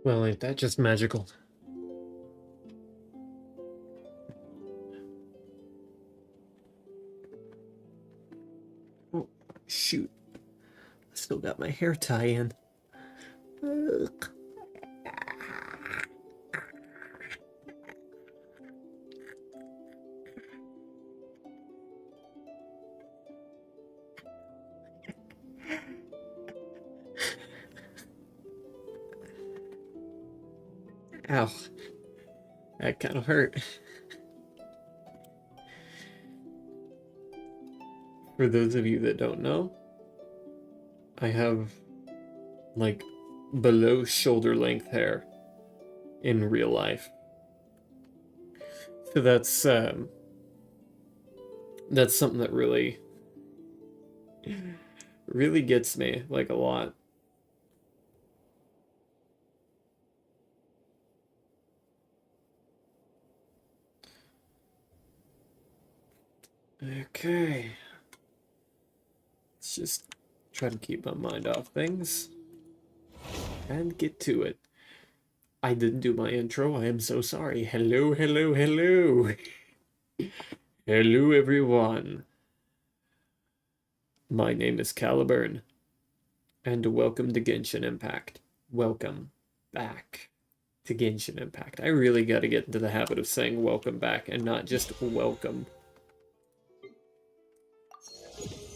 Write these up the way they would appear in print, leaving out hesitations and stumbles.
Well, ain't that just magical? Oh, shoot. I still got my hair tie in. Ugh. Ow. That kind of hurt. For those of you that don't know, I have, like, below shoulder length hair in real life. So that's something that really gets me, like, a lot. Okay. Let's just try to keep my mind off things and get to it. I didn't do my intro. I am so sorry. Hello, hello, hello. Hello, everyone. My name is Caliburn, and welcome to Genshin Impact. Welcome back to Genshin Impact. I really gotta get into the habit of saying welcome back and not just welcome.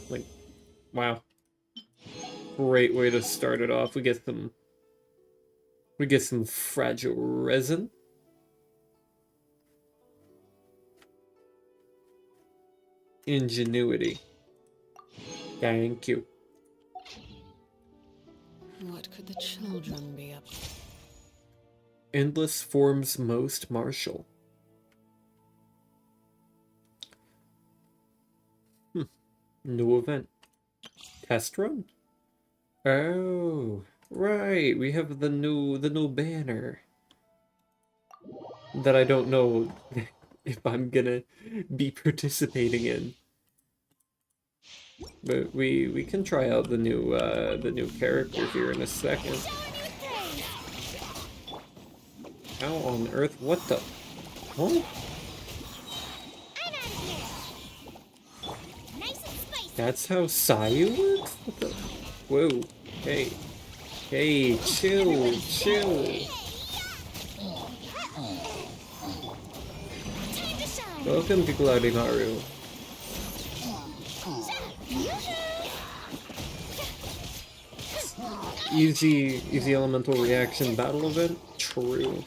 Like, wow. Great way to start it off. We get some fragile resin. Ingenuity. Thank you. What could the children be up to? Endless forms most martial. New event. Test run? Oh, right. We have the new banner that I don't know if I'm gonna be participating in. But we can try out the new character here in a second. How on earth? What the? Huh? That's how Sayu works? What the? Whoa. Hey. Hey, chill, chill. Welcome to Cloudy Maru. Easy elemental reaction battle event? True.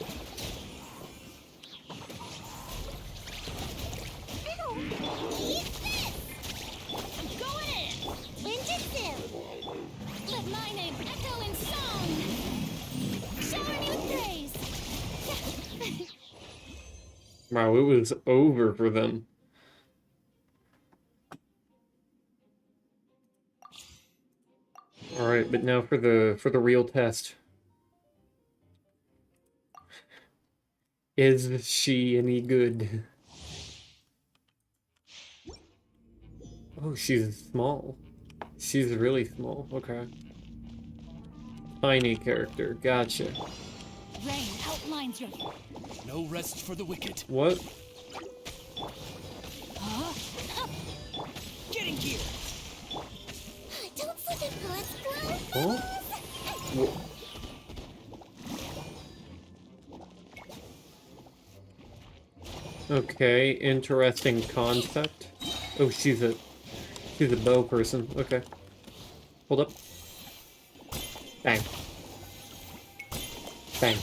Wow, it was over for them. Alright, but now for the real test. Is she any good? Oh, she's small. She's really small. Okay. Tiny character. Gotcha. Rain outlines your... No rest for the wicked. What? Huh? Getting here. Don't slip it, let's go. Huh? Wha- Okay, interesting concept. Oh, she's a bow person. Okay. Hold up. Bang. Bang.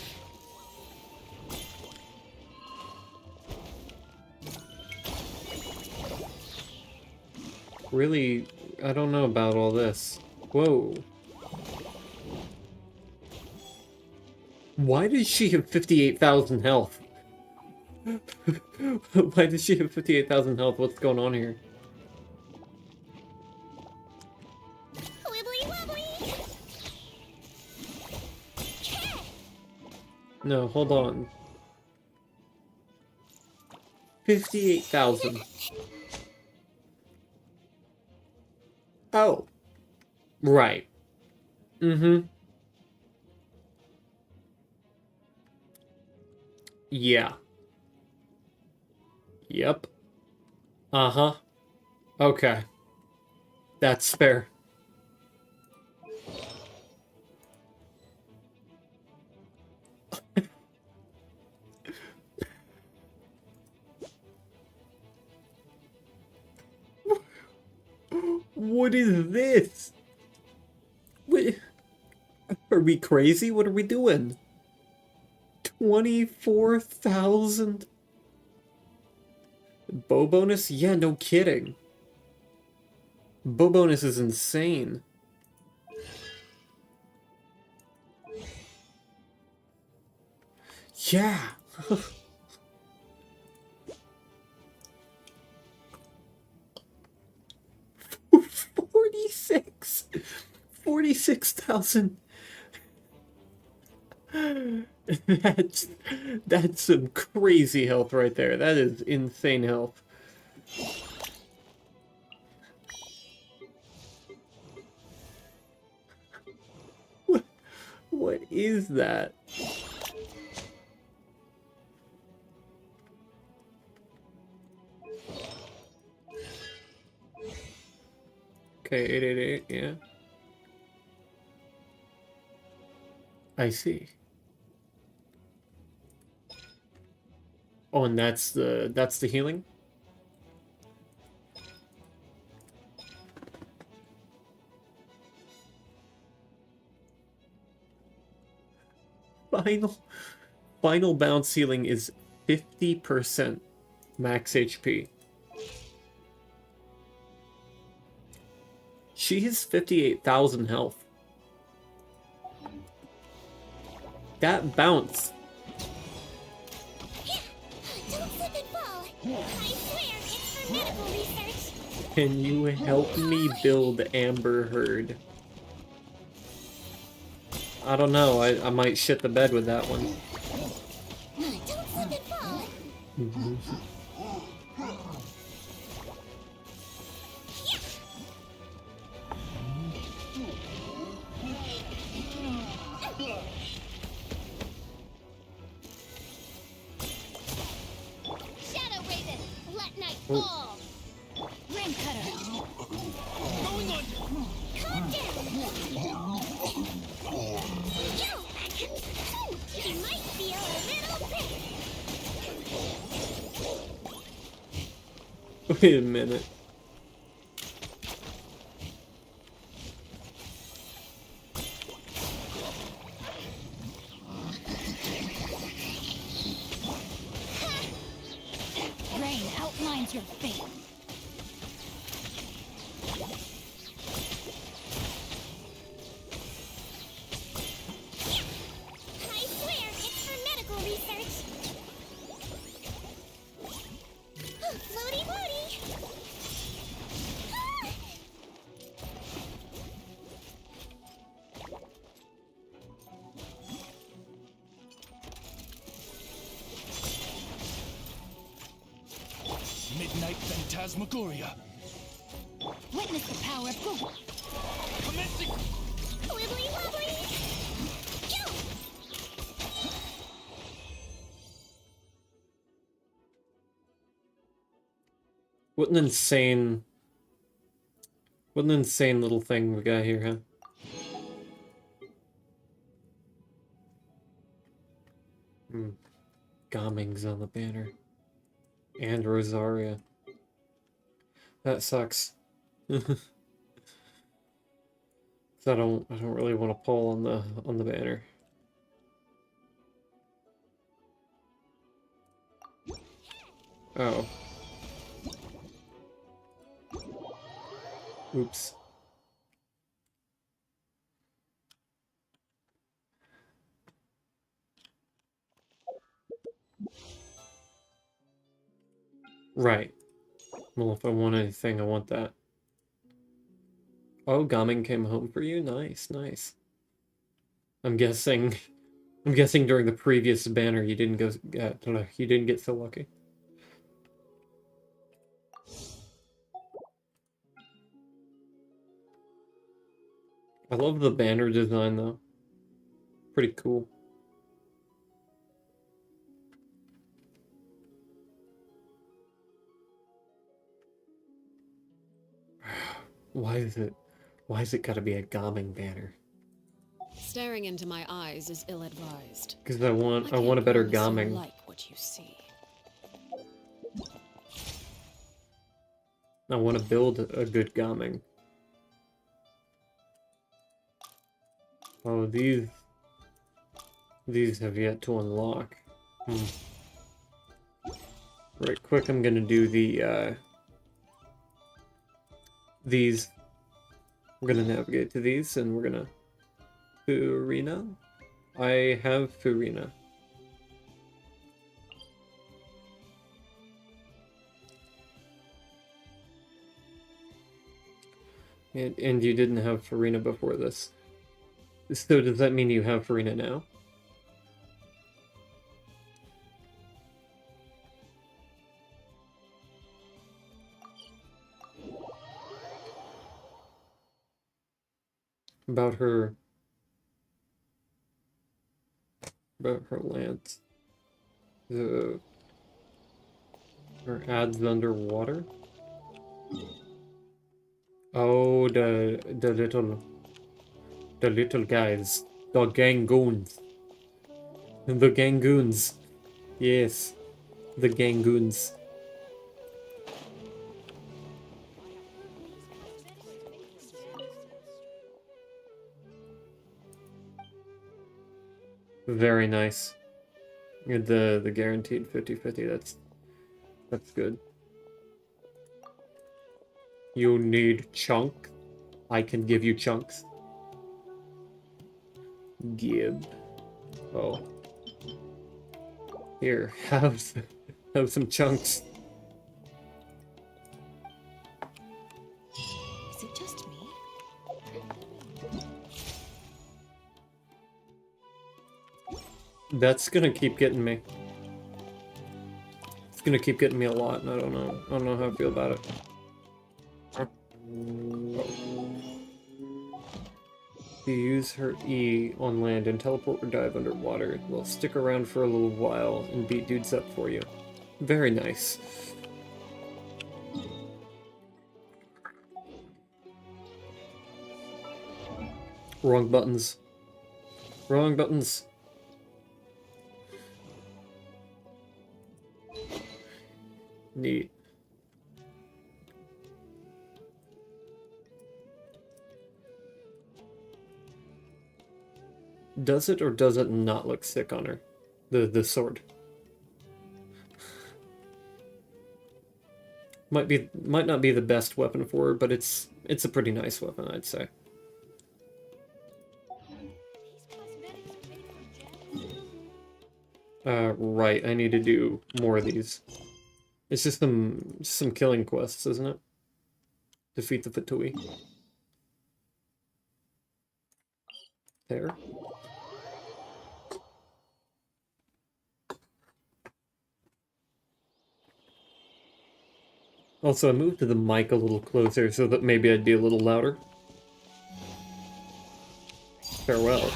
Really, I don't know about all this. Whoa. Why does she have 58,000 health? Why does she have 58,000 health? What's going on here? Wibbly wobbly. No, hold on. 58,000. Oh. Right. Mm-hmm. Yeah. Yep. Uh-huh. Okay. That's fair. What is this? What, are we crazy? What are we doing? 24,000 bow bonus? Yeah, no kidding. Bow bonus is insane. Yeah. 46. 46,000. That's some crazy health right there. That is insane health. What is that? Okay, 888, yeah. I see. Oh, and that's the healing? Final bounce healing is 50% max HP. She has 58,000 health. That bounce. Don't slip and fall. I swear it's for medical research. Can you help me build Amber Heard? I don't know. I might shit the bed with that one. Don't slip and fall. Shadow Raven, let night fall. Rim cutter. Going under. Calm down. He might feel a little bit. Wait a minute. Rain outlines your fate. I swear it's for medical research. Floaty floaty. Midnight Phantasmagoria. Witness the power of Google. Commencing. Wibbly wobbly. Go! What an insane little thing we got here, huh? Gaming's on the banner. And Rosaria. That sucks. 'Cause I don't really want to pull on the banner. Oh. Oops. Right. Well, if I want anything, I want that. Oh, Gaming came home for you? Nice, nice. I'm guessing during the previous banner you didn't you didn't get so lucky. I love the banner design though. Pretty cool. Why is it gotta be a Gaming banner? Staring into my eyes is ill-advised. Because I want a can't better promise you'll Gaming. like what you see. I want to build a good Gaming. Oh, these have yet to unlock. Right, quick, I'm gonna do the, these. We're gonna navigate to these, and we're gonna... Furina? I have Furina. And you didn't have Furina before this. So does that mean you have Furina now? About her lance. Her ads underwater. Oh, the little guys, the gangoons, the gangoons. Yes, the gangoons. Very nice. The guaranteed 50/50. That's good. You need chunk. I can give you chunks. Gib. Oh. Here, have some chunks. Is it just me? That's gonna keep getting me. It's gonna keep getting me a lot, and I don't know how I feel about it. If you use her E on land and teleport or dive underwater, we'll stick around for a little while and beat dudes up for you. Very nice. Wrong buttons. Wrong buttons. Neat. Does it or does it not look sick on her? The sword. Might not be the best weapon for her, but it's a pretty nice weapon, I'd say. Right, I need to do more of these. It's just some killing quests, isn't it? Defeat the Fatui. There. Also, I moved the mic a little closer so that maybe I'd be a little louder. Farewell.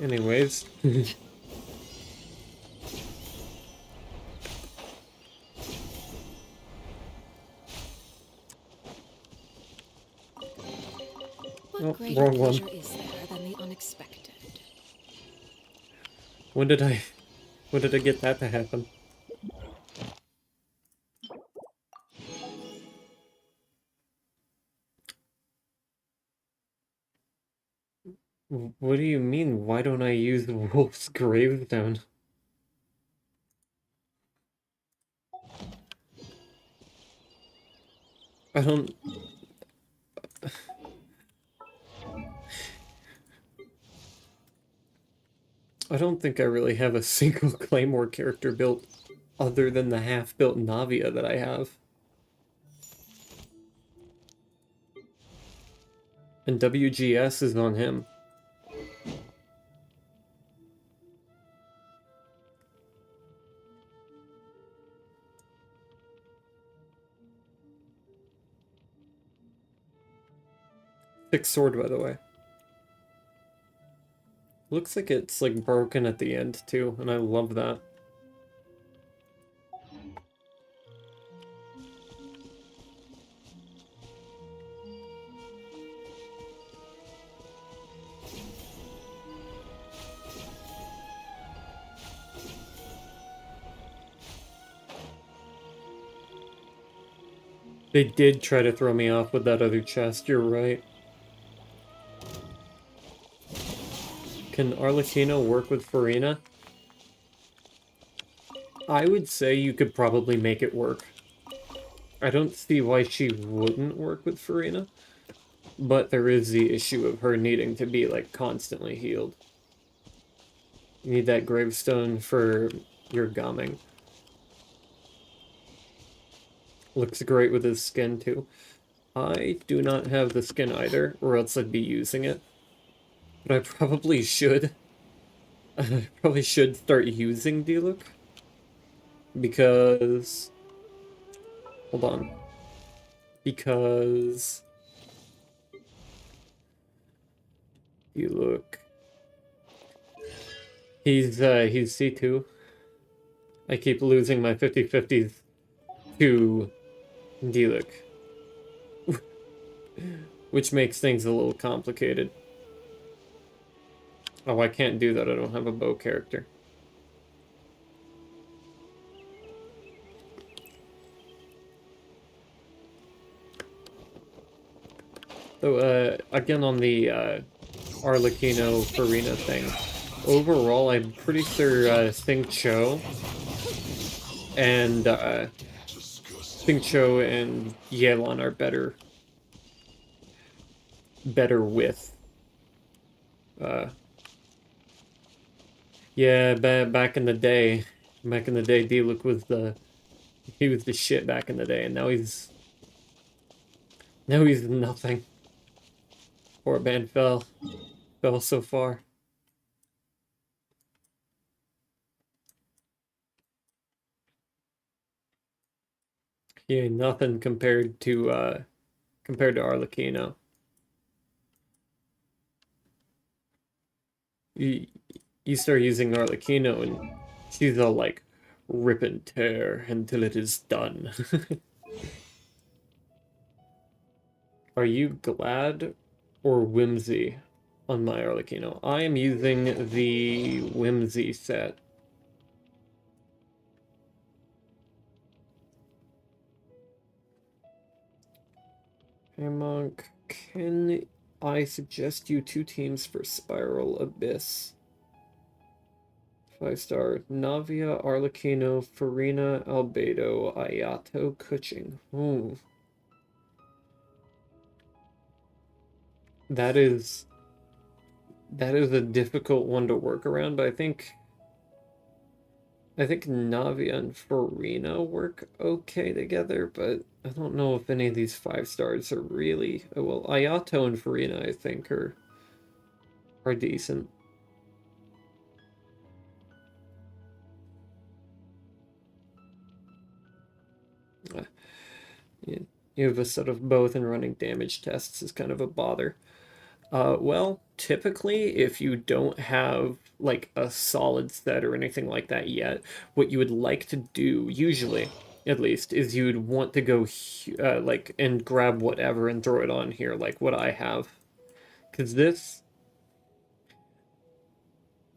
Anyways. What greater wrong one. pleasure is there than the unexpected? When did I get that to happen? What do you mean? Why don't I use the wolf's gravestone? I don't... I don't think I really have a single Claymore character built other than the half-built Navia that I have. And WGS is on him. Thick sword, by the way. Looks like it's like broken at the end too, and I love that. They did try to throw me off with that other chest, you're right. Can Arlecchino work with Farina? I would say you could probably make it work. I don't see why she wouldn't work with Farina, but there is the issue of her needing to be, like, constantly healed. You need that gravestone for your gumming. Looks great with his skin, too. I do not have the skin either, or else I'd be using it. But I probably should. I probably should start using Diluc. Because... Hold on. Because... Diluc... He's C2. I keep losing my 50-50s to Diluc. Which makes things a little complicated. Oh, I can't do that. I don't have a bow character. So, again on the Arlecchino Farina thing. Overall, I'm pretty sure Xingqiu and Yelan are better with. Yeah, back in the day, Diluc was he was the shit back in the day, and now he's nothing. Poor man fell so far. He ain't nothing compared to Arlecchino. You start using Arlecchino and she's all like, rip and tear until it is done. Are you glad or whimsy on my Arlecchino? I am using the whimsy set. Hey Monk, can I suggest you 2 teams for Spiral Abyss? 5-star Navia, Arlecchino, Farina, Albedo, Ayato, Kuching. Ooh. That is a difficult one to work around, but I think Navia and Farina work okay together, but I don't know if any of these 5-stars are really... Well, Ayato and Farina, I think, are decent. You have a set of both, and running damage tests is kind of a bother. Well, typically, if you don't have, like, a solid set or anything like that yet, what you would like to do, usually, at least, is you would want to go, like, and grab whatever and throw it on here, like what I have. Because this...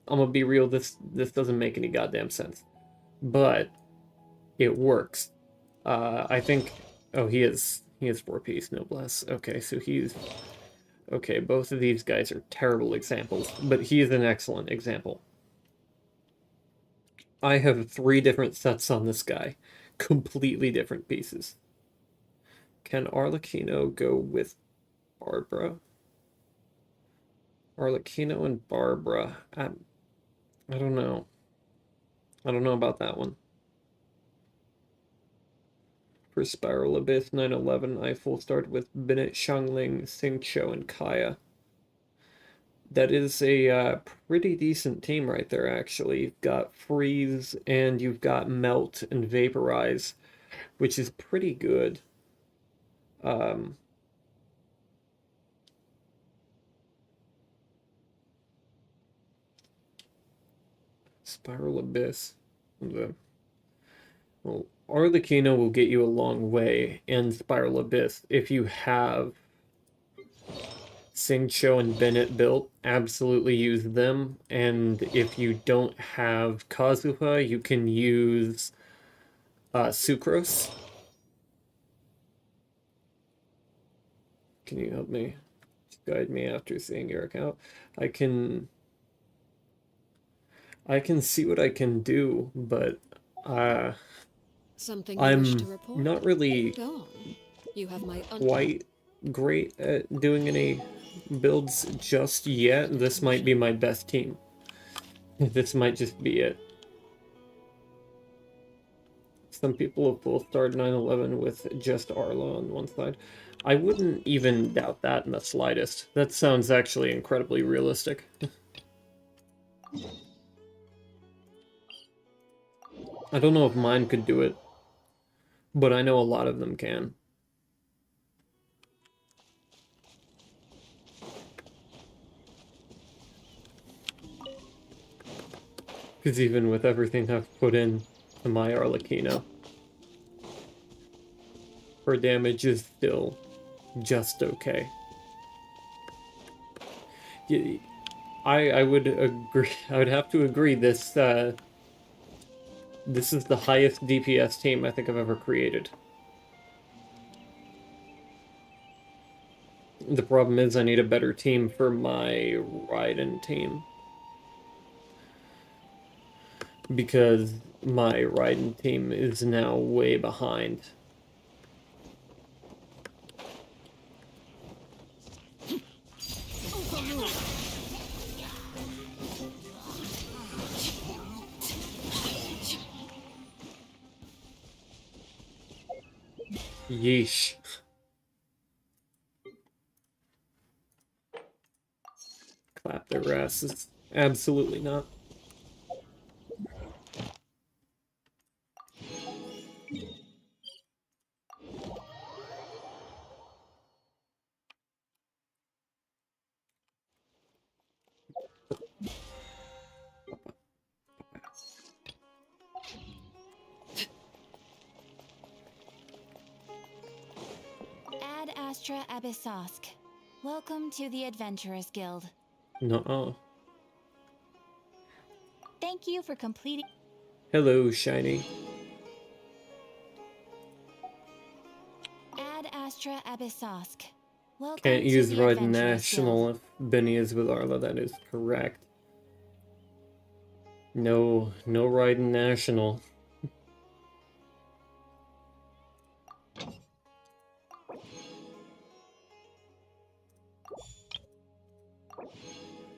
I'm gonna be real, this doesn't make any goddamn sense. But it works. I think... Oh, he is 4-piece noblesse. Okay, so he's... Okay, both of these guys are terrible examples, but he is an excellent example. I have 3 different sets on this guy. Completely different pieces. Can Arlecchino go with Barbara? Arlecchino and Barbara. I don't know. I don't know about that one. For Spiral Abyss 911, I full start with Bennett, Xiangling, Xingqiu, and Kaya. That is a pretty decent team right there, actually. You've got Freeze, and you've got Melt and Vaporize, which is pretty good. Spiral Abyss. Well, Arlecchino will get you a long way in Spiral Abyss if you have Xingqiu and Bennett built. Absolutely use them. And if you don't have Kazuha, you can use Sucrose. Can you help me? Guide me after seeing your account. I can see what I can do, but Something you wish to I'm report? not really Go on. You have my quite great at doing any builds just yet. This might be my best team. This might just be it. Some people have full started 9/11 with just Arlo on one side. I wouldn't even doubt that in the slightest. That sounds actually incredibly realistic. I don't know if mine could do it, but I know a lot of them can. Because even with everything I've put in to my Arlecchino, her damage is still just okay. Yeah, I would agree. I would have to agree. This is the highest DPS team I think I've ever created. The problem is I need a better team for my Raiden team. Because my Raiden team is now way behind. Yeesh. Clap their asses. Absolutely not. Ad Astra Abyssosk. Welcome to the Adventurers Guild. Nuh-uh. Thank you for completing. Hello, Shiny. Ad Astra Abyssosk. Welcome Can't to use the Raiden Adventurers National Guild. if Benny is with Arla, that is correct. No Raiden National.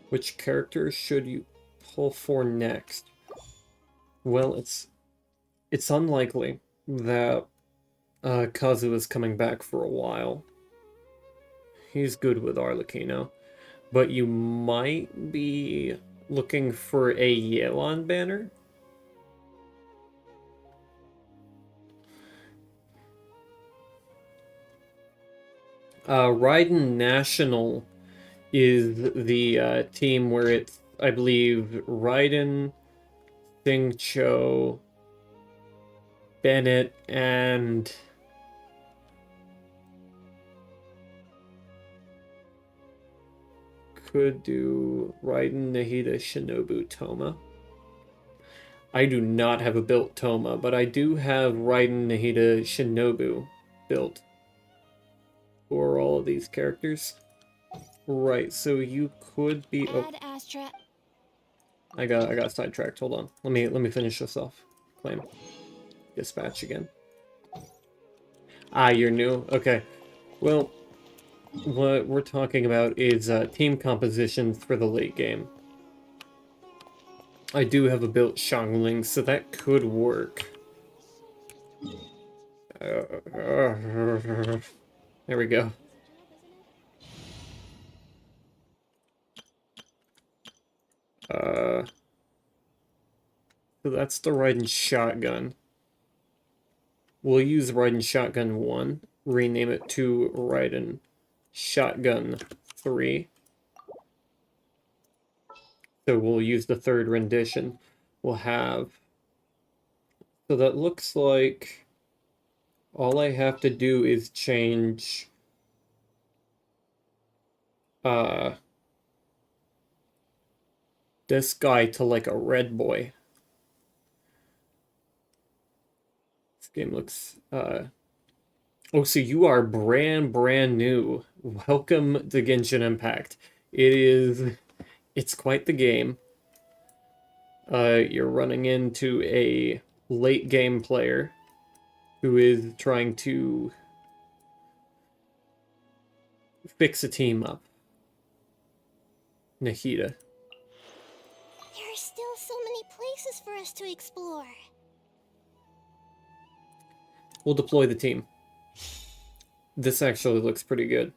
Which character should you pull for next? Well, it's unlikely that Kazu is coming back for a while. He's good with Arlecchino. But you might be looking for a Yelan banner? Raiden National is the team where it's, I believe, Raiden, Cho, Bennett, and could do Raiden, Nahida, Shinobu, Toma. I do not have a built Toma, but I do have Raiden, Nahida, Shinobu built for all of these characters. Right, so you could be. Oh, Ad Astra. I got sidetracked. Hold on. Let me finish this off. Claim. Dispatch again. Ah, you're new? Okay. Well, what we're talking about is team compositions for the late game. I do have a built Xiangling, so that could work. There we go. So that's the Raiden Shotgun. We'll use Raiden Shotgun 1, rename it to Raiden Shotgun 3. So we'll use the third rendition. We'll have... So that looks like all I have to do is change this guy to like a red boy. This game looks Oh, so you are brand new. Welcome to Genshin Impact. It's quite the game. You're running into a late game player who is trying to fix a team up. Nahida. There are still so many places for us to explore. We'll deploy the team. This actually looks pretty good.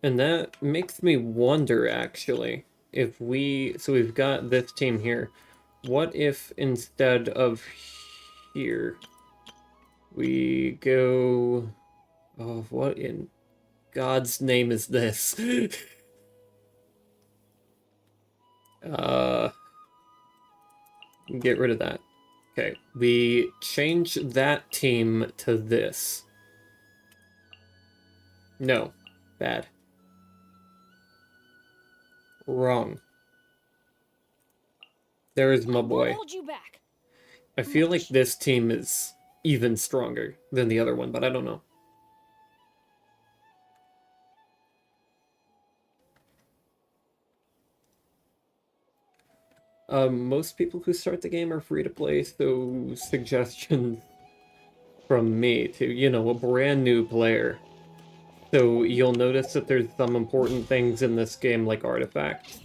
And that makes me wonder, actually, if so we've got this team here. What if instead of here, we go... Oh, what in God's name is this? Get rid of that. Okay, we change that team to this. No, bad. Wrong. There is my boy. Hold you back. I feel like this team is even stronger than the other one, but I don't know. Most people who start the game are free to play, so suggestions from me to, you know, a brand new player. So you'll notice that there's some important things in this game like artifacts.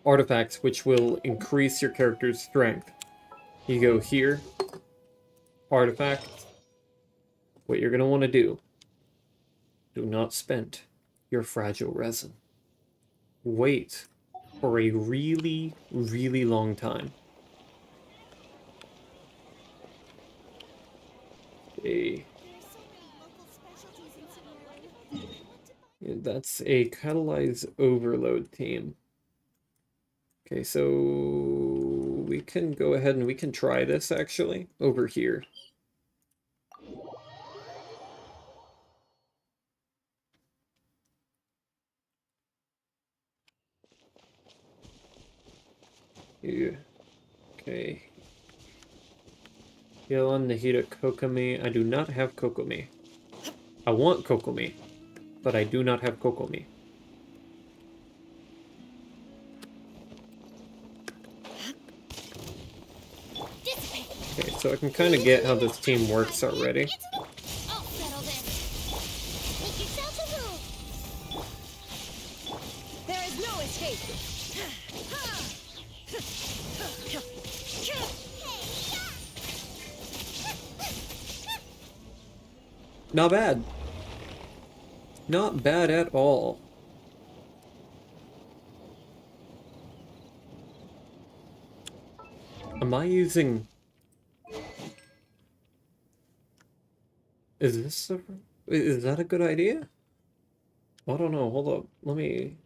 Artifacts which will increase your character's strength. You go here, artifacts. What you're going to want to do not spend your fragile resin. Wait for a really, really long time. That's a catalyze overload team. Okay, so we can go ahead and we can try this actually over here. Yeah. Okay. Yelon, Nahida, Kokomi. I do not have Kokomi. I want Kokomi, but I do not have Kokomi. Okay, so I can kind of get how this team works already. I'll settle this. Make yourself a move. There is no escape. Not bad. Not bad at all. Am I using... Is that a good idea? I don't know. Hold up. Let me...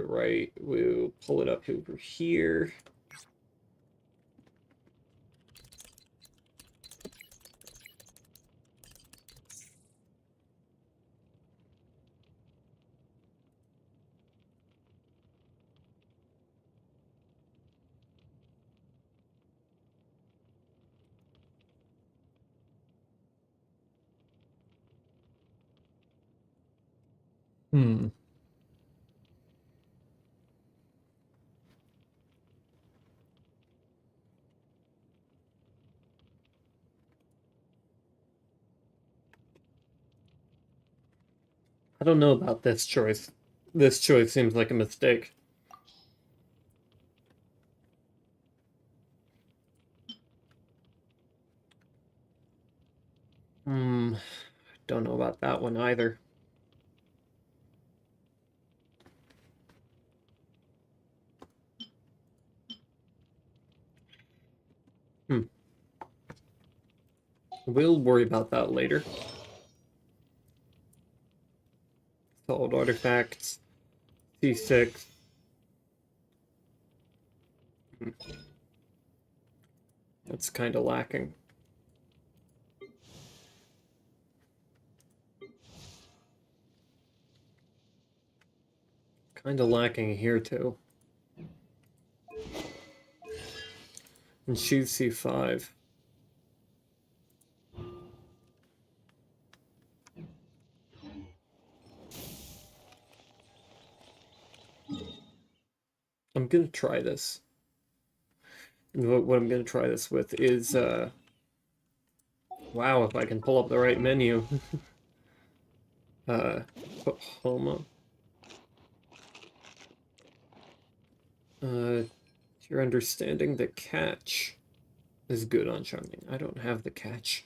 Right. We'll pull it up over here. Hmm. I don't know about this choice. This choice seems like a mistake. Don't know about that one either. We'll worry about that later. Solid artifacts. C6. That's kind of lacking. Kind of lacking here too. And she's C5. I'm gonna try this. And what I'm gonna try this with is, wow, if I can pull up the right menu. Put Homa. You're understanding the catch is good on Charming. I don't have the catch.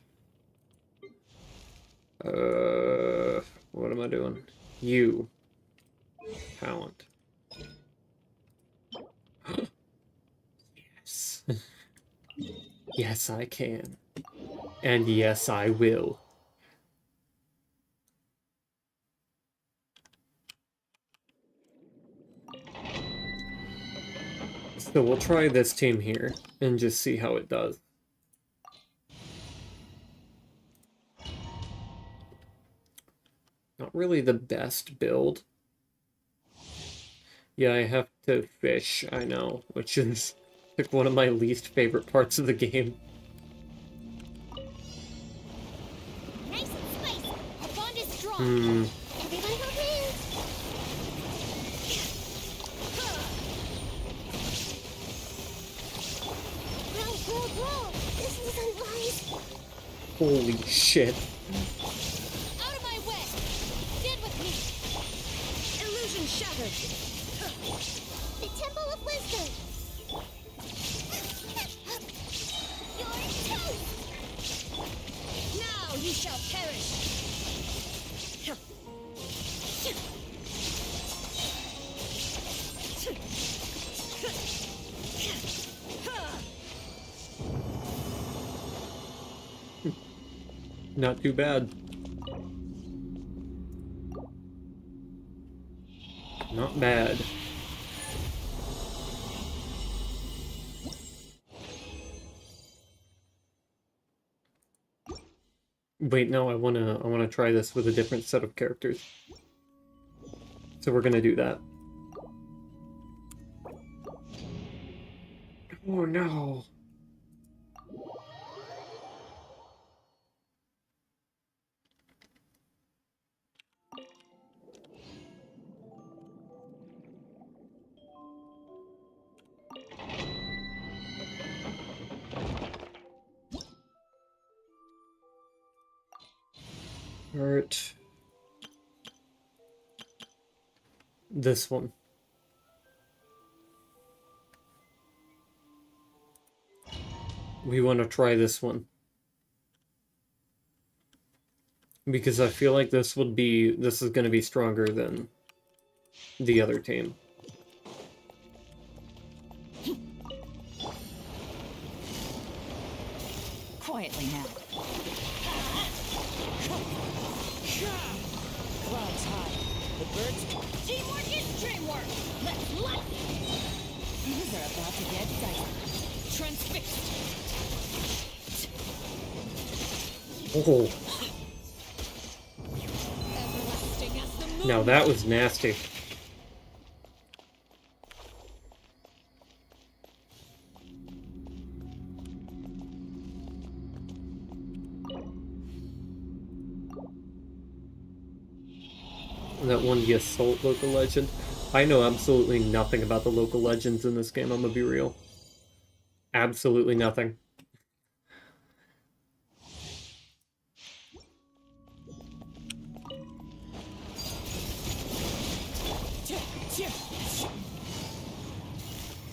What am I doing? You. Talent. Yes. Yes, I can. And yes, I will. So we'll try this team here and just see how it does. Not really the best build. Yeah, I have to fish, I know, which is like one of my least favorite parts of the game. Nice and spicy. Our bond is strong. Everybody hold hands. Bro. This isn't wise. Holy shit. Out of my way! Stand with me! Illusion shattered! The Temple of Wisdom. You're toast. Now you shall perish! Not too bad. Not bad. Wait, no, I wanna try this with a different set of characters. So we're gonna do that. Oh no. Alright. This one. We want to try this one. Because I feel like this is going to be stronger than the other team. Quietly now. Clouds high. The birds. Teamwork is dreamwork! Let's light! Things are about to get dicey. Transfixed! Oh, Everlasting as the moon! now that was nasty. That one, the Assault local legend. I know absolutely nothing about the local legends in this game, I'm gonna be real. Absolutely nothing.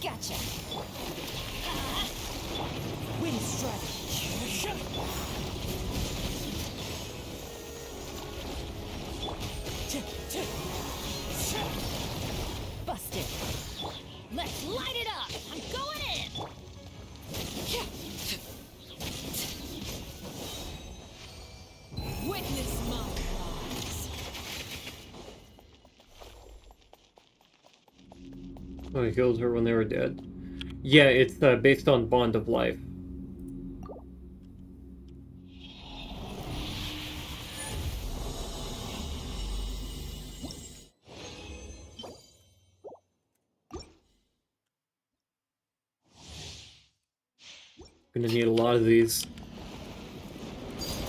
Gotcha. Wind strike. Busted. Let's light it up! I'm going in! Witness my rise! Oh, he killed her when they were dead. Yeah, it's based on Bond of Life. Gonna need a lot of these.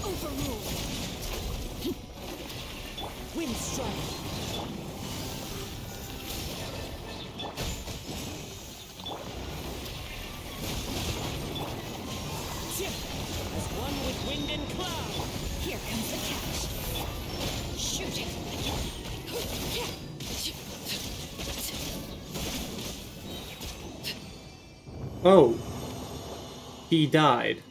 Overruled. Wind strike. As one with wind and cloud. Here comes the catch. Shoot it. Oh! He died.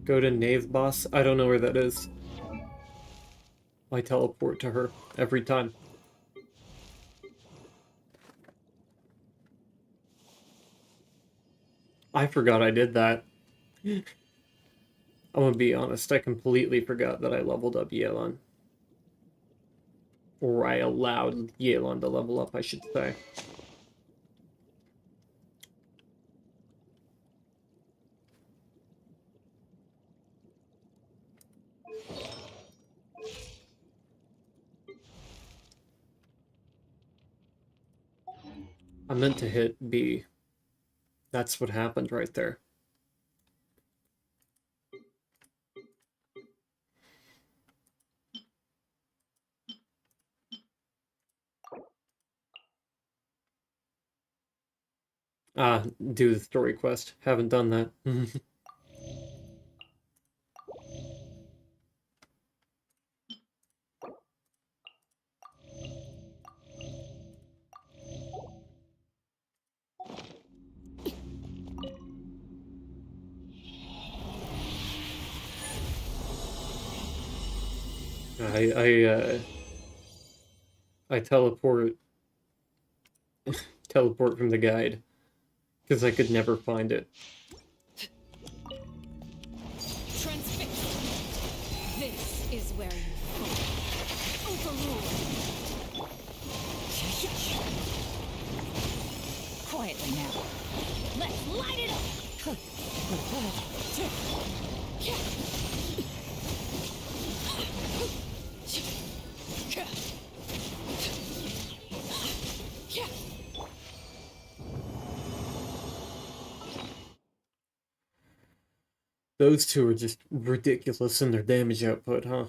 Go to Nave Boss? I don't know where that is. I teleport to her every time. I forgot I did that. I'm gonna be honest, I completely forgot that I leveled up Yelan. Or I allowed Yelan to level up, I should say. I meant to hit B. That's what happened right there. Do the story quest. Haven't done that. I teleport from the guide because I could never find it. Transfix. This is where you fall. Overruled. Quietly now. Let's light it up. Those two are just ridiculous in their damage output, huh?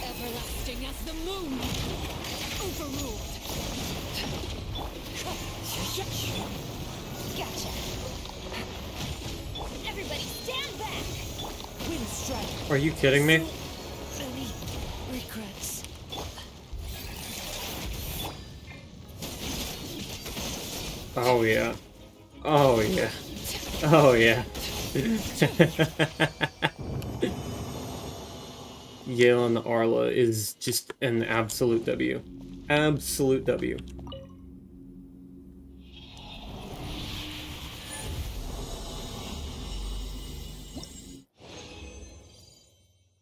Everlasting as the moon. Overruled. Gotcha. Everybody stand back. Wind strike. Are you kidding me? Many regrets. Oh yeah. Oh yeah. Oh yeah. Yelan Arla is just an absolute W. Absolute W.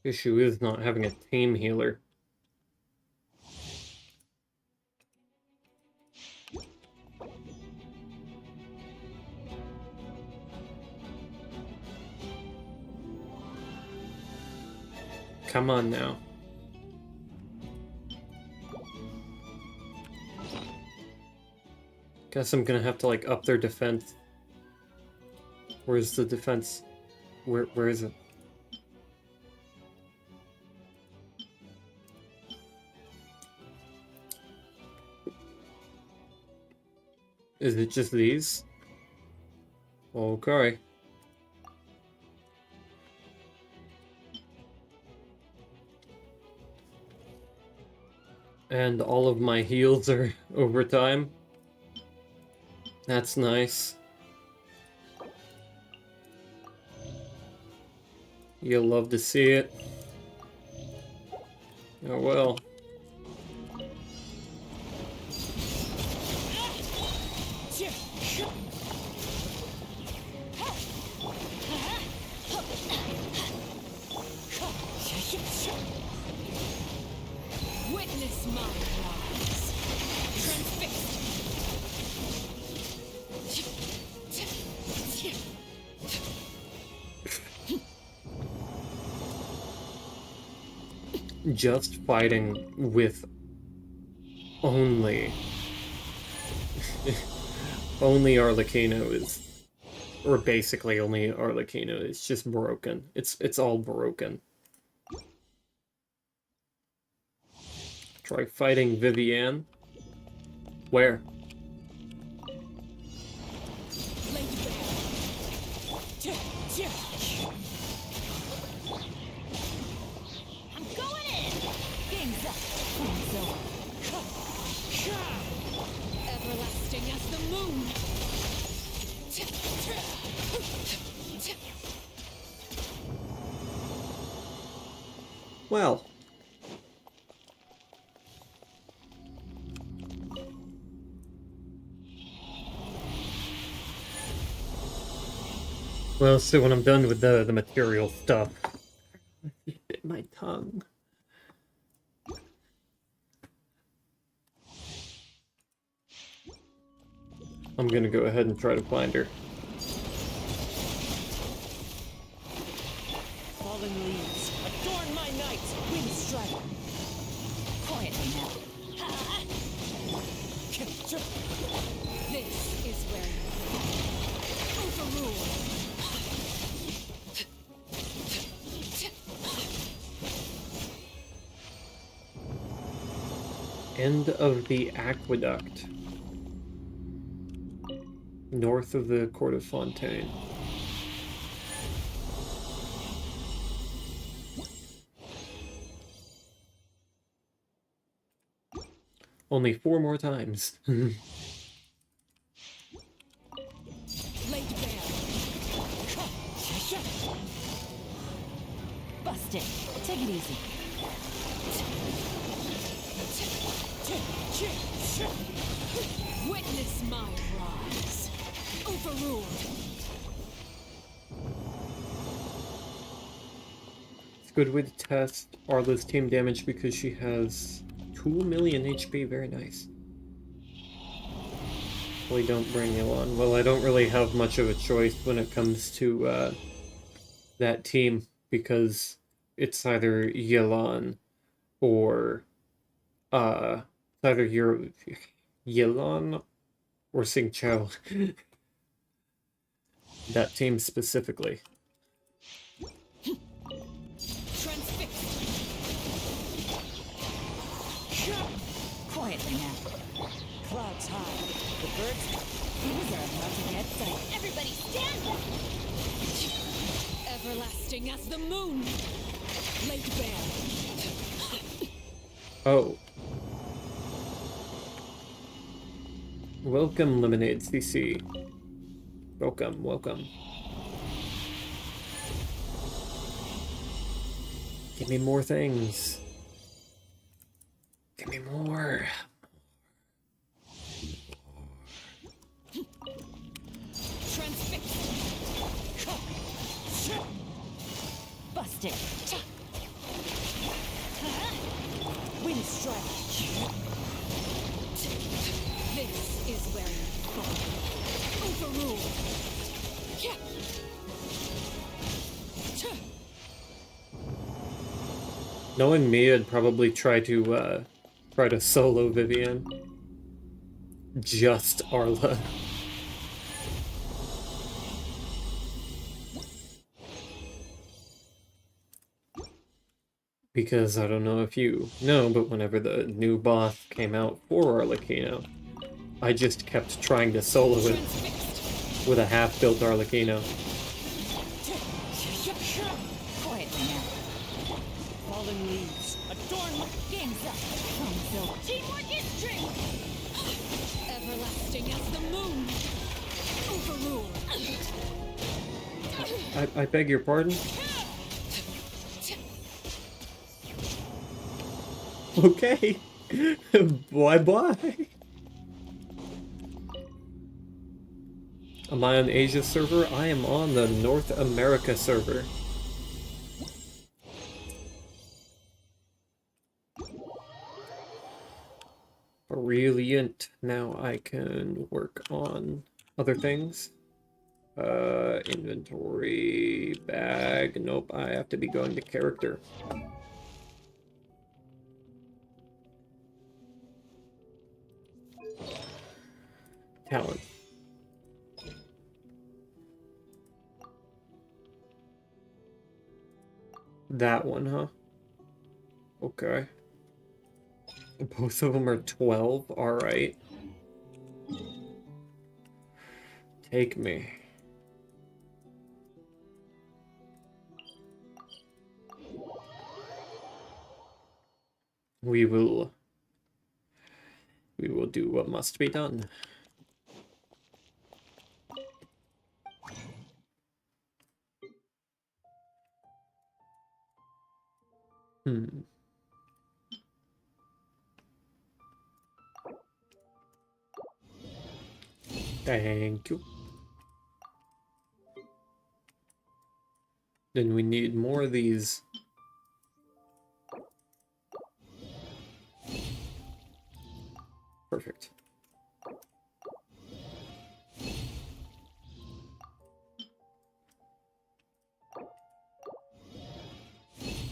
Issue is not having a team healer. Come on now. Guess I'm gonna have to like up their defense. Where's the defense? Where is it? Is it just these? Okay. And all of my heals are over time. That's nice. You'll love to see it. Oh well. just fighting with only only Arlecchino is, or basically only Arlecchino is just broken. It's all broken. Try fighting Vivienne. Where? I'm going in! Game's up. Game's over. Everlasting as the moon! Well. Well, so when I'm done with the material stuff, it bit my tongue. I'm gonna go ahead and try to find her. Fallen leaves, adorn my night, wind strike. Quietly now. This is where you overrule. End of the aqueduct. North of the court of Fontaine. Only 4 more times. Laid bare. Busted. Take it easy. Witness my rise. Overruled. It's a good way to test Arla's team damage because she has 2 million HP. Very nice. We don't bring Yelan. Well, I don't really have much of a choice when it comes to that team because it's either Yelan or it's either Yelan or Sing Chao. That team specifically. Quietly now. Clouds high, the birds These are about to get sight. Everybody stand up! Everlasting as the moon. Laid bare. Oh. Welcome, Lemonade CC. Welcome, welcome. Give me more things. Give me more. Busted. wind strike. This is where you fall. Overruled. Knowing me, I'd probably try to solo Vivienne. Just Arla. Because I don't know if you know, but whenever the new boss came out for Arlecchino, I just kept trying to solo it with a half-built Arlecchino. Quietly now. Fallen leaves. Adorn my Game's up. So Teamwork is strength. Everlasting as the moon. Overruled. I beg your pardon? Okay. Bye-bye. Am I on Asia server? I am on the North America server. Brilliant. Now I can work on other things. Inventory, bag. Nope, I have to be going to character. talent. That one, huh? Okay. Both of them are 12? Alright. Take me. We will do what must be done. Hmm. Thank you. Then we need more of these. Perfect.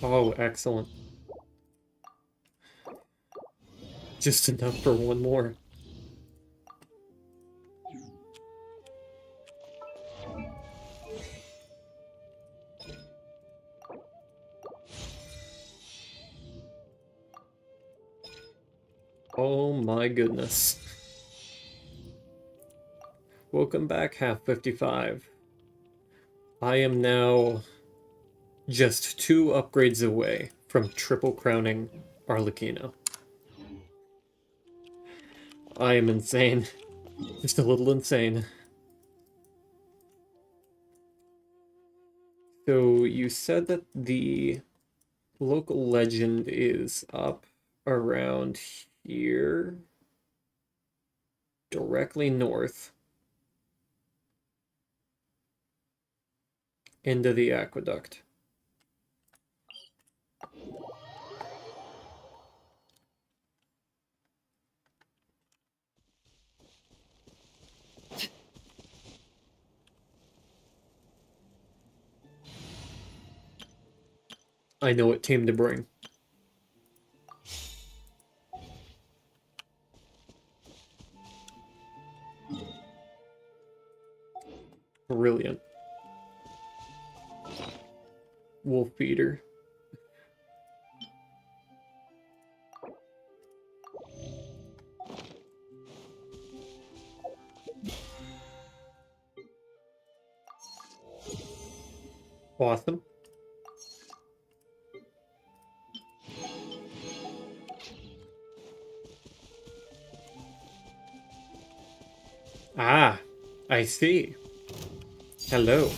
Oh, excellent. Just enough for one more. Oh my goodness. Welcome back, half 55. I am now just 2 upgrades away from triple crowning Arlecchino. I am insane. Just a little insane. So you said that the local legend is up around here, directly north, into the aqueduct. I know what team to bring. Brilliant. Wolf feeder. Awesome. Ah, I see. Hello.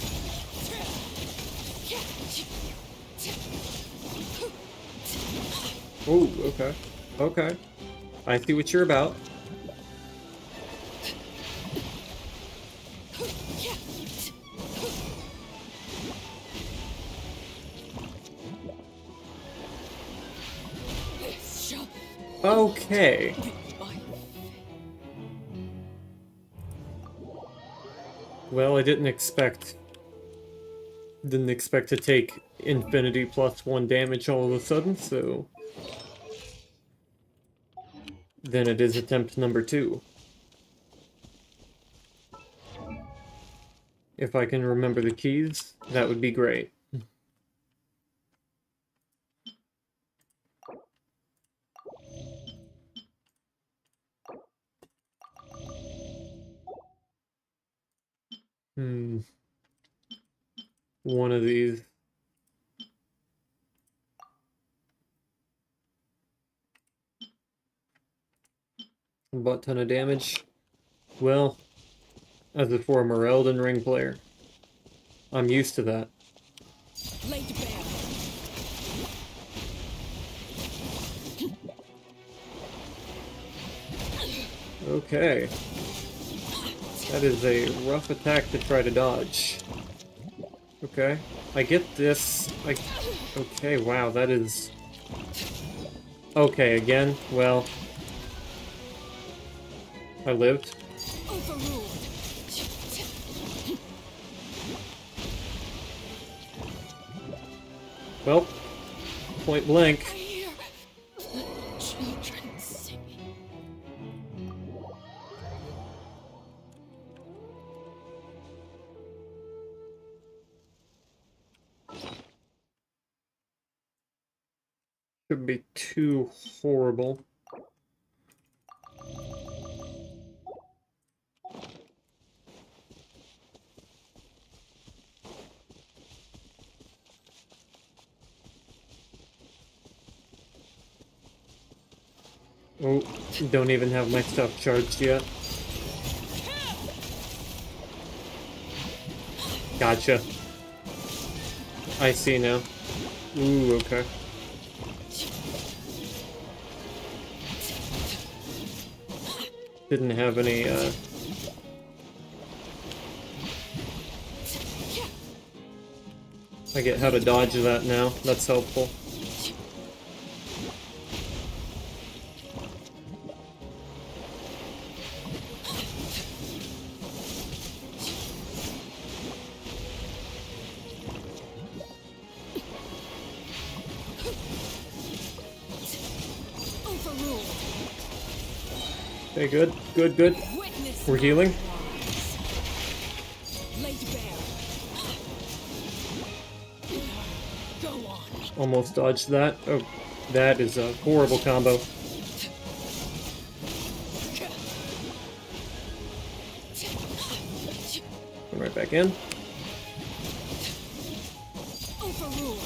Oh, okay. Okay. I see what you're about. Okay. Well, I didn't expect to take infinity +1 damage all of a sudden, so then it is attempt number 2. If I can remember the keys, that would be great. One of these. A butt ton of damage. Well, as a former Elden Ring player, I'm used to that. Laid bare. Okay. That is a rough attack to try to dodge. Okay. I get this. Okay, wow, that is... Okay, again, well... I lived. Overruled. Well, point blank. I hear children singing. Could be too horrible. Oh, don't even have my stuff charged yet. Gotcha. I see now. Ooh, okay. Didn't have any, I get how to dodge that now. That's helpful. Overruled. Okay, good, good, good. Witness We're healing. laid bare. Go on. Almost dodged that. Oh, that is a horrible combo. Come right back in. Overruled.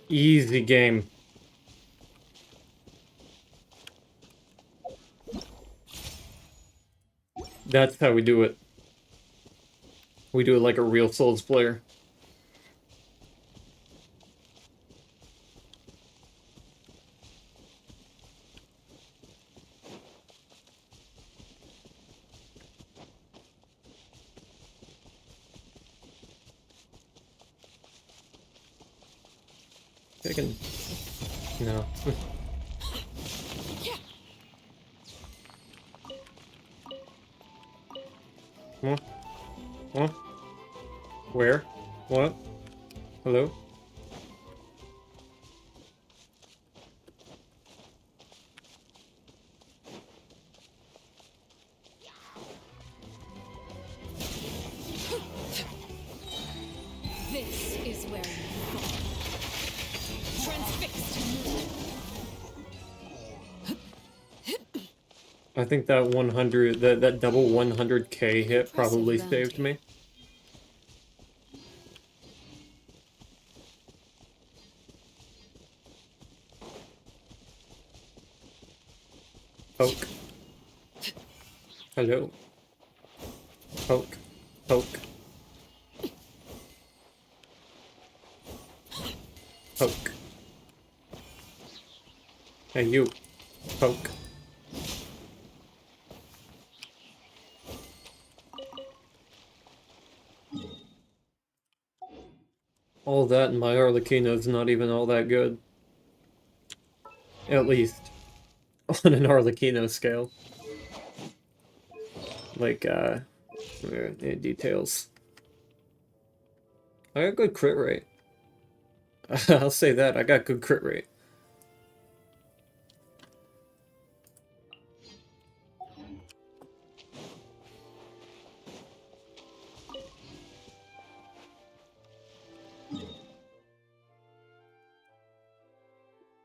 Easy game. That's how we do it. We do it like a real Souls player. Taking... No. Huh? Huh? Where? What? Hello? This is where you fall. Transfixed. I think that 100, that double 100k hit probably Impressive saved bounty. me. Poke. Hello. Poke. Poke. Poke. Hey, you. Poke. All that and my Arlecchino's not even all that good. At least. On an Arlecchino scale. Like, details. I got good crit rate. I'll say that, I got good crit rate.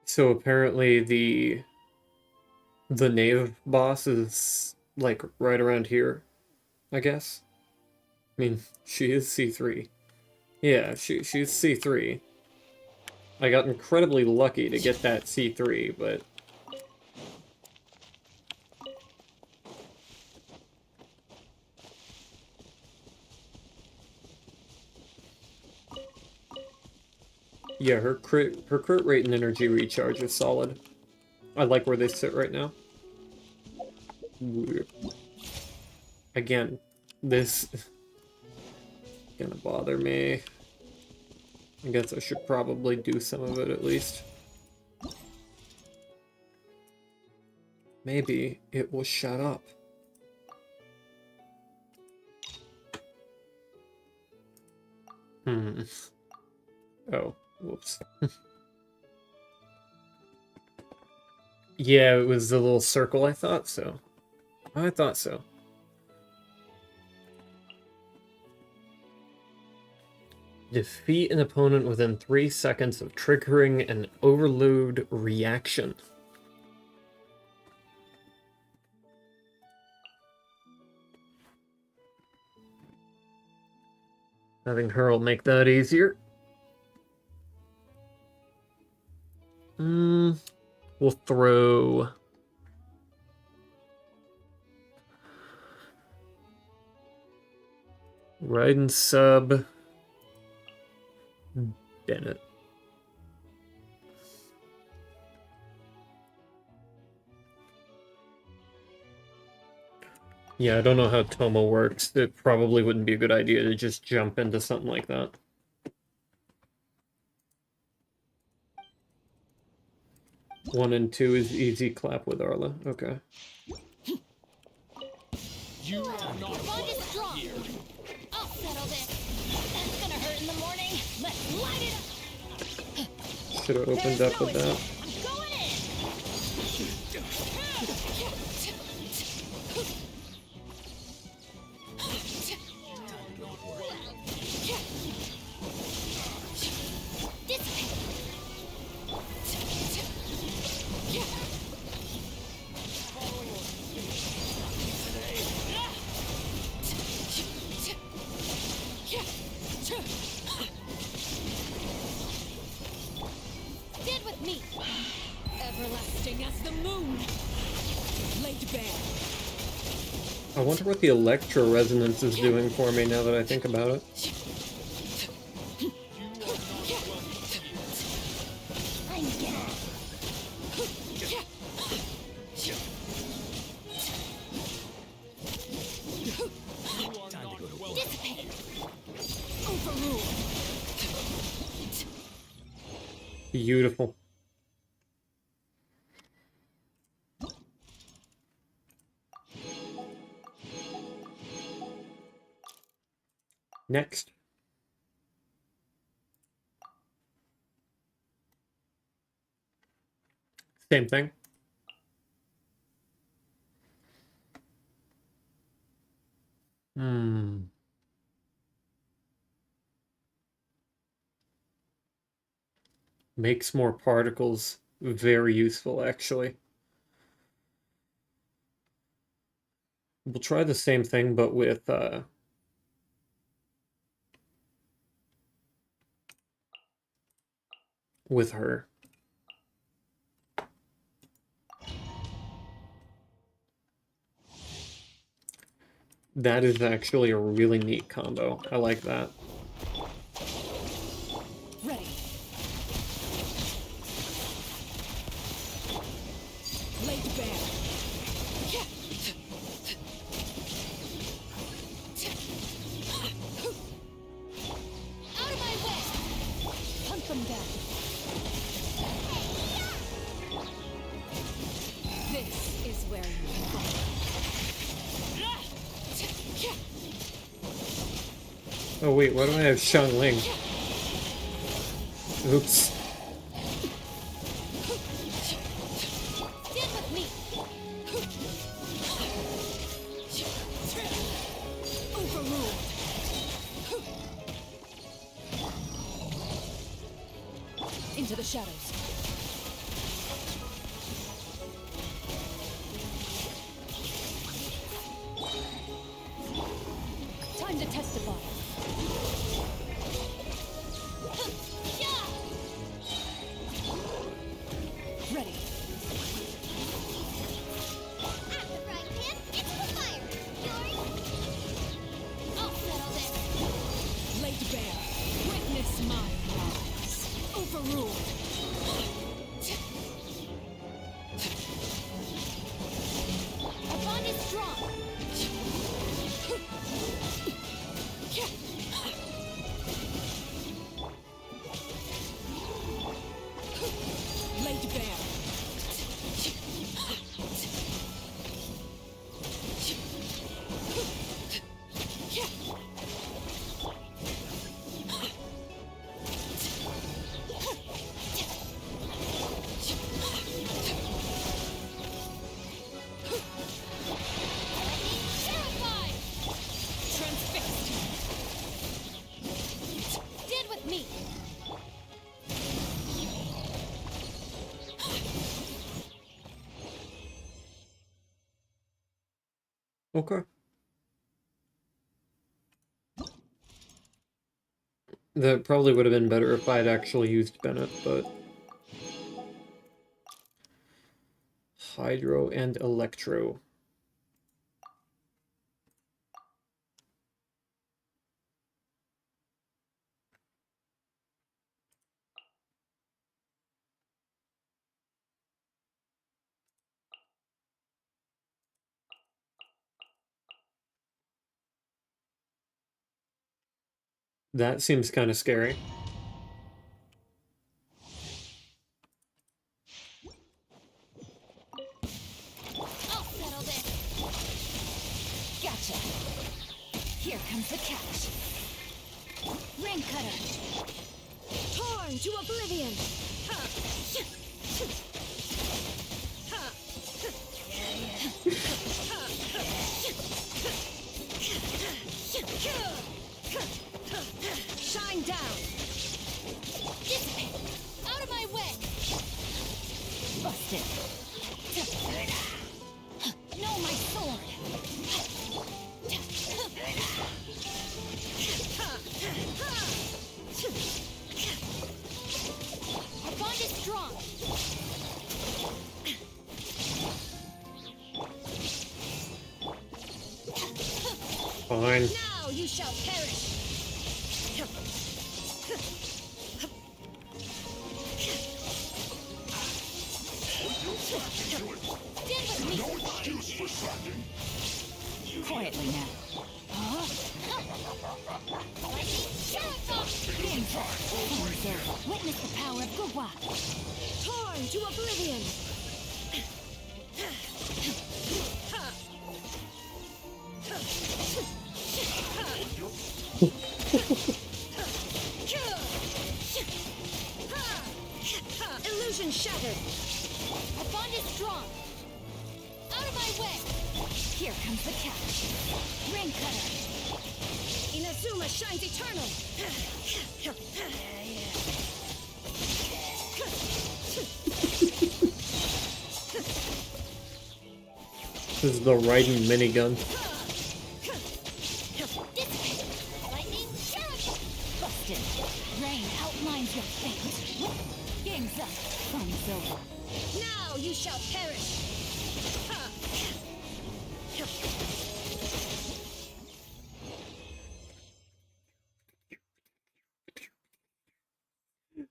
So apparently the Knave boss is, like, right around here, I guess. I mean, she is C3. Yeah, she's C3. I got incredibly lucky to get that C3, but... Yeah, her crit rate and energy recharge is solid. I like where they sit right now. Again, this gonna bother me. I guess I should probably do some of it at least. Maybe it will shut up. Oh, whoops. Yeah, it was the little circle. I thought so. I thought so. Defeat an opponent within 3 seconds of triggering an overload reaction. Having Hurl make that easier. We'll throw... Raiden sub... Bennett. Yeah, I don't know how Tomo works. It probably wouldn't be a good idea to just jump into something like that. One and two is easy clap with Arla. Okay. You are not Bond is welcome strong. here. I'll settle this. That's gonna hurt in the morning. Let's light it up. Should have opened up with that. I'm going in. Stand with me. Everlasting as the moon. Laid bare. I wonder what the electro resonance is doing for me now that I think about it. I'm down. Dissipate. Overruled. Beautiful. Next. Same thing. Makes more particles. Very useful, actually. We'll try the same thing, but with her. That is actually a really neat combo. I like that. Ready. Laid bare. Out of my way. Hunt them down. This is where you belong. Oh wait, why do I have Shang Ling? Oops. Stand with me. Overruled. Into the shadows. Time to testify. Ready. At the frying pan, it's the fire. I'll settle this. Laid bare. Witness my eyes. Overruled. Okay. That probably would have been better if I had actually used Bennett, but... Hydro and Electro. That seems kind of scary. I'll settle this. Gotcha. Here comes the catch. Ring cutter. Torn to oblivion. Shine down. Dissipate. Out of my way. Busted. No, my sword. Our bond is strong. Fine. Now you shall perish. Stand with me. Quietly now. Witness the power of Gurwa. Torn to oblivion. Illusion shattered. Our bond is strong. Out of my way. Here comes the catch. Ring cutter. Inazuma shines eternal. This is the riding minigun. Dissipate. Lightning charge. Busted. Rain outlines your fate. Game's up. Fun's over. Now you shall perish.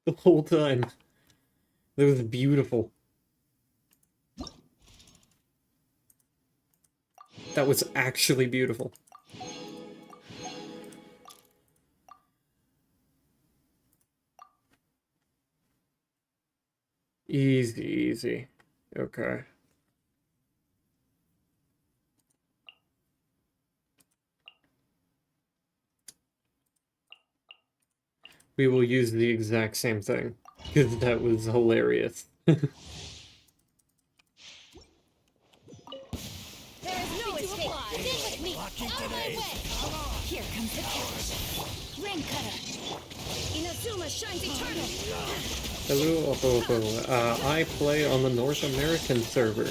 The whole time. It was beautiful. That was actually beautiful. Easy, easy. Okay. We will use the exact same thing, because that was hilarious. There is no escape. Stand with me. Out of my way. Here comes the catch. Ring cutter. Inazuma shines eternal. Hello, Ohoho. I play on the North American server.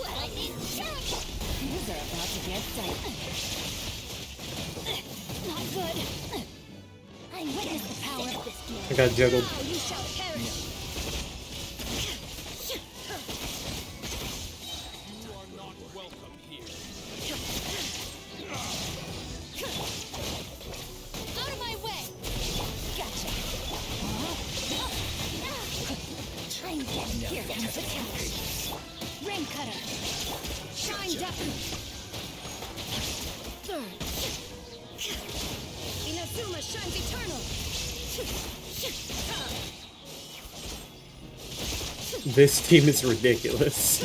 Lightning charge. These are about to get dicey. Not good. I witness the power of this I got juggled. Now you shall perish. You are not welcome here. Out of my way. Gotcha. Here comes the catch. Ring cutter. Shine down. Third. Inazuma shines eternal. This team is ridiculous.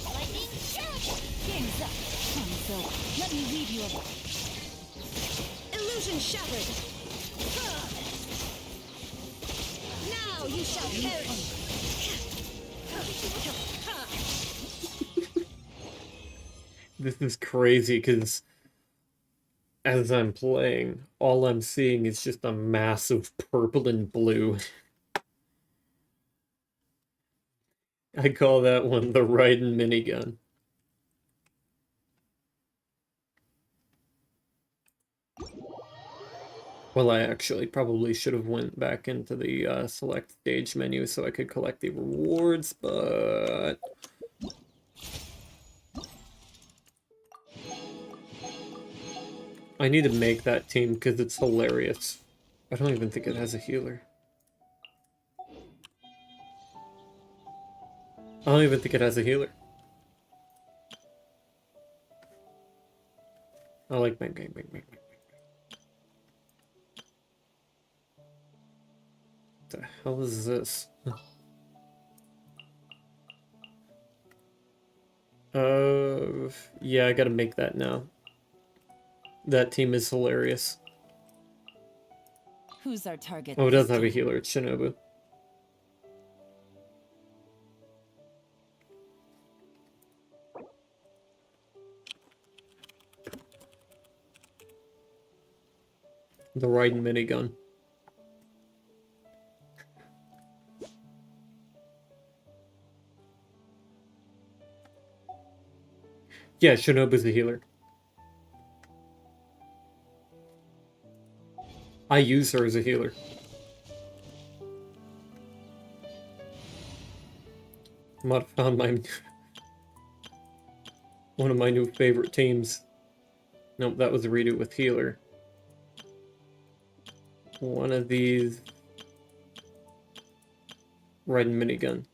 Lightning charge. Game's up. Fun's over. Let me leave you alone. Illusion shattered. Now you shall perish. This is crazy, because as I'm playing, all I'm seeing is just a mass of purple and blue. I call that one the Raiden minigun. Well, I actually probably should have went back into the select stage menu so I could collect the rewards, but... I need to make that team because it's hilarious. I don't even think it has a healer. I don't even think it has a healer. I like bang, bang, bang, bang, bang. What the hell is this? Yeah, I gotta make that now. That team is hilarious. Who's our target? Oh, it this does have a time? healer. It's Shinobu. The Raiden minigun. Yeah, Shinobu's the healer. I use her as a healer. I might have found my one of my new favorite teams. Nope, that was a redo with healer. One of these Raiden minigun.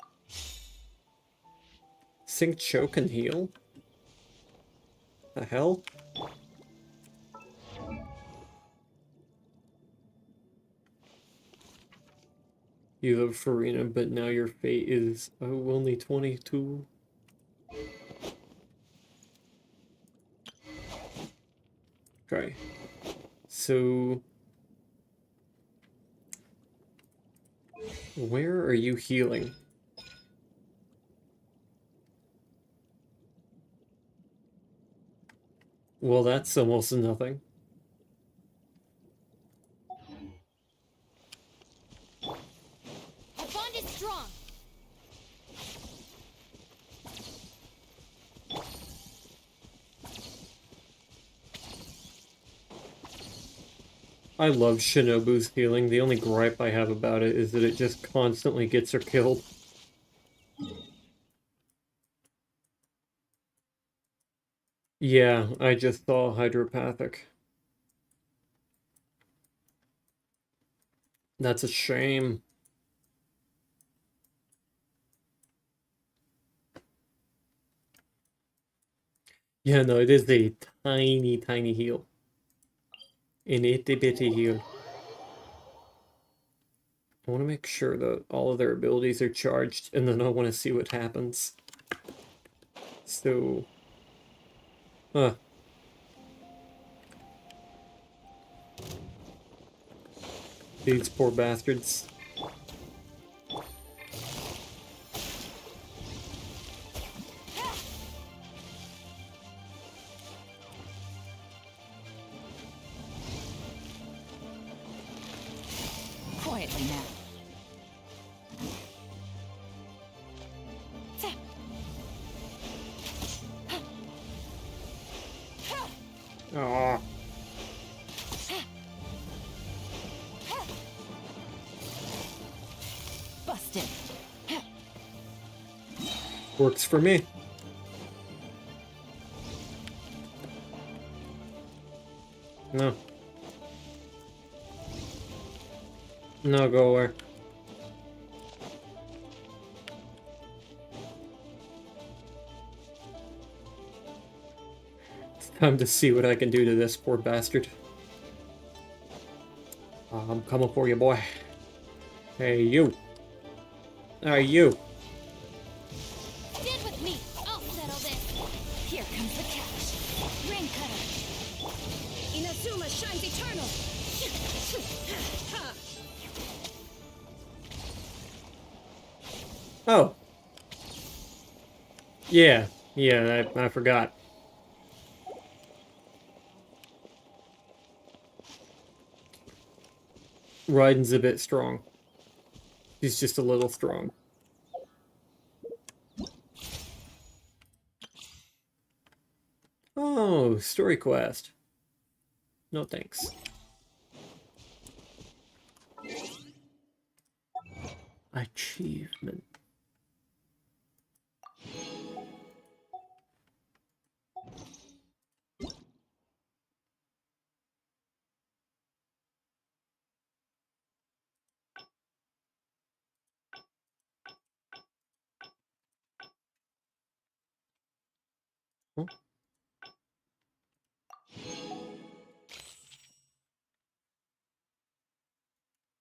Sink, choke, and heal? The hell? You love Farina, but now your fate is only 22. Okay. So... where are you healing? Well, that's almost nothing. Our bond is strong. I love Shinobu's healing. The only gripe I have about it is that it just constantly gets her killed. Yeah, I just saw hydropathic. That's a shame. Yeah, no, it is a tiny, tiny heal. An itty bitty heal. I want to make sure that all of their abilities are charged, and then I want to see what happens. So... Huh. These poor bastards. Quietly now. Ah. Busted. Works for me. No. No, go away. It's time to see what I can do to this poor bastard. I'm coming for you, boy. Hey, you. Hey, you. Stand with me. I'll settle this. Here comes the cash. Ring cutter. Inazuma shines eternal. Oh. Yeah, I forgot. Raiden's a bit strong. He's just a little strong. Oh, story quest. No thanks. Achievement. Huh?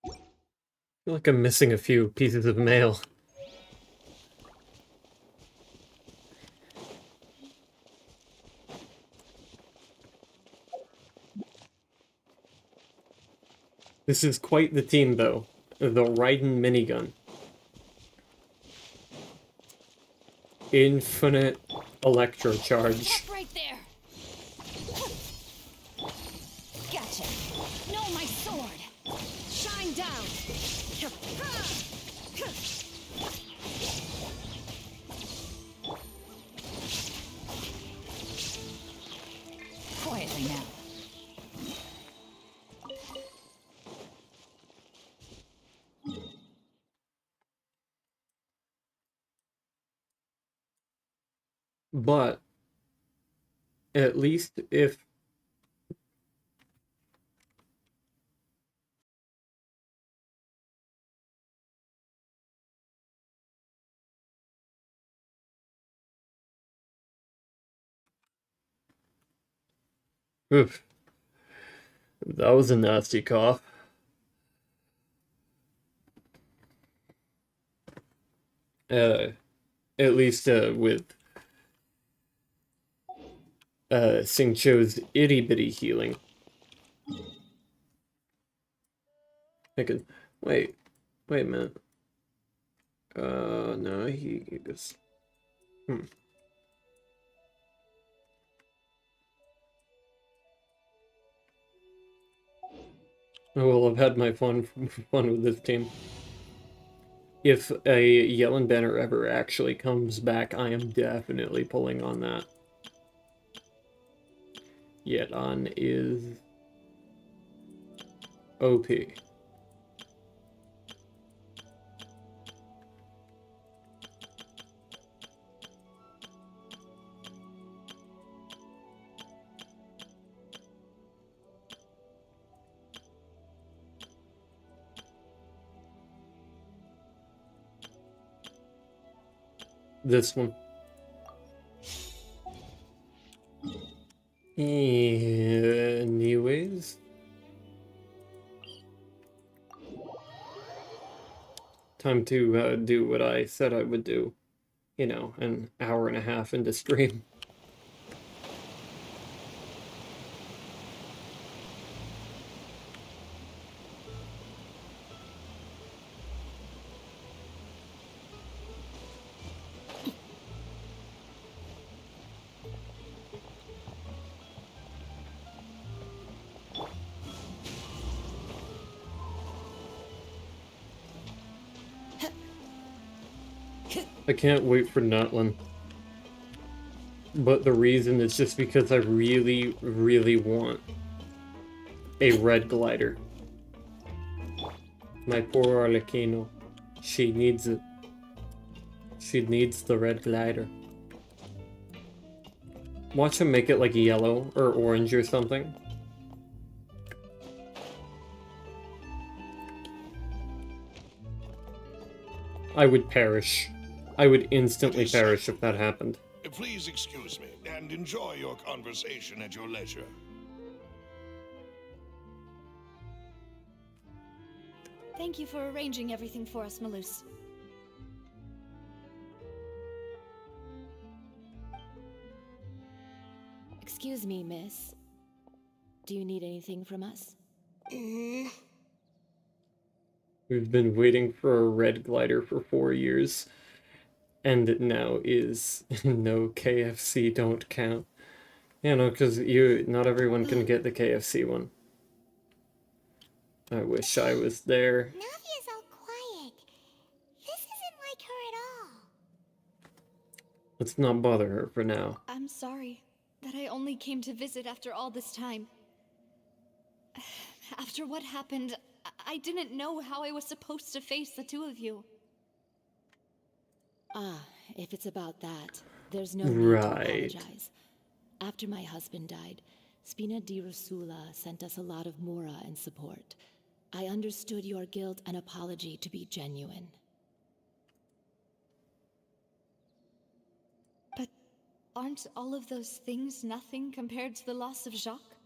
I feel like I'm missing a few pieces of mail. This is quite the team, though. The Raiden minigun. Infinite electro charge. Stop right there. Gotcha. No, my sword. Shine down. Quietly now. But at least if oof, that was a nasty cough. At least with Xingqiu's itty bitty healing. I could wait a minute. No, he goes. Well, I've had my fun with this team. If a Yellen banner ever actually comes back, I am definitely pulling on that. Yelan is OP. This one. Anyways. Time to do what I said I would do. You know, an hour and a half into stream. I can't wait for Nutlin. But the reason is just because I really, really want a red glider. My poor Arlecchino. She needs it. She needs the red glider. Watch him make it like yellow or orange or something. I would perish. I would instantly perish if that happened. Please excuse me and enjoy your conversation at your leisure. Thank you for arranging everything for us, Malus. Excuse me, miss. Do you need anything from us? We've been waiting for a red glider for 4 years. And it now is no KFC don't count. Yeah, no, because not everyone can get the KFC one. I wish I was there. Navia's all quiet. This isn't like her at all. Let's not bother her for now. I'm sorry that I only came to visit after all this time. After what happened, I didn't know how I was supposed to face the two of you. Ah, if it's about that, there's no need to Right. apologize. After my husband died, Spina di Rosula sent us a lot of mora and support. I understood your guilt and apology to be genuine. But aren't all of those things nothing compared to the loss of Jacques?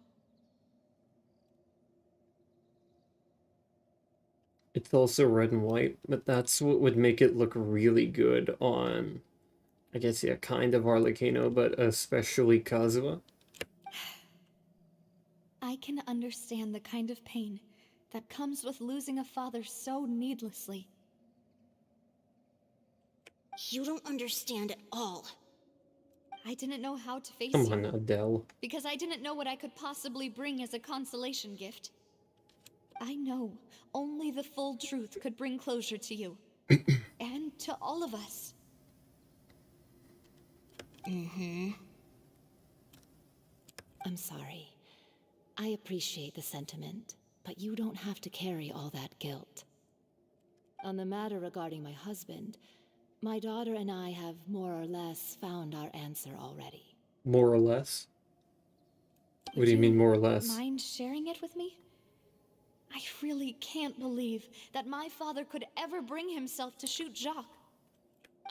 It's also red and white, but that's what would make it look really good on, I guess, yeah, kind of Arlecchino, but especially Kazuha. I can understand the kind of pain that comes with losing a father so needlessly. You don't understand at all. I didn't know how to face Come you, on, Adele. because I didn't know what I could possibly bring as a consolation gift. I know only the full truth could bring closure to you. And to all of us. I'm sorry. I appreciate the sentiment, but you don't have to carry all that guilt. On the matter regarding my husband, my daughter and I have more or less found our answer already. More or less? What Would do you mean, more or less? mind sharing it with me? I really can't believe that my father could ever bring himself to shoot Jacques.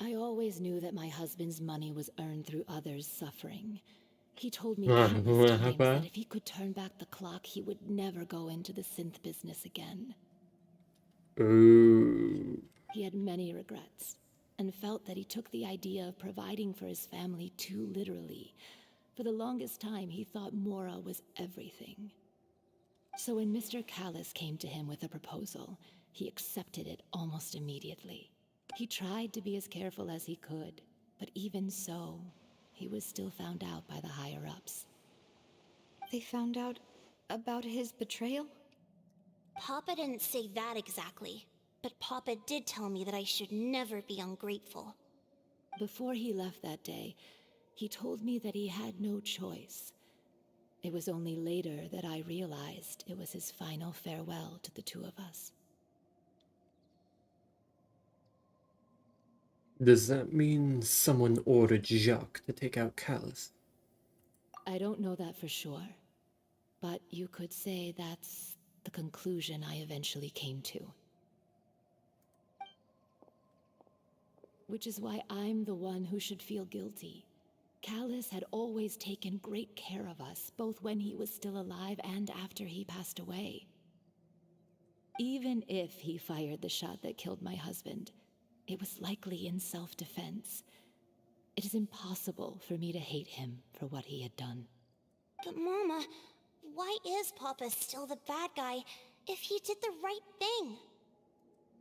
I always knew that my husband's money was earned through others' suffering. He told me Ah, countless times apa? that if he could turn back the clock, he would never go into the synth business again. Ooh. He had many regrets, and felt that he took the idea of providing for his family too literally. For the longest time, he thought Mora was everything. So when Mr. Callis came to him with a proposal, he accepted it almost immediately. He tried to be as careful as he could, but even so, he was still found out by the higher-ups. They found out about his betrayal? Papa didn't say that exactly, but Papa did tell me that I should never be ungrateful. Before he left that day, he told me that he had no choice. It was only later that I realized it was his final farewell to the two of us. Does that mean someone ordered Jacques to take out Callus? I don't know that for sure, but you could say that's the conclusion I eventually came to. Which is why I'm the one who should feel guilty. Callus had always taken great care of us, both when he was still alive and after he passed away. Even if he fired the shot that killed my husband, it was likely in self-defense. It is impossible for me to hate him for what he had done. But Mama, why is Papa still the bad guy if he did the right thing?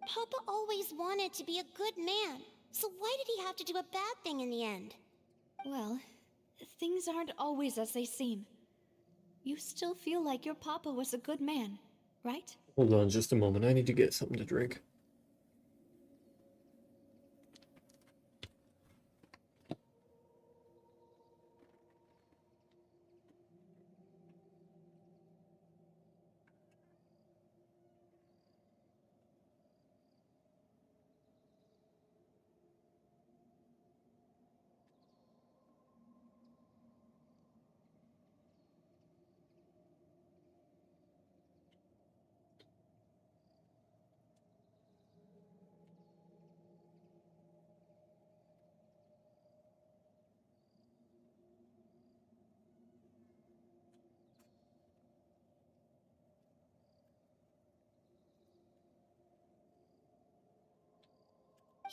Papa always wanted to be a good man, so why did he have to do a bad thing in the end? Well, things aren't always as they seem. You still feel like your papa was a good man, right? Hold on just a moment. I need to get something to drink.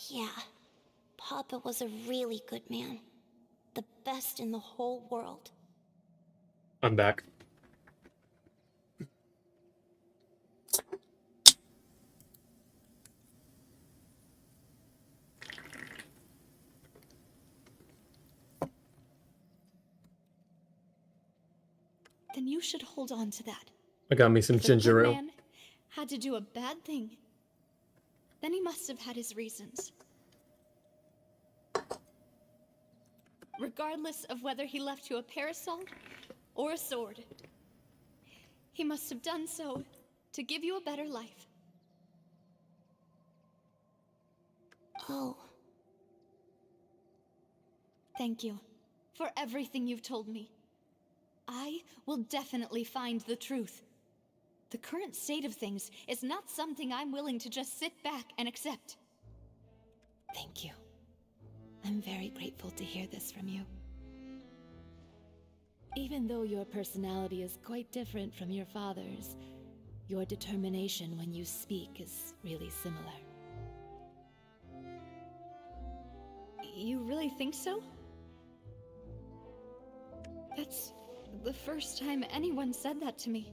Yeah, Papa was a really good man. The best in the whole world. I'm back. Then you should hold on to that. I got me some If a good ginger ale. man, had to do a bad thing, then he must have had his reasons. Regardless of whether he left you a parasol or a sword, he must have done so to give you a better life. Oh. Thank you for everything you've told me. I will definitely find the truth. The current state of things is not something I'm willing to just sit back and accept. Thank you. I'm very grateful to hear this from you. Even though your personality is quite different from your father's, your determination when you speak is really similar. You really think so? That's the first time anyone said that to me.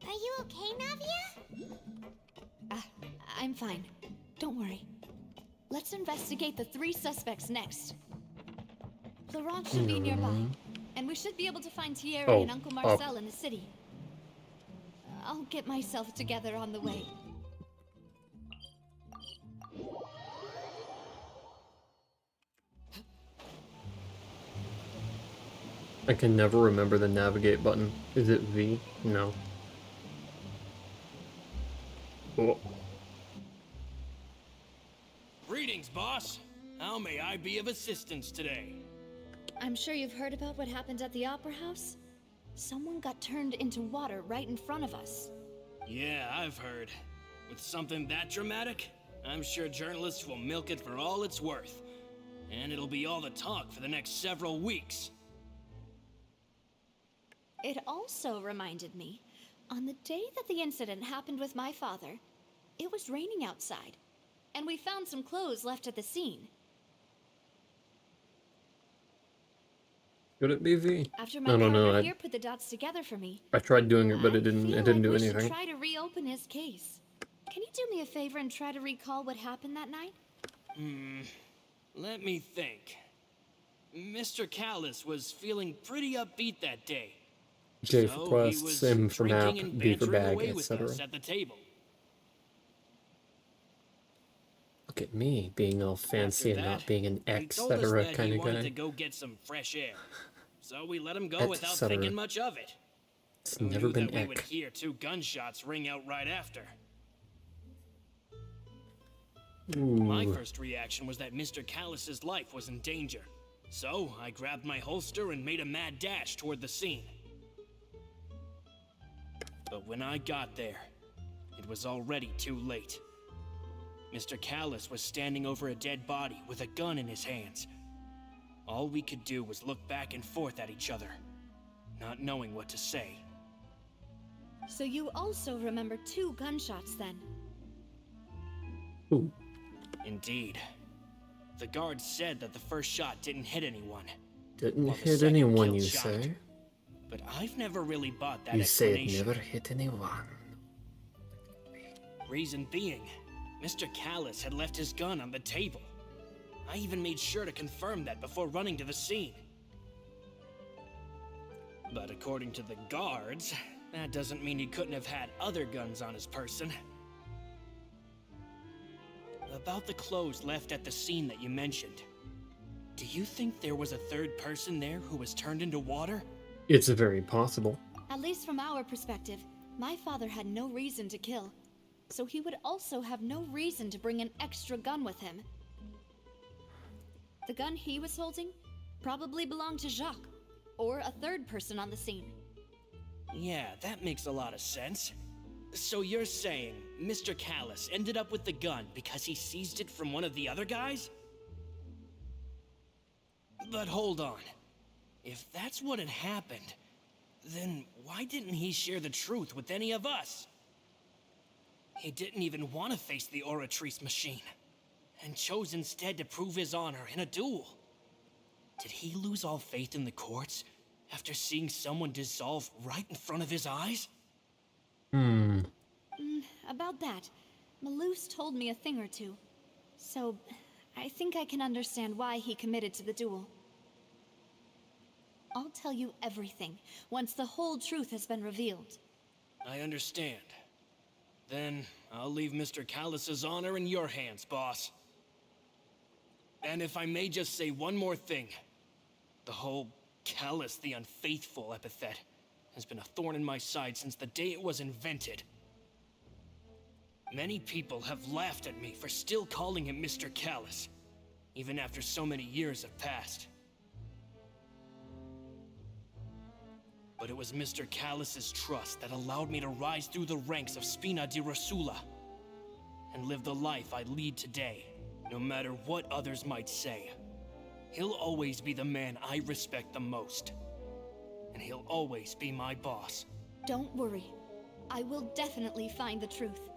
Are you okay, Navia? I'm fine. Don't worry. Let's investigate the 3 suspects next. Laurent should be nearby, and we should be able to find Thierry and Uncle Marcel in the city. I'll get myself together on the way. I can never remember the navigate button. Is it V? No. Oh. Greetings, boss. How may I be of assistance today? I'm sure you've heard about what happened at the Opera House. Someone got turned into water right in front of us. Yeah, I've heard. With something that dramatic, I'm sure journalists will milk it for all it's worth. And it'll be all the talk for the next several weeks. It also reminded me, on the day that the incident happened with my father, it was raining outside, and we found some clothes left at the scene. Could it be V? After my I don't know. partner here put the dots together for me, I tried doing it, but I it didn't feel do like we anything. should try to reopen his case. Can you do me a favor and try to recall what happened that night? Let me think. Mr. Callis was feeling pretty upbeat that day. J So for he quests, was M for map, drinking and B for bantering bag, away with etc. us at the table. Look at me being all fancy After and that, not being an he told us etc. that kind he of wanted guy. to go get some fresh air. So we let him go without Etc. thinking much of it. It's Who never knew been that we would Ek. hear 2 gunshots ring out right after? My Ooh. first reaction was that Mr. Callis's life was in danger. So I grabbed my holster and made a mad dash toward the scene. But when I got there, it was already too late. Mr. Callis was standing over a dead body with a gun in his hands. All we could do was look back and forth at each other, not knowing what to say. So you also remember 2 gunshots then? Ooh. Indeed. The guard said that the first shot didn't hit anyone. Didn't Well, the hit second anyone, killed you shot. say? But I've never really bought that You say it explanation. never hit anyone. Reason being, Mr. Callis had left his gun on the table. I even made sure to confirm that before running to the scene. But according to the guards, that doesn't mean he couldn't have had other guns on his person. About the clothes left at the scene that you mentioned, do you think there was a 3rd person there who was turned into water? It's very possible. At least from our perspective, my father had no reason to kill. So he would also have no reason to bring an extra gun with him. The gun he was holding probably belonged to Jacques, or a 3rd person on the scene. Yeah, that makes a lot of sense. So you're saying Mr. Callis ended up with the gun because he seized it from one of the other guys? But hold on. If that's what had happened, then why didn't he share the truth with any of us? He didn't even want to face the Oratrice machine, and chose instead to prove his honor in a duel. Did he lose all faith in the courts After seeing someone dissolve right in front of his eyes? About that, Maloose told me a thing or two. So, I think I can understand why he committed to the duel. I'll tell you everything once the whole truth has been revealed. I understand. Then I'll leave Mr. Callus's honor in your hands, boss. And if I may just say one more thing. The whole Callus the Unfaithful epithet has been a thorn in my side since the day it was invented. Many people have laughed at me for still calling him Mr. Callus, even after so many years have passed. But it was Mr. Callus's trust that allowed me to rise through the ranks of Spina di Rosula and live the life I lead today, no matter what others might say. He'll always be the man I respect the most, and he'll always be my boss. Don't worry. I will definitely find the truth.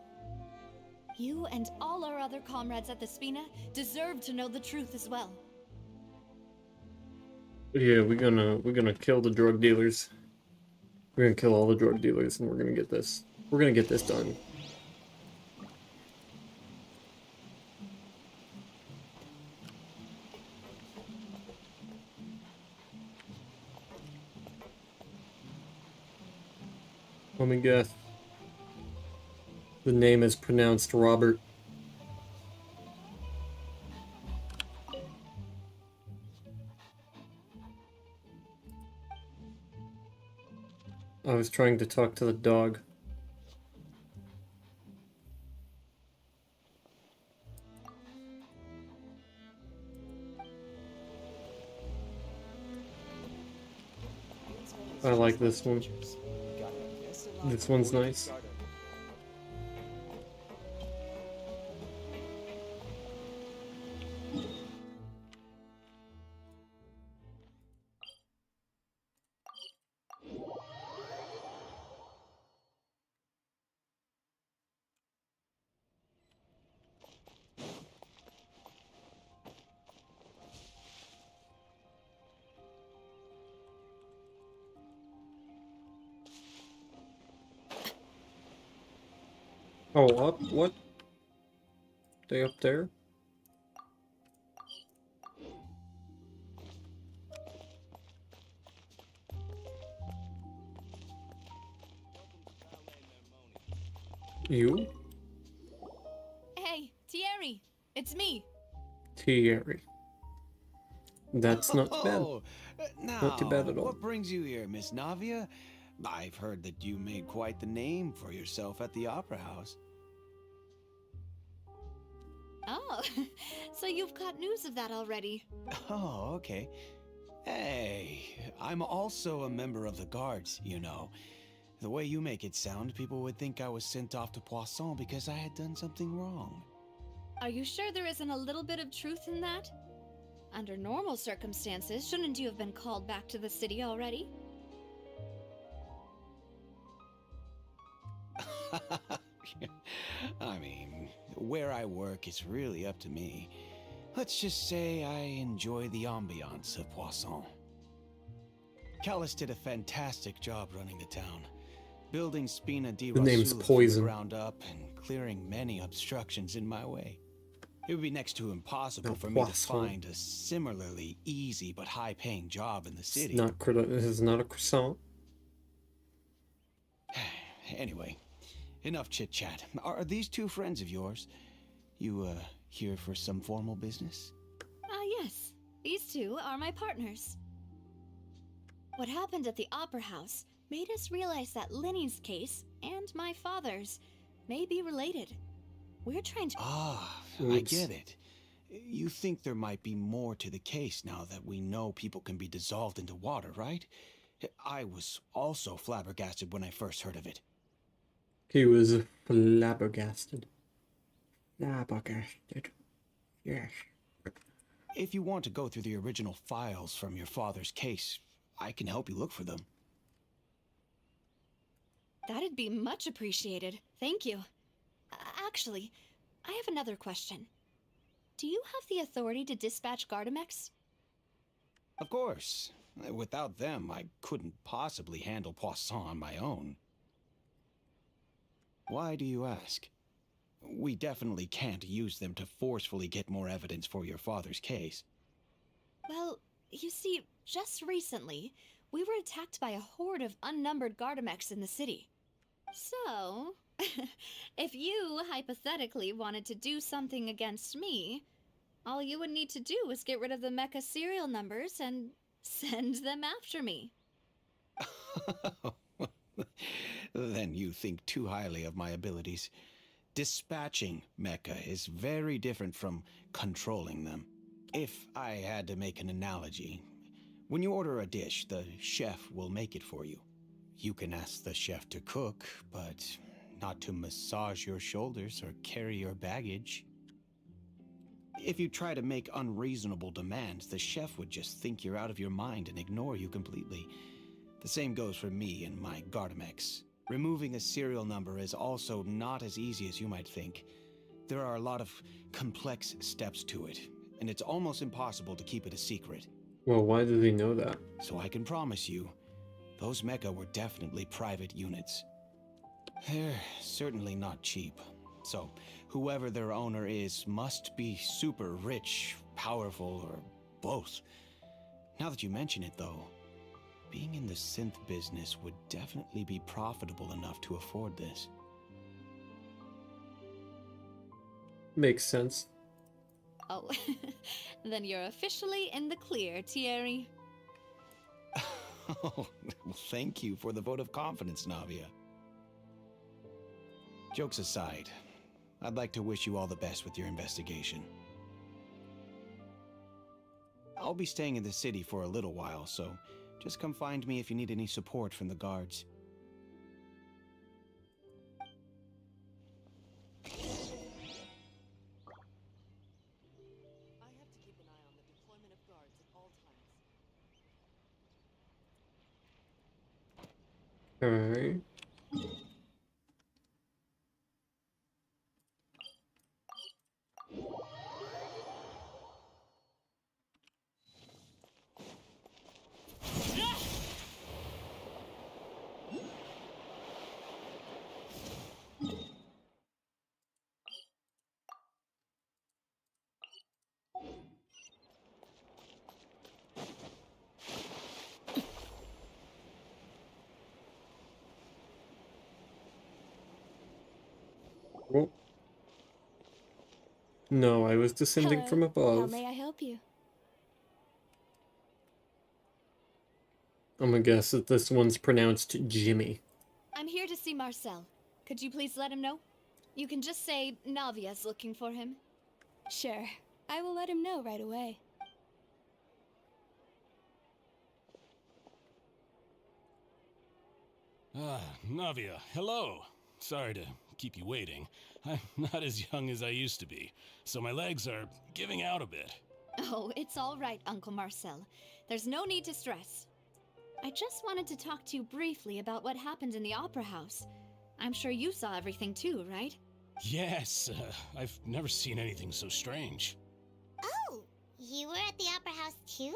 You and all our other comrades at the Spina deserve to know the truth as well. Yeah, we're gonna kill the drug dealers. We're gonna kill all the drug dealers, and we're gonna get this. We're gonna get this done. Let me guess. The name is pronounced Robert. I was trying to talk to the dog. I like this one. This one's nice. Oh, up? What? They up there? You? Hey, Thierry! It's me! Thierry. That's not bad. Oh, Not too bad at all. What brings you here, Miss Navia? I've heard that you made quite the name for yourself at the Opera House. Oh, so you've got news of that already. Oh, okay. Hey, I'm also a member of the Guards, you know. The way you make it sound, people would think I was sent off to Poisson because I had done something wrong. Are you sure there isn't a little bit of truth in that? Under normal circumstances, shouldn't you have been called back to the city already? I mean, where I work is really up to me. Let's just say I enjoy the ambiance of Poisson. Callus did a fantastic job running the town, building Spina di The name's Rosula from the Poison. ground up and clearing many obstructions in my way. It would be next to impossible for me to Poisson. find a similarly easy but high-paying job in the It's city. not this is not a croissant. Anyway, enough chit-chat. Are these two friends of yours? You, here for some formal business? Yes. These two are my partners. What happened at the Opera House made us realize that Linny's case and my father's may be related. We're trying to... Ah, I Oops. get it. You think there might be more to the case now that we know people can be dissolved into water, right? I was also flabbergasted when I first heard of it. He was flabbergasted. Flabbergasted. Yes. If you want to go through the original files from your father's case, I can help you look for them. That'd be much appreciated. Thank you. Actually, I have another question. Do you have the authority to dispatch Gardamex? Of course. Without them, I couldn't possibly handle Poisson on my own. Why do you ask? We definitely can't use them to forcefully get more evidence for your father's case. Well, you see, just recently, we were attacked by a horde of unnumbered Gardamex in the city. So, if you hypothetically wanted to do something against me, all you would need to do is get rid of the mecha serial numbers and send them after me. Then you think too highly of my abilities. Dispatching mecha is very different from controlling them. If I had to make an analogy, when you order a dish, the chef will make it for you. You can ask the chef to cook, but not to massage your shoulders or carry your baggage. If you try to make unreasonable demands, the chef would just think you're out of your mind and ignore you completely. The same goes for me and my Gardamex. Removing a serial number is also not as easy as you might think. There are a lot of complex steps to it, and it's almost impossible to keep it a secret. Well, why did he know that? So I can promise you, those mecha were definitely private units. They're certainly not cheap. So, whoever their owner is must be super rich, powerful, or both. Now that you mention it, though, being in the synth business would definitely be profitable enough to afford this. Makes sense. Oh, then you're officially in the clear, Thierry. Oh, well, thank you for the vote of confidence, Navia. Jokes aside, I'd like to wish you all the best with your investigation. I'll be staying in the city for a little while, so just come find me if you need any support from the guards. I have to keep an eye on the deployment of guards at all times. Alright. Oh. No, I was descending Hello. from How above. may I help you? I'm gonna guess that this one's pronounced Jimmy. I'm here to see Marcel. Could you please let him know? You can just say Navia's looking for him. Sure. I will let him know right away. Ah, Navia, hello. Sorry to keep you waiting. I'm not as young as I used to be, so my legs are giving out a bit. Oh, it's all right, Uncle Marcel. There's no need to stress. I just wanted to talk to you briefly about what happened in the Opera House. I'm sure you saw everything too, right? Yes, I've never seen anything so strange. Oh, you were at the Opera House too?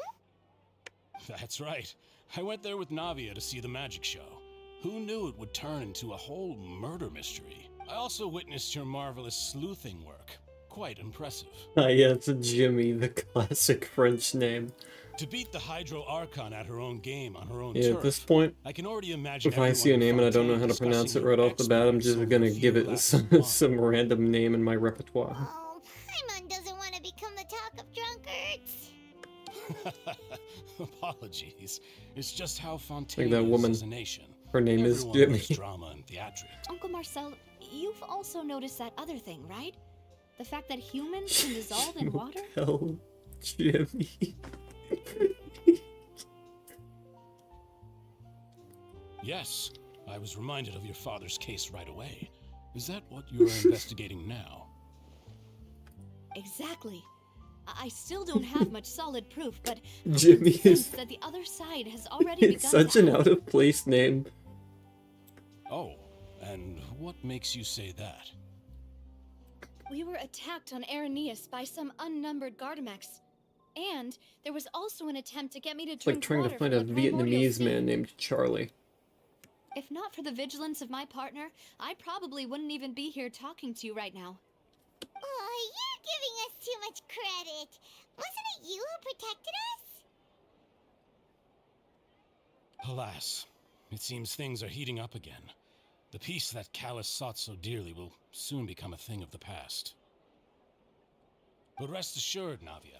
That's right. I went there with Navia to see the magic show. Who knew it would turn into a whole murder mystery? I also witnessed your marvelous sleuthing work. Quite impressive. Ah, yeah, it's Jimmy, the classic French name. To beat the Hydro Archon at her own game on her own Yeah, turf, at this point, I can already imagine if I see a everyone in name and I don't know Fontaine how to pronounce it discussing right your off the bat, I'm exploits just over gonna a few give it glasses of wine. some random name in my repertoire. Oh, Paimon doesn't want to become the talk of drunkards. Apologies. It's just how Like Fontaine that is woman. as a nation. Her name is Everyone Jimmy. loves drama and theatrics. Uncle Marcel, you've also noticed that other thing, right? The fact that humans can dissolve in water? Hell, Jimmy. Yes, I was reminded of your father's case right away. Is that what you're investigating now? Exactly. I still don't have much solid proof, but Jimmy I sense is that the other side has already it's begun such to an act. out of place name. Oh, and what makes you say that? We were attacked on Aranias by some unnumbered Gardamex. And there was also an attempt to get me to It's like drink trying to water find from a the primordial Vietnamese sea. man named Charlie. If not for the vigilance of my partner, I probably wouldn't even be here talking to you right now. Oh, you're giving us too much credit. Wasn't it you who protected us? Alas, it seems things are heating up again. The peace that Callus sought so dearly will soon become a thing of the past. But rest assured, Navia,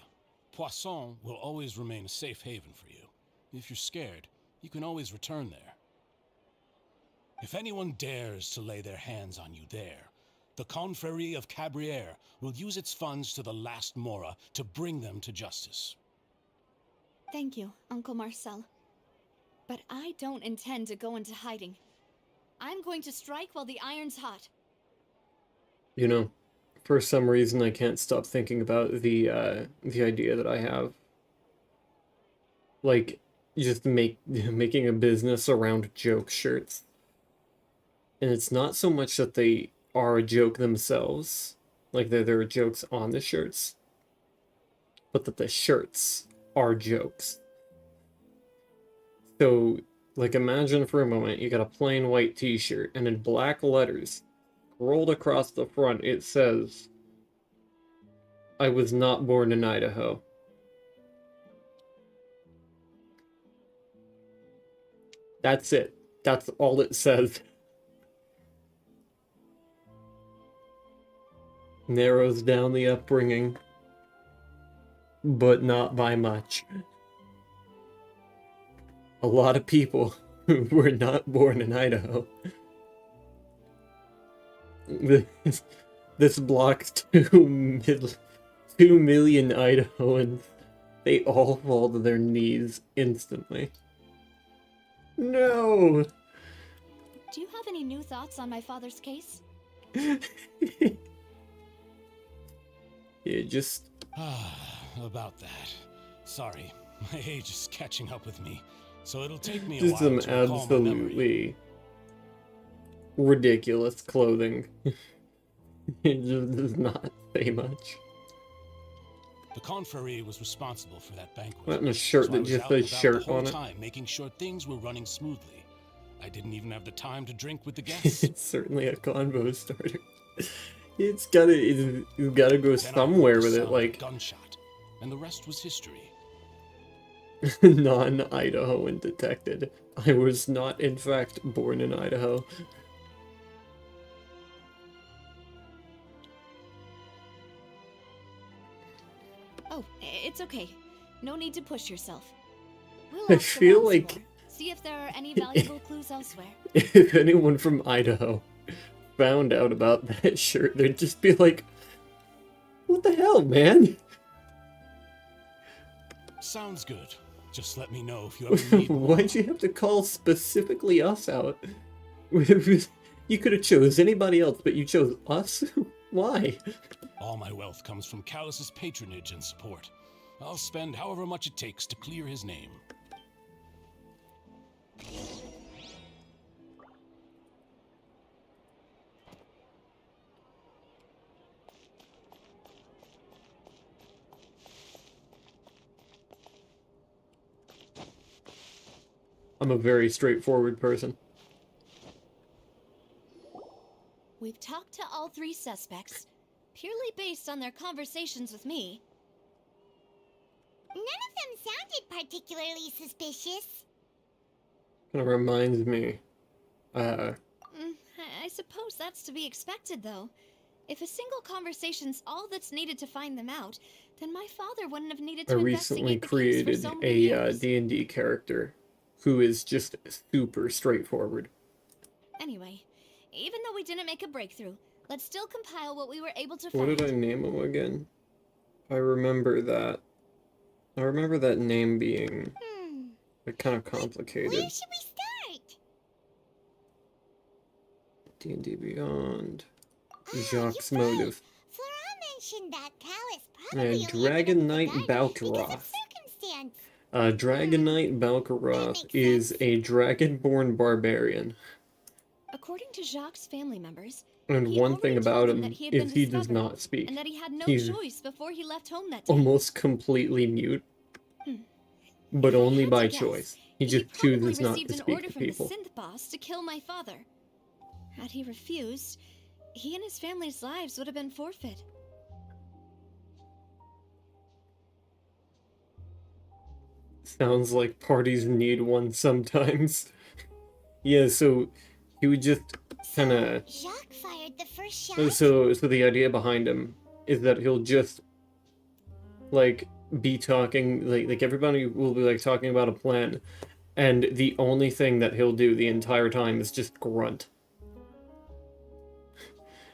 Poisson will always remain a safe haven for you. If you're scared, you can always return there. If anyone dares to lay their hands on you there, the Confrérie of Cabrières will use its funds to the last Mora to bring them to justice. Thank you, Uncle Marcel. But I don't intend to go into hiding. I'm going to strike while the iron's hot. You know, for some reason I can't stop thinking about the idea that I have. Like, just making a business around joke shirts. And it's not so much that they are a joke themselves, like there are jokes on the shirts, but that the shirts are jokes. So, like, imagine for a moment you got a plain white t-shirt, and in black letters, rolled across the front, it says, "I was not born in Idaho." That's it. That's all it says. Narrows down the upbringing, but not by much. A lot of people who were not born in Idaho. This blocks 2 million Idahoans. They all fall to their knees instantly. No! Do you have any new thoughts on my father's case? Yeah, just... About that. Sorry, my age is catching up with me, so it'll take me a just while some to recall my memory. absolutely ridiculous clothing. It just does not say much. The Confrérie was responsible for that banquet. Not in a shirt so that I was just out says and about shirt the whole on it. time, making sure things were running smoothly. I didn't even have the time to drink with the guests. It's certainly a convo starter. It's gotta go Then somewhere I heard the with it, sound of a like gunshot, and the rest was history. non-Idahoan detected. I was not, in fact, born in Idaho. Oh, it's okay. No need to push yourself. We'll I ask feel around some like more. See if there are any valuable clues elsewhere. if anyone from Idaho found out about that shirt, they'd just be like, "What the hell, man?" Sounds good. Just let me know if you ever need more. Why'd you have to call specifically us out? You could have chose anybody else, but you chose us? Why? All my wealth comes from Callus's patronage and support. I'll spend however much it takes to clear his name. I'm a very straightforward person. We've talked to all 3 suspects, purely based on their conversations with me. None of them sounded particularly suspicious. Kind of reminds me, I suppose that's to be expected, though. If a single conversation's all that's needed to find them out, then my father wouldn't have needed I to recently investigate the case created for so many a years. D&D character who is just super straightforward. Anyway, even though we didn't make a breakthrough, let's still compile what we were able to What find. did I name him again? I remember that. I remember that name being like, kind of complicated. Where should we start? D&D Beyond. You're Jacques' right. motive. Flora mentioned that Callus probably Dragon Knight only ended up with the gun because Balkaroth. of circumstance. Dragon Knight Balkaroth is a dragonborn barbarian. According to Jacques' family members, And He one already thing told about him him that he had is been he does discovered, not speak. and that he had no He's choice before he left home that day. almost completely mute, but If I only had to by guess, choice. He he just probably chooses not received to an speak order to from the people. synth boss to kill my father. Had he refused, he and his family's lives would have been forfeit. Sounds like parties need one sometimes. Yeah, so he would just kind of. Jacques fired the first shot? So the idea behind him is that he'll just like be talking, like everybody will be like talking about a plan, and the only thing that he'll do the entire time is just grunt.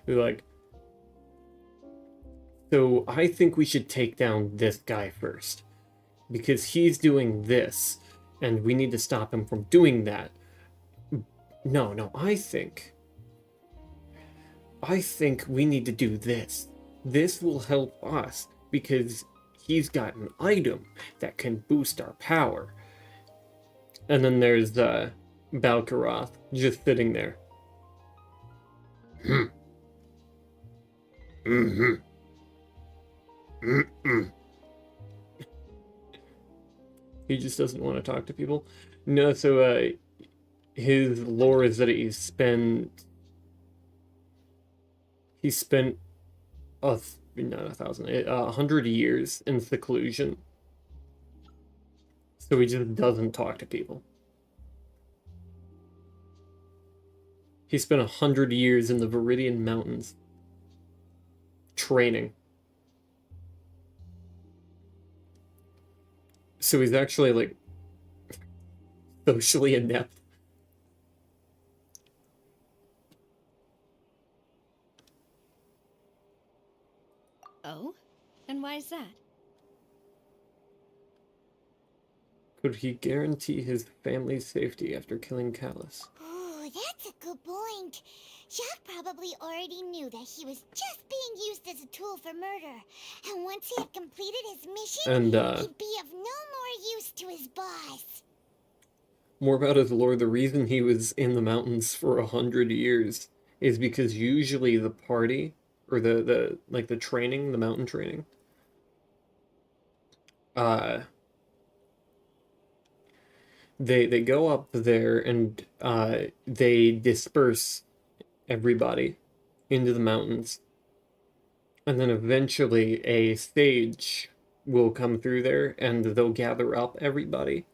Be like, so I think we should take down this guy first, because he's doing this, and we need to stop him from doing that. No, I think we need to do this. This will help us, because he's got an item that can boost our power. And then there's Balkaroth just sitting there. He just doesn't want to talk to people. No, so his lore is that he spent not 100 years in seclusion. So he just doesn't talk to people. He spent 100 years in the Viridian Mountains training. So he's actually like socially inept. Oh? And why is that? Could he guarantee his family's safety after killing Callus? Ooh, that's a good point. Jacques probably already knew that he was just being used as a tool for murder. And once he had completed his mission, And he'd be of no more use to his boss. more about his lore, the reason he was in the mountains for 100 years is because usually the party, or the training, the mountain training, they go up there and they disperse everybody into the mountains, and then eventually a stage will come through there and they'll gather up everybody.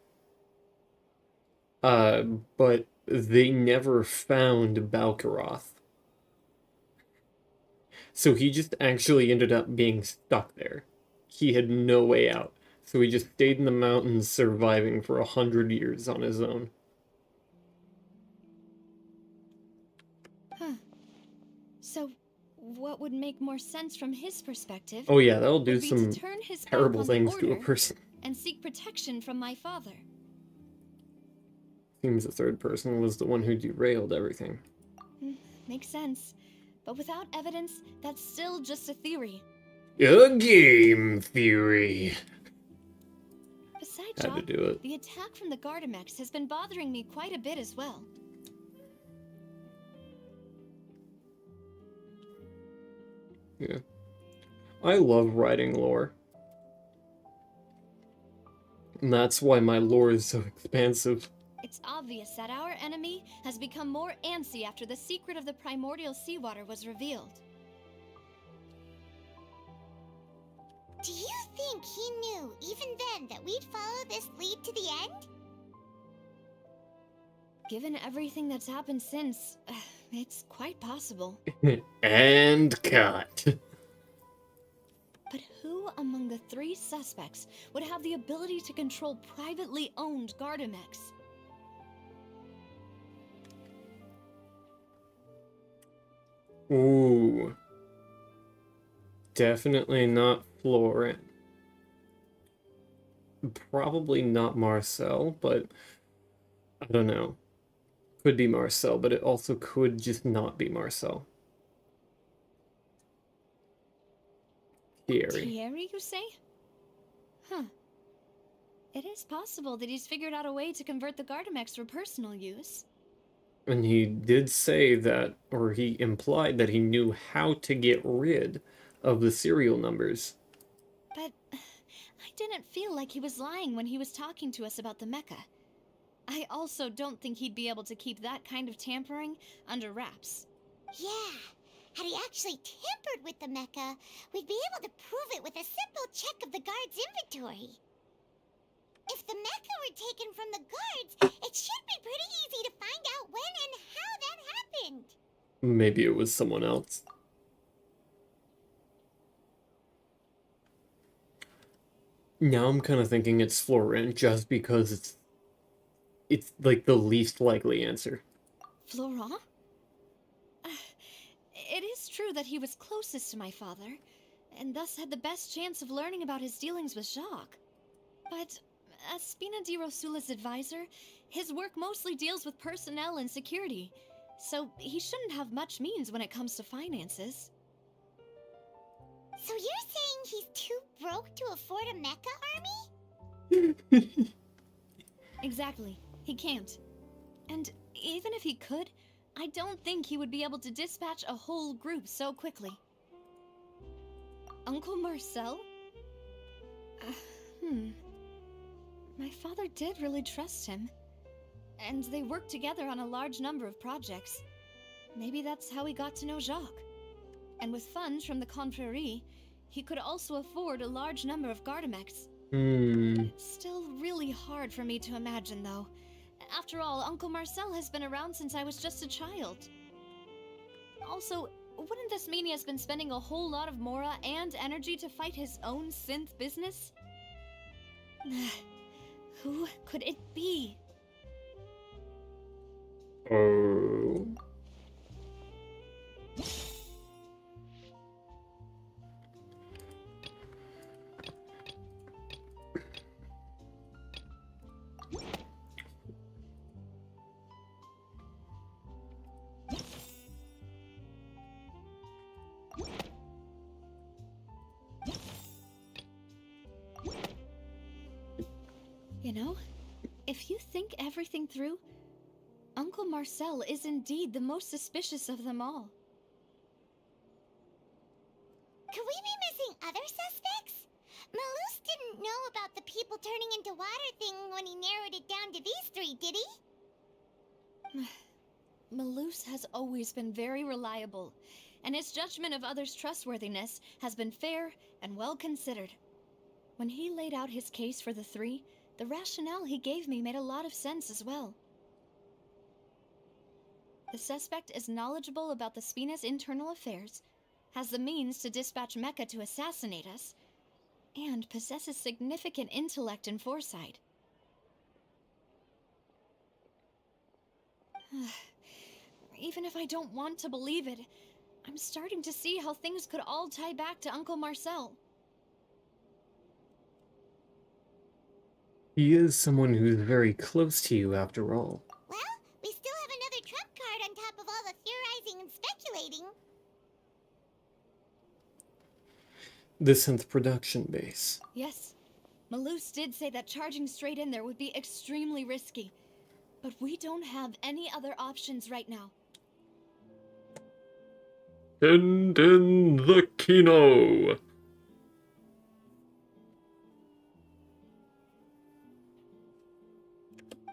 But they never found Balkaroth. So he just actually ended up being stuck there. He had no way out. So he just stayed in the mountains surviving for 100 years on his own. Huh. So, what would make more sense from his perspective? Oh yeah, that'll do would be some to turn his back terrible on the things to a order person. and seek protection from my father. Seems the third person was the one who derailed everything. Makes sense. But without evidence, that's still just a theory. A game theory. Besides Had to Jacques, do it. the attack from the Gardamex has been bothering me quite a bit as well. Yeah. I love writing lore. And that's why my lore is so expansive. It's obvious that our enemy has become more antsy after the secret of the primordial seawater was revealed. Do you think he knew, even then, that we'd follow this lead to the end? Given everything that's happened since, it's quite possible. And cut. But who among the three suspects would have the ability to control privately owned Gardamex? Ooh. Definitely not Florent. Probably not Marcel, but I don't know. Could be Marcel, but it also could just not be Marcel. Thierry. Thierry, you say? Huh. It is possible that he's figured out a way to convert the Gardamex for personal use. And he did say that, or he implied that he knew how to get rid of the serial numbers. But I didn't feel like he was lying when he was talking to us about the mecha. I also don't think he'd be able to keep that kind of tampering under wraps. Yeah, had he actually tampered with the mecha, we'd be able to prove it with a simple check of the guard's inventory. If the mecha were taken from the guards, it should be pretty easy to find out when and how that happened. Maybe it was someone else. Now I'm kind of thinking it's Florent just because it's like the least likely answer. Florent? It is true that he was closest to my father, and thus had the best chance of learning about his dealings with Jacques. But as Spina di Rosula's advisor, his work mostly deals with personnel and security, so he shouldn't have much means when it comes to finances. So you're saying he's too broke to afford a mecha army? Exactly. He can't. And even if he could, I don't think he would be able to dispatch a whole group so quickly. Uncle Marcel? My father did really trust him. And they worked together on a large number of projects. Maybe that's how he got to know Jacques. And with funds from the Confrérie, he could also afford a large number of Gardamex. It's still really hard for me to imagine, though. After all, Uncle Marcel has been around since I was just a child. Also, wouldn't this mean he has been spending a whole lot of mora and energy to fight his own synth business? Who could it be? Oh. You know, if you think everything through, Uncle Marcel is indeed the most suspicious of them all. Could we be missing other suspects? Malus didn't know about the people turning into water thing when he narrowed it down to these three, did he? Malus has always been very reliable, and his judgment of others' trustworthiness has been fair and well considered. When he laid out his case for the three, the rationale he gave me made a lot of sense as well. The suspect is knowledgeable about the Spina's internal affairs, has the means to dispatch Mecha to assassinate us, and possesses significant intellect and foresight. Even if I don't want to believe it, I'm starting to see how things could all tie back to Uncle Marcel. He is someone who's very close to you, after all. Well, we still have another trump card on top of all the theorizing and speculating. The synth production base. Yes, Malus did say that charging straight in there would be extremely risky, but we don't have any other options right now. And in the Kino.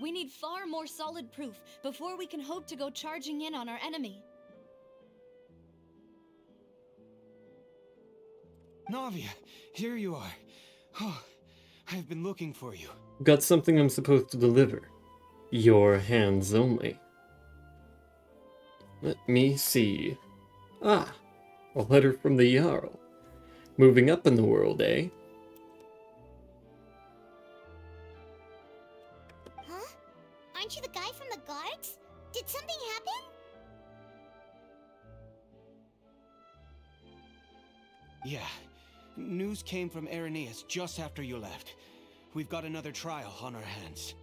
We need far more solid proof before we can hope to go charging in on our enemy. Navia, here you are. Oh, I've been looking for you. Got something I'm supposed to deliver. Your hands only. Let me see. Ah, a letter from the Jarl. Moving up in the world, eh? Huh? Aren't you the guy from the guards? Did something happen? Yeah. News came from Irenaeus just after you left. We've got another trial on our hands.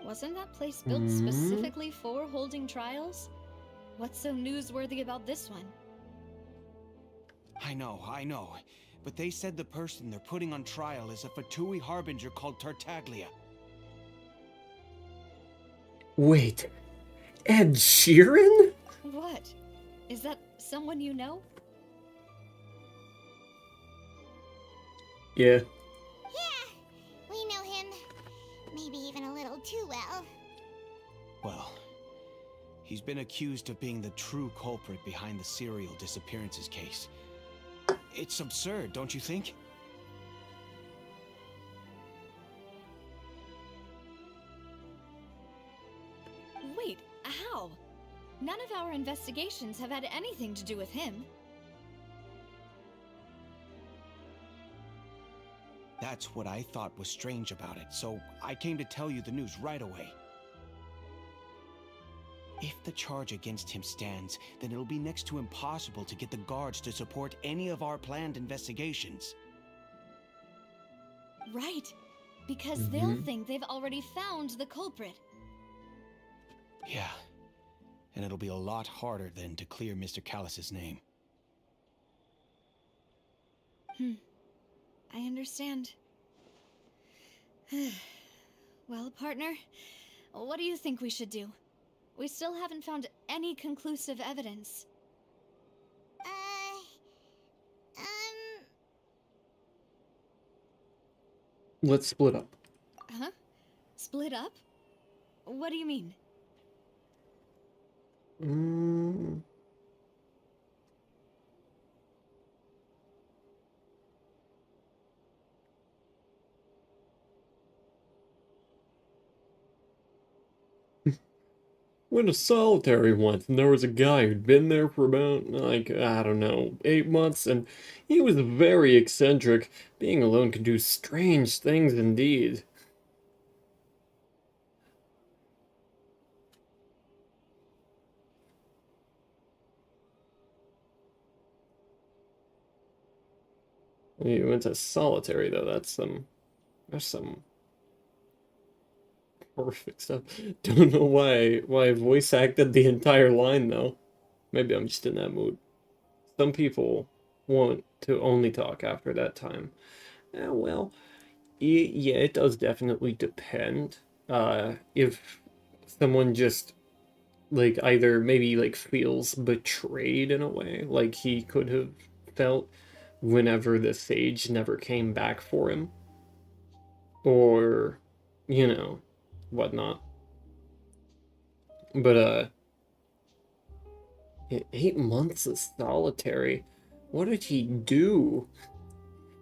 Wasn't that place built specifically for holding trials? What's so newsworthy about this one? I know. but they said the person they're putting on trial is a Fatui harbinger called Tartaglia. Wait, Ed Sheeran? What? Is that someone you know? Yeah. Yeah, we know him. Maybe even a little too well. Well, he's been accused of being the true culprit behind the serial disappearances case. It's absurd, don't you think? Wait, how? None of our investigations have had anything to do with him. That's what I thought was strange about it, so I came to tell you the news right away. If the charge against him stands, then it'll be next to impossible to get the guards to support any of our planned investigations. Right, because they'll think they've already found the culprit. Yeah, and it'll be a lot harder then to clear Mr. Callus's name. I understand. Well, partner, what do you think we should do? We still haven't found any conclusive evidence. Let's split up. Huh? Split up? What do you mean? Went to solitary once, and there was a guy who'd been there for about, like, I don't know, 8 months, and he was very eccentric. Being alone can do strange things indeed. You went to solitary, though. That's some perfect stuff. Don't know why I voice acted the entire line, though. Maybe I'm just in that mood. Some people want to only talk after that time. Well, yeah, it does definitely depend. If someone just, like, either maybe, like, feels betrayed in a way, like he could have felt whenever the sage never came back for him, or, you know, whatnot. But, 8 months of solitary. What did he do?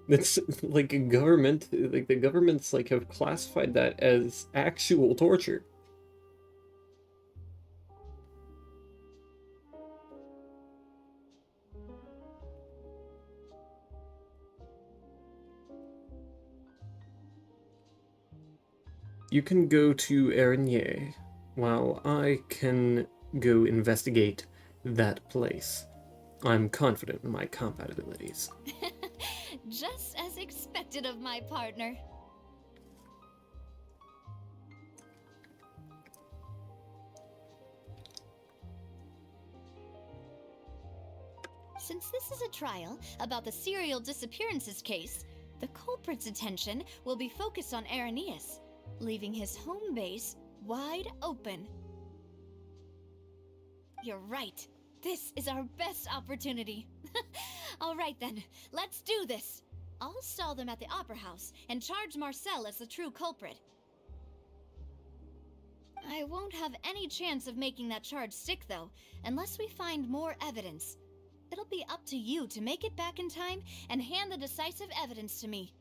That's like a government, like the governments like have classified that as actual torture. You can go to Erigny while I can go investigate that place. I'm confident in my combat abilities. Just as expected of my partner. Since this is a trial about the serial disappearances case, the culprit's attention will be focused on Irenaeus, leaving his home base wide open. You're right. This is our best opportunity. All right then, let's do this. I'll stall them at the Opera House and charge Marcel as the true culprit. I won't have any chance of making that charge stick, though, unless we find more evidence. It'll be up to you to make it back in time and hand the decisive evidence to me.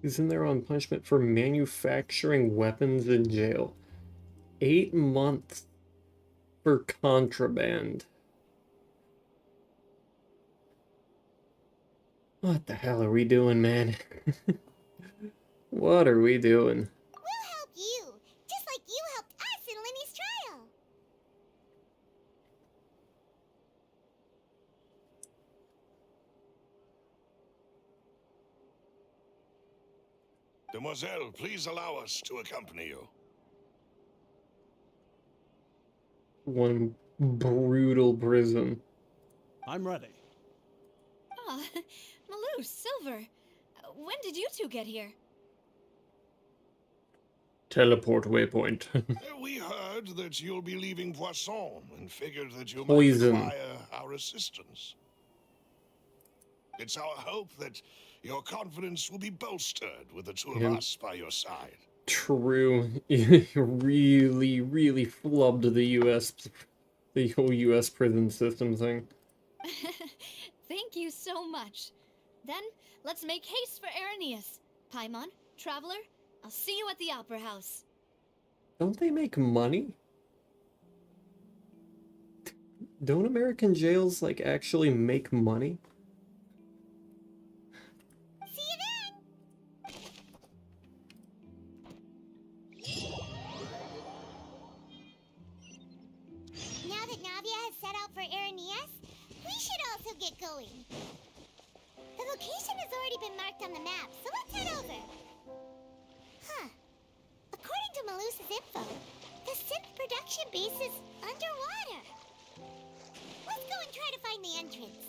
Isn't there on punishment for manufacturing weapons in jail? 8 months for contraband. What the hell are we doing, man? What are we doing? We'll help you, just like you helped us in Lenny's trial. Demoiselle, please allow us to accompany you. One brutal prison. I'm ready. Aw, Malou, Silver. When did you two get here? Teleport waypoint. We heard that you'll be leaving Poisson and figured that you Poison. might require our assistance. It's our hope that your confidence will be bolstered with the two of us by your side. True. You really, really flubbed the whole US prison system thing. Thank you so much. Then, let's make haste for Arrhenius. Paimon, Traveler, I'll see you at the Opera House. Don't they make money? Don't American jails, like, actually make money? See you then! Now that Navia has set out for Arrhenius, we should also get going. The location has already been marked on the map, so let's head over. Huh. According to Malus's info, the synth production base is underwater. Let's go and try to find the entrance.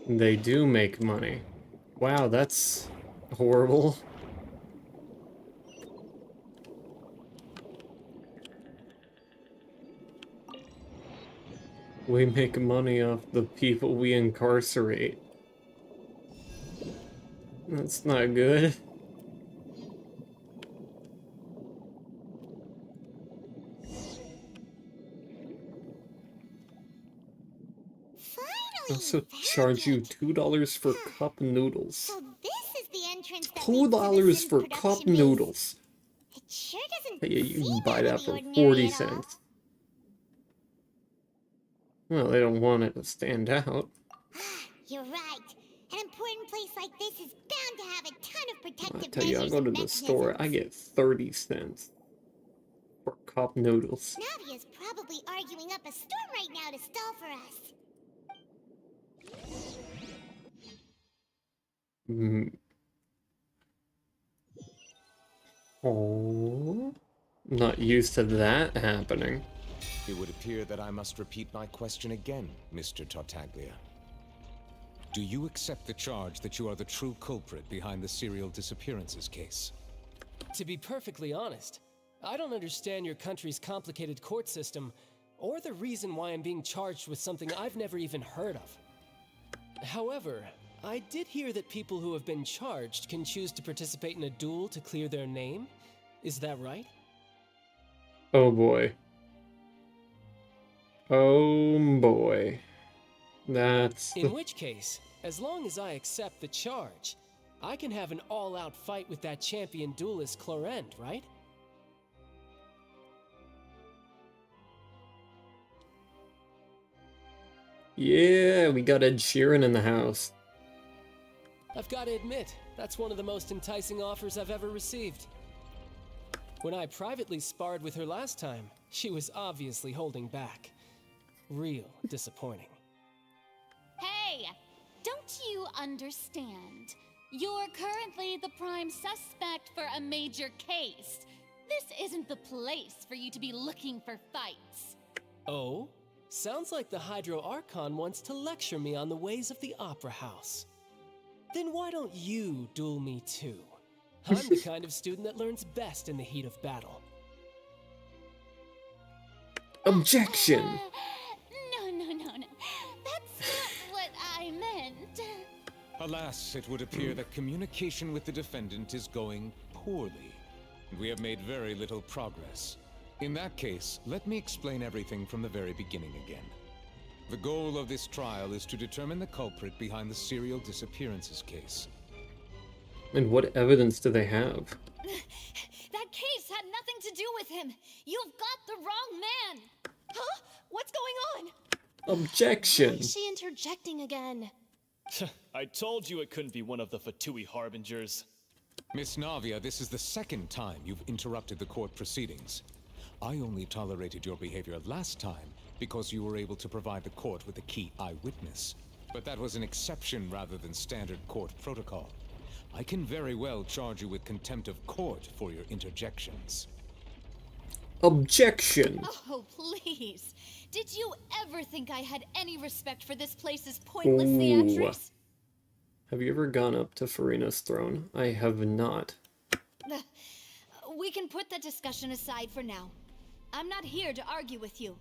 They do make money. Wow, that's horrible. We make money off the people we incarcerate. That's not good. Finally, Also found charge you it. $2 for cup noodles. So this is the entrance that leads to the $2 synth for production cup base. noodles. It sure doesn't Hey, you seem can buy out that of the for ordinary 40 at all. cents. Well, they don't want it to stand out. You're right. An important place like this is bound to have a ton of I protective tell you, I measures go to and the store, I get 30 cents for cup noodles. Navia's probably arguing up a storm right now to stall for us. Oh, not used to that happening. It would appear that I must repeat my question again, Mr. Tartaglia. Do you accept the charge that you are the true culprit behind the serial disappearances case? To be perfectly honest, I don't understand your country's complicated court system, or the reason why I'm being charged with something I've never even heard of. However, I did hear that people who have been charged can choose to participate in a duel to clear their name. Is that right? Oh boy. Oh boy. That's... In which case, as long as I accept the charge, I can have an all-out fight with that champion duelist Clorend, right? Yeah, we got Ed Sheeran in the house. I've got to admit, that's one of the most enticing offers I've ever received. When I privately sparred with her last time, she was obviously holding back. Real disappointing. Hey, don't you understand? You're currently the prime suspect for a major case. This isn't the place for you to be looking for fights. Oh? Sounds like the Hydro Archon wants to lecture me on the ways of the Opera House. Then why don't you duel me too? I'm the kind of student that learns best in the heat of battle. Objection! No. That's not what I meant. Alas, it would appear that communication with the defendant is going poorly, and we have made very little progress. In that case, let me explain everything from the very beginning again. The goal of this trial is to determine the culprit behind the serial disappearances case. And what evidence do they have? That case had nothing to do with him. You've got the wrong man. Huh? What's going on? Objection! Why is she interjecting again? I told you it couldn't be one of the Fatui harbingers. Miss Navia, this is the second time you've interrupted the court proceedings. I only tolerated your behavior last time because you were able to provide the court with a key eyewitness. But that was an exception rather than standard court protocol. I can very well charge you with contempt of court for your interjections. Objection! Oh, please. Did you ever think I had any respect for this place's pointless theatrics? Have you ever gone up to Farina's throne? I have not. We can put that discussion aside for now. I'm not here to argue with you.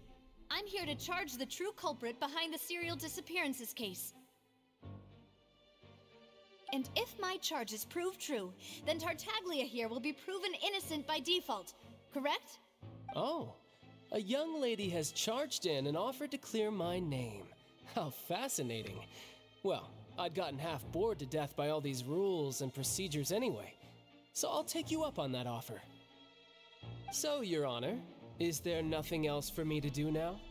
I'm here to charge the true culprit behind the serial disappearances case. And if my charges prove true, then Tartaglia here will be proven innocent by default, correct? Oh, a young lady has charged in and offered to clear my name. How fascinating. Well, I'd gotten half bored to death by all these rules and procedures anyway, so I'll take you up on that offer. So, Your Honor, is there nothing else for me to do now?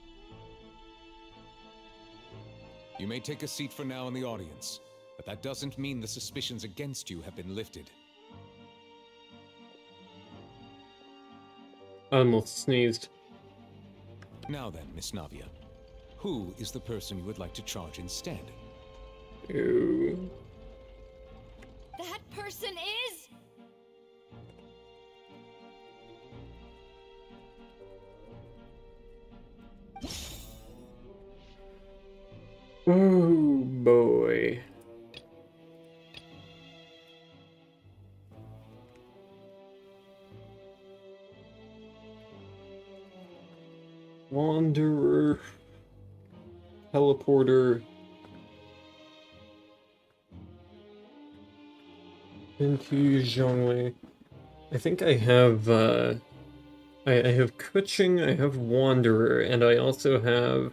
You may take a seat for now in the audience, but that doesn't mean the suspicions against you have been lifted. I almost sneezed. Now then, Miss Navia, who is the person you would like to charge instead? Ooh. That person is... Oh boy. Wanderer, teleporter, into Zhongwei. I think I have I have Kuching, I have Wanderer, and I also have,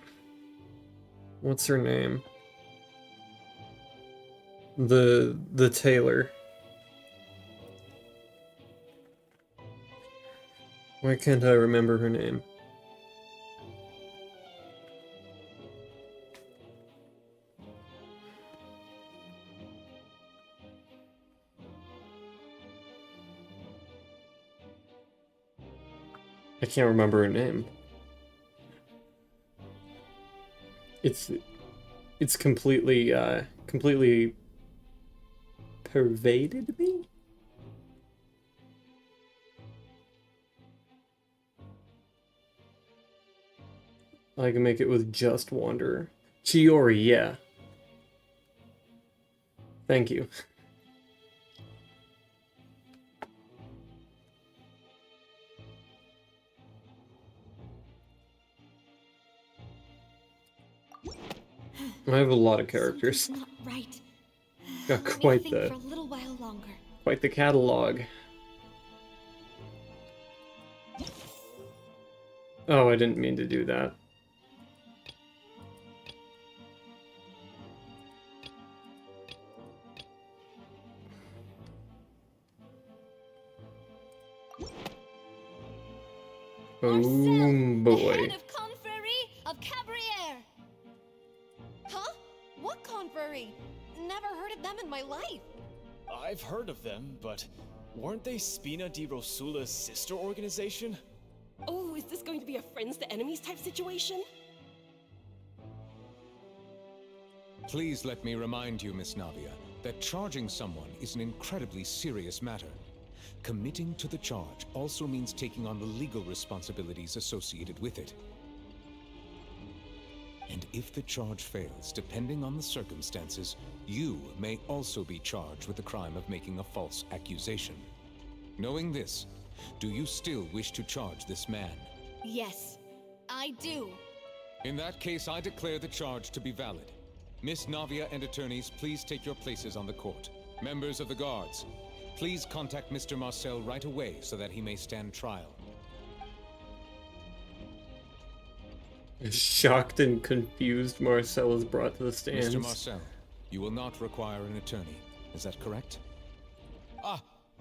what's her name? The tailor. Why can't I remember her name? I can't remember her name. It's completely completely pervaded me. I can make it with just Wanderer. Chiori, yeah. Thank you. I have a lot of characters. Something's not right. Got Let me quite think the for a little while longer. quite the catalog. Oh, I didn't mean to do that. Oh The boy. head of Confrérie of Cabriere. Huh? What confrérie? Never heard of them in my life. I've heard of them, but weren't they Spina di Rosula's sister organization? Oh, is this going to be a friends to enemies type situation? Please let me remind you, Miss Navia, that charging someone is an incredibly serious matter. Committing to the charge also means taking on the legal responsibilities associated with it. And if the charge fails, depending on the circumstances, you may also be charged with the crime of making a false accusation. Knowing this, do you still wish to charge this man? Yes, I do. In that case, I declare the charge to be valid. Miss Navia and attorneys, please take your places on the court. Members of the guards, please contact Mr. Marcel right away so that he may stand trial. A shocked and confused Marcel is brought to the stands. Mr. Marcel, you will not require an attorney. Is that correct?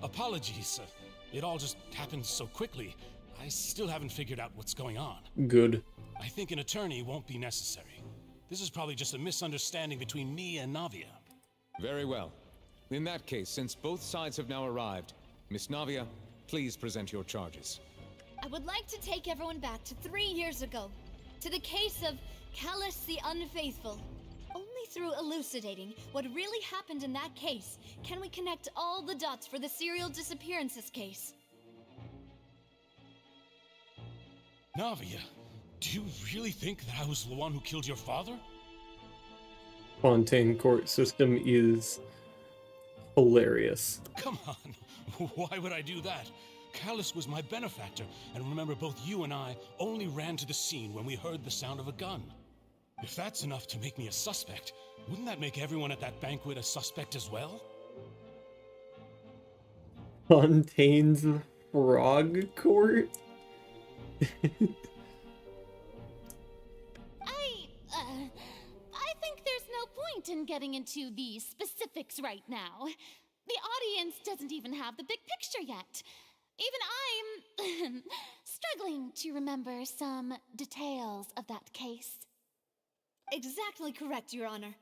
Apologies. It all just happened so quickly. I still haven't figured out what's going on. Good. I think an attorney won't be necessary. This is probably just a misunderstanding between me and Navia. Very well. In that case, since both sides have now arrived, Miss Navia, please present your charges. I would like to take everyone back to 3 years ago, to the case of Callus the Unfaithful. Only through elucidating what really happened in that case can we connect all the dots for the serial disappearances case. Navia, do you really think that I was the one who killed your father? Fontaine court system is hilarious. Come on, why would I do that? Callus was my benefactor, and remember both you and I only ran to the scene when we heard the sound of a gun. If that's enough to make me a suspect, wouldn't that make everyone at that banquet a suspect as well? Fontaine's frog court? I think there's no point in getting into the specifics right now. The audience doesn't even have the big picture yet. Even I'm struggling to remember some details of that case. Exactly correct, Your Honor.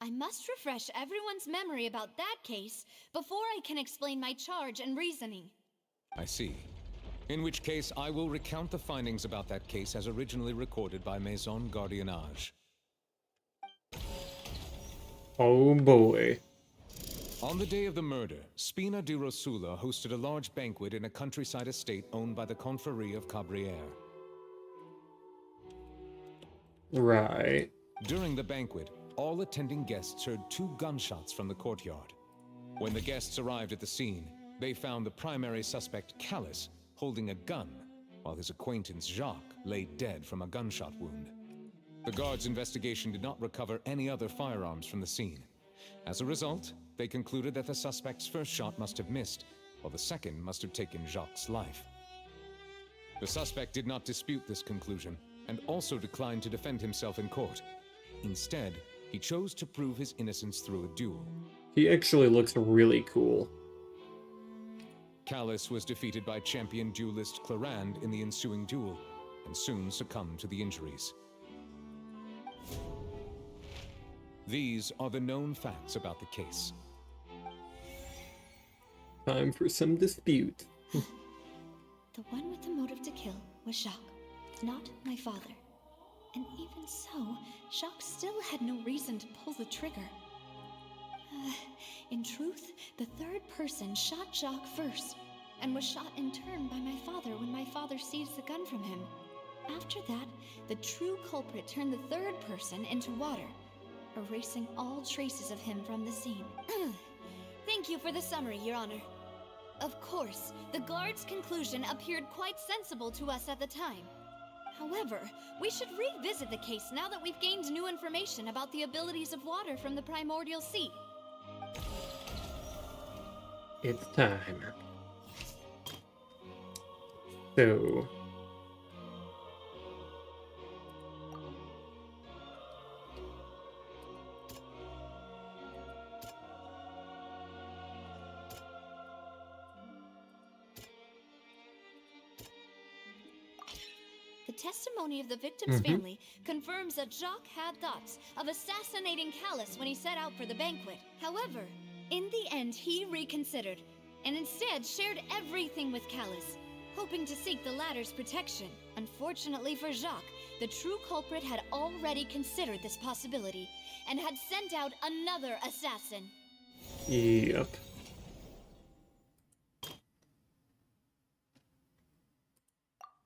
I must refresh everyone's memory about that case before I can explain my charge and reasoning. I see. In which case, I will recount the findings about that case as originally recorded by Maison Gardiennage. Oh boy. On the day of the murder, Spina di Rosula hosted a large banquet in a countryside estate owned by the Confrérie of Cabrières. Right. During the banquet, all attending guests heard 2 gunshots from the courtyard. When the guests arrived at the scene, they found the primary suspect, Callus, holding a gun, while his acquaintance, Jacques, lay dead from a gunshot wound. The guards' investigation did not recover any other firearms from the scene. As a result, they concluded that the suspect's first shot must have missed, while the second must have taken Jacques' life. The suspect did not dispute this conclusion, and also declined to defend himself in court. Instead, he chose to prove his innocence through a duel. He actually looks really cool. Callus was defeated by champion duelist Clarand in the ensuing duel, and soon succumbed to the injuries. These are the known facts about the case. Time for some dispute. The one with the motive to kill was Jacques, not my father. And even so, Jacques still had no reason to pull the trigger. In truth, the third person shot Jacques first, and was shot in turn by my father when my father seized the gun from him. After that, the true culprit turned the third person into water, erasing all traces of him from the scene. Thank you for the summary, Your Honor. Of course, the guard's conclusion appeared quite sensible to us at the time. However, we should revisit the case now that we've gained new information about the abilities of water from the primordial sea. It's time. So... The testimony of the victim's family confirms that Jacques had thoughts of assassinating Callus when he set out for the banquet. However, in the end, he reconsidered, and instead shared everything with Callus, hoping to seek the latter's protection. Unfortunately for Jacques, the true culprit had already considered this possibility, and had sent out another assassin. Yep.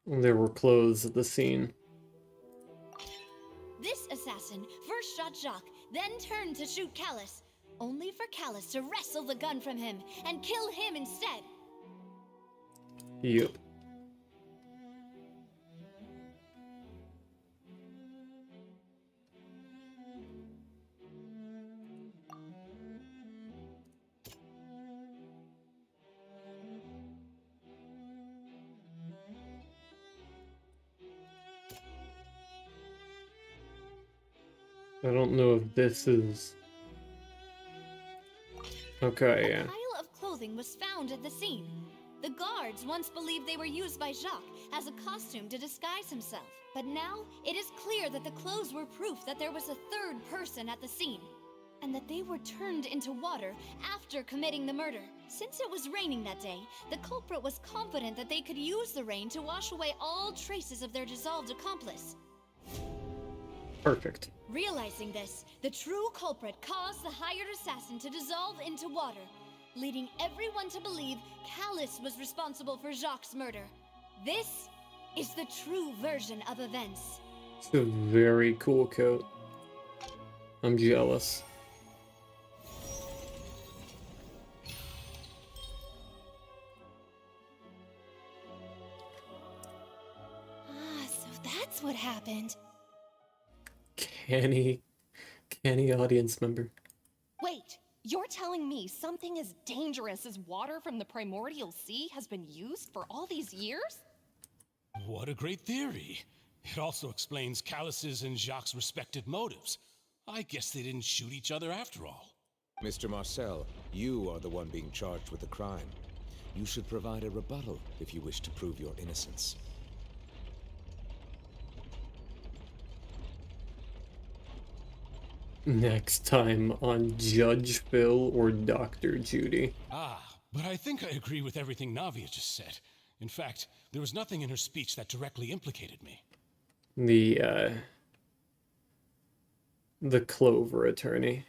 There were clothes at the scene. This assassin first shot Jacques, then turned to shoot Callus, only for Callus to wrestle the gun from him and kill him instead. Yep. I don't know if this is... Okay, yeah. A pile of clothing was found at the scene. The guards once believed they were used by Jacques as a costume to disguise himself. But now, it is clear that the clothes were proof that there was a third person at the scene, and that they were turned into water after committing the murder. Since it was raining that day, the culprit was confident that they could use the rain to wash away all traces of their dissolved accomplice. Perfect. Realizing this, the true culprit caused the hired assassin to dissolve into water, leading everyone to believe Callus was responsible for Jacques' murder. This is the true version of events. It's a very cool coat. I'm jealous. So that's what happened. Canny audience member. Wait, you're telling me something as dangerous as water from the primordial sea has been used for all these years? What a great theory. It also explains Callus's and Jacques' respective motives. I guess they didn't shoot each other after all. Mr. Marcel, you are the one being charged with the crime. You should provide a rebuttal if you wish to prove your innocence. Next time on Judge Phil or Dr. Judy. But I think I agree with everything Navia just said. In fact, there was nothing in her speech that directly implicated me. The Clover attorney.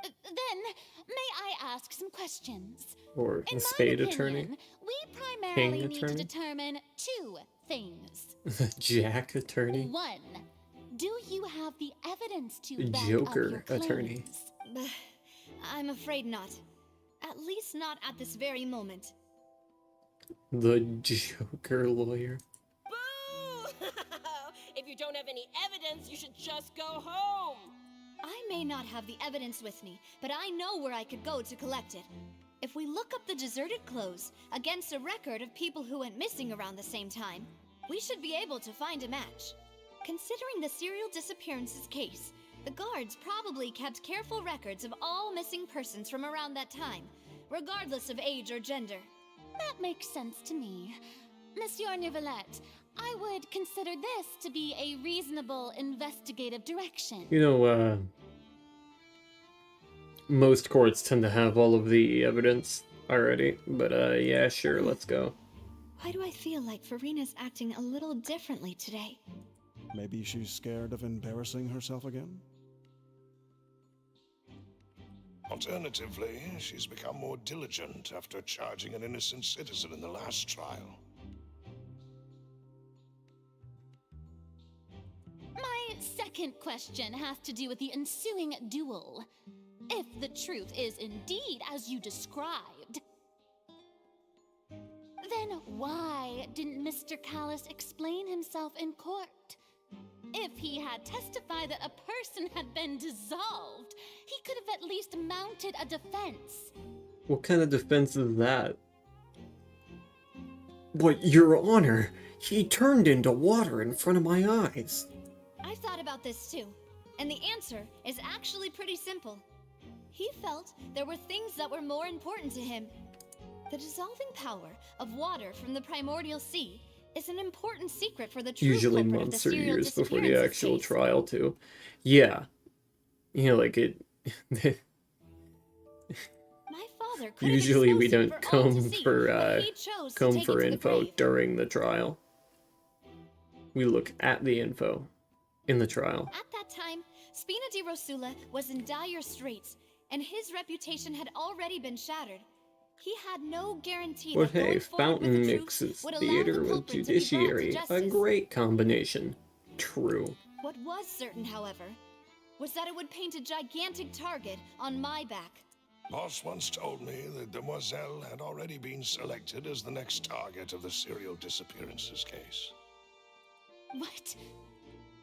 Then, may I ask some questions? Or In the Spade my attorney. opinion, we primarily King need attorney? to determine two things. The Jack attorney. One, do you have the evidence to The back Joker up your attorney. claims? I'm afraid not. At least not at this very moment. The Joker lawyer. Boo! If you don't have any evidence, you should just go home. I may not have the evidence with me, but I know where I could go to collect it. If we look up the deserted clothes against a record of people who went missing around the same time, we should be able to find a match. Considering the serial disappearances case, the guards probably kept careful records of all missing persons from around that time, regardless of age or gender. That makes sense to me. Monsieur Neuvillette, I would consider this to be a reasonable investigative direction. You know, most courts tend to have all of the evidence already, but yeah, sure, let's go. Why do I feel like Farina's acting a little differently today? Maybe she's scared of embarrassing herself again? Alternatively, she's become more diligent after charging an innocent citizen in the last trial. My second question has to do with the ensuing duel. If the truth is indeed as you described, then why didn't Mr. Callus explain himself in court? If he had testified that a person had been dissolved, he could have at least mounted a defense. What kind of defense is that? But, Your Honor, he turned into water in front of my eyes. I've thought about this too, and the answer is actually pretty simple. He felt there were things that were more important to him. The dissolving power of water from the primordial sea is an important secret for the true Usually culprit of the months or serial years before the disappearances actual case. trial, too. Yeah. You know, like it... My father could have Usually we exposed don't it for all to come see, for, but he chose to come take for it to the info grave. during the trial. We look at the info in the trial. At that time, Spina di Rosula was in dire straits, and his reputation had already been shattered. He had no guarantee But that hey, going forward with Fountain the truth mixes would allow theater the with culprit to be brought to judiciary. A justice. great combination. True. What was certain, however, was that it would paint a gigantic target on my back. Boss once told me that Demoiselle had already been selected as the next target of the serial disappearances case. What?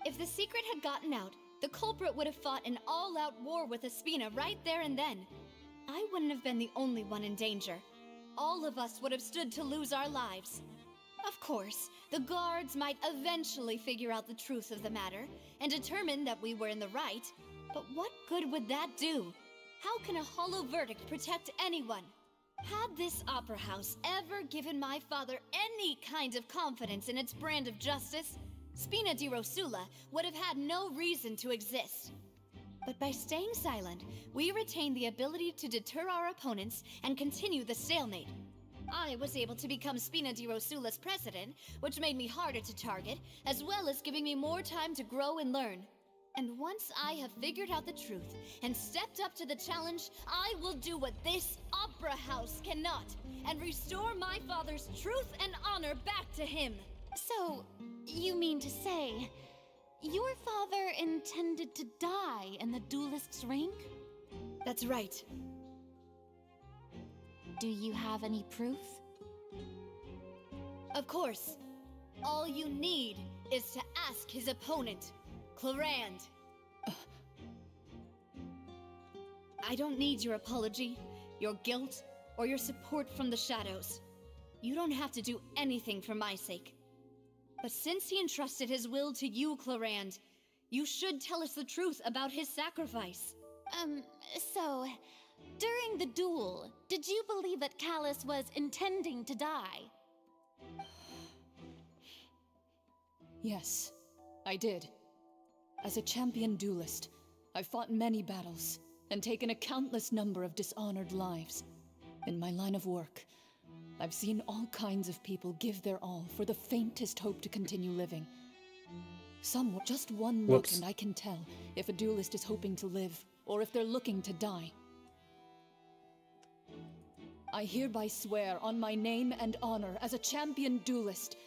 If the secret had gotten out, the culprit would have fought an all-out war with Espina right there and then. I wouldn't have been the only one in danger. All of us would have stood to lose our lives. Of course, the guards might eventually figure out the truth of the matter and determine that we were in the right, but what good would that do? How can a hollow verdict protect anyone? Had this opera house ever given my father any kind of confidence in its brand of justice, Spina di Rosula would have had no reason to exist. But by staying silent, we retained the ability to deter our opponents and continue the stalemate. I was able to become Spina di Rosula's president, which made me harder to target, as well as giving me more time to grow and learn. And once I have figured out the truth and stepped up to the challenge, I will do what this opera house cannot, and restore my father's truth and honor back to him. So, you mean to say, your father intended to die in the duelist's ring? That's right. Do you have any proof? Of course. All you need is to ask his opponent, Clarand. I don't need your apology, your guilt, or your support from the shadows. You don't have to do anything for my sake. But since he entrusted his will to you, Clarand, you should tell us the truth about his sacrifice. So, during the duel, did you believe that Callus was intending to die? Yes, I did. As a champion duelist, I've fought many battles and taken a countless number of dishonored lives. In my line of work, I've seen all kinds of people give their all for the faintest hope to continue living. Just one look and I can tell if a duelist is hoping to live or if they're looking to die. I hereby swear on my name and honor as a champion duelist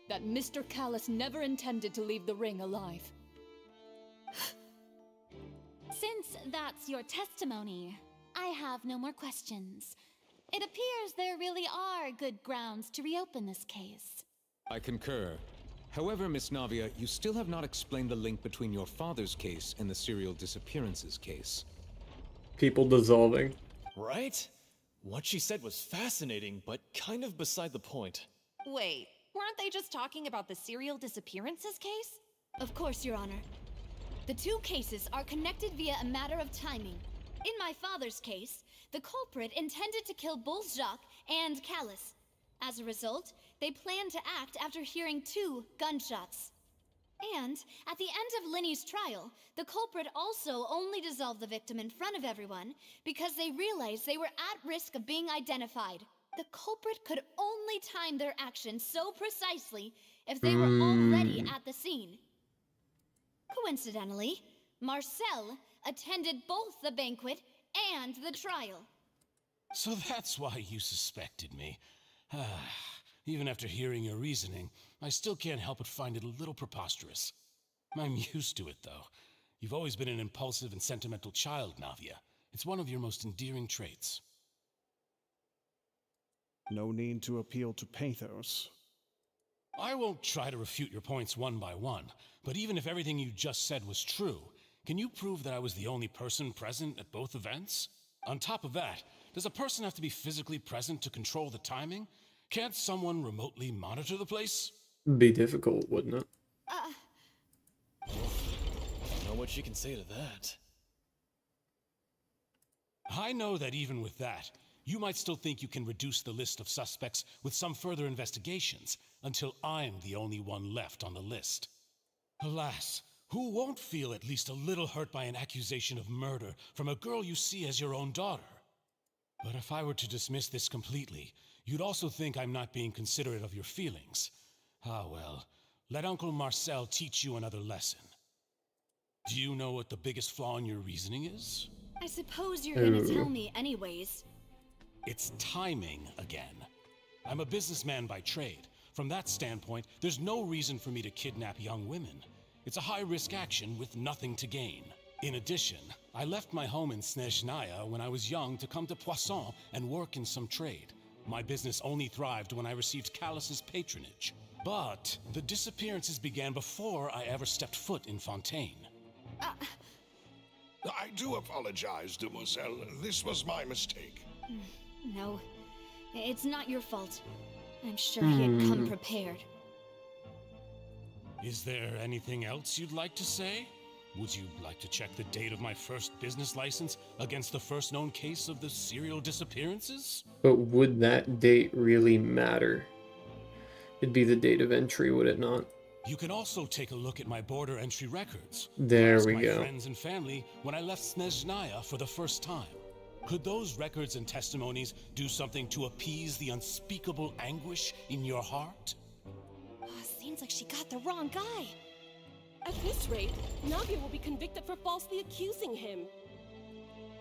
that Mr. Callus never intended to leave the ring alive. Since that's your testimony, I have no more questions. It appears there really are good grounds to reopen this case. I concur. However, Miss Navia, you still have not explained the link between your father's case and the serial disappearances case. People dissolving. Right? What she said was fascinating, but kind of beside the point. Wait, weren't they just talking about the serial disappearances case? Of course, Your Honor. The two cases are connected via a matter of timing. In my father's case, the culprit intended to kill both Jacques and Callus. As a result, they planned to act after hearing 2 gunshots. And at the end of Linny's trial, the culprit also only dissolved the victim in front of everyone because they realized they were at risk of being identified. The culprit could only time their actions so precisely if they were already at the scene. Coincidentally, Marcel attended both the banquet and the trial. So that's why you suspected me. Even after hearing your reasoning, I still can't help but find it a little preposterous. I'm used to it, though. You've always been an impulsive and sentimental child, Navia. It's one of your most endearing traits. No need to appeal to pathos. I won't try to refute your points one by one, but even if everything you just said was true, can you prove that I was the only person present at both events? On top of that, does a person have to be physically present to control the timing? Can't someone remotely monitor the place? Be difficult, wouldn't it? I don't know what she can say to that. I know that even with that, you might still think you can reduce the list of suspects with some further investigations until I'm the only one left on the list. Alas, who won't feel at least a little hurt by an accusation of murder from a girl you see as your own daughter? But if I were to dismiss this completely, you'd also think I'm not being considerate of your feelings. Ah well, let Uncle Marcel teach you another lesson. Do you know what the biggest flaw in your reasoning is? I suppose you're gonna tell me anyways. It's timing again. I'm a businessman by trade. From that standpoint, there's no reason for me to kidnap young women. It's a high-risk action with nothing to gain. In addition, I left my home in Snezhnaya when I was young to come to Poisson and work in some trade. My business only thrived when I received Callus's patronage. But the disappearances began before I ever stepped foot in Fontaine. I do apologize, Demoiselle. This was my mistake. No, it's not your fault. I'm sure he had come prepared. Is there anything else you'd like to say? Would you like to check the date of my first business license against the first known case of the serial disappearances? But would that date really matter? It'd be the date of entry, would it not? You can also take a look at my border entry records. There Ask we my go. friends and family when I left Snezhnaya for the first time. Could those records and testimonies do something to appease the unspeakable anguish in your heart? Seems like she got the wrong guy. At this rate, Navia will be convicted for falsely accusing him.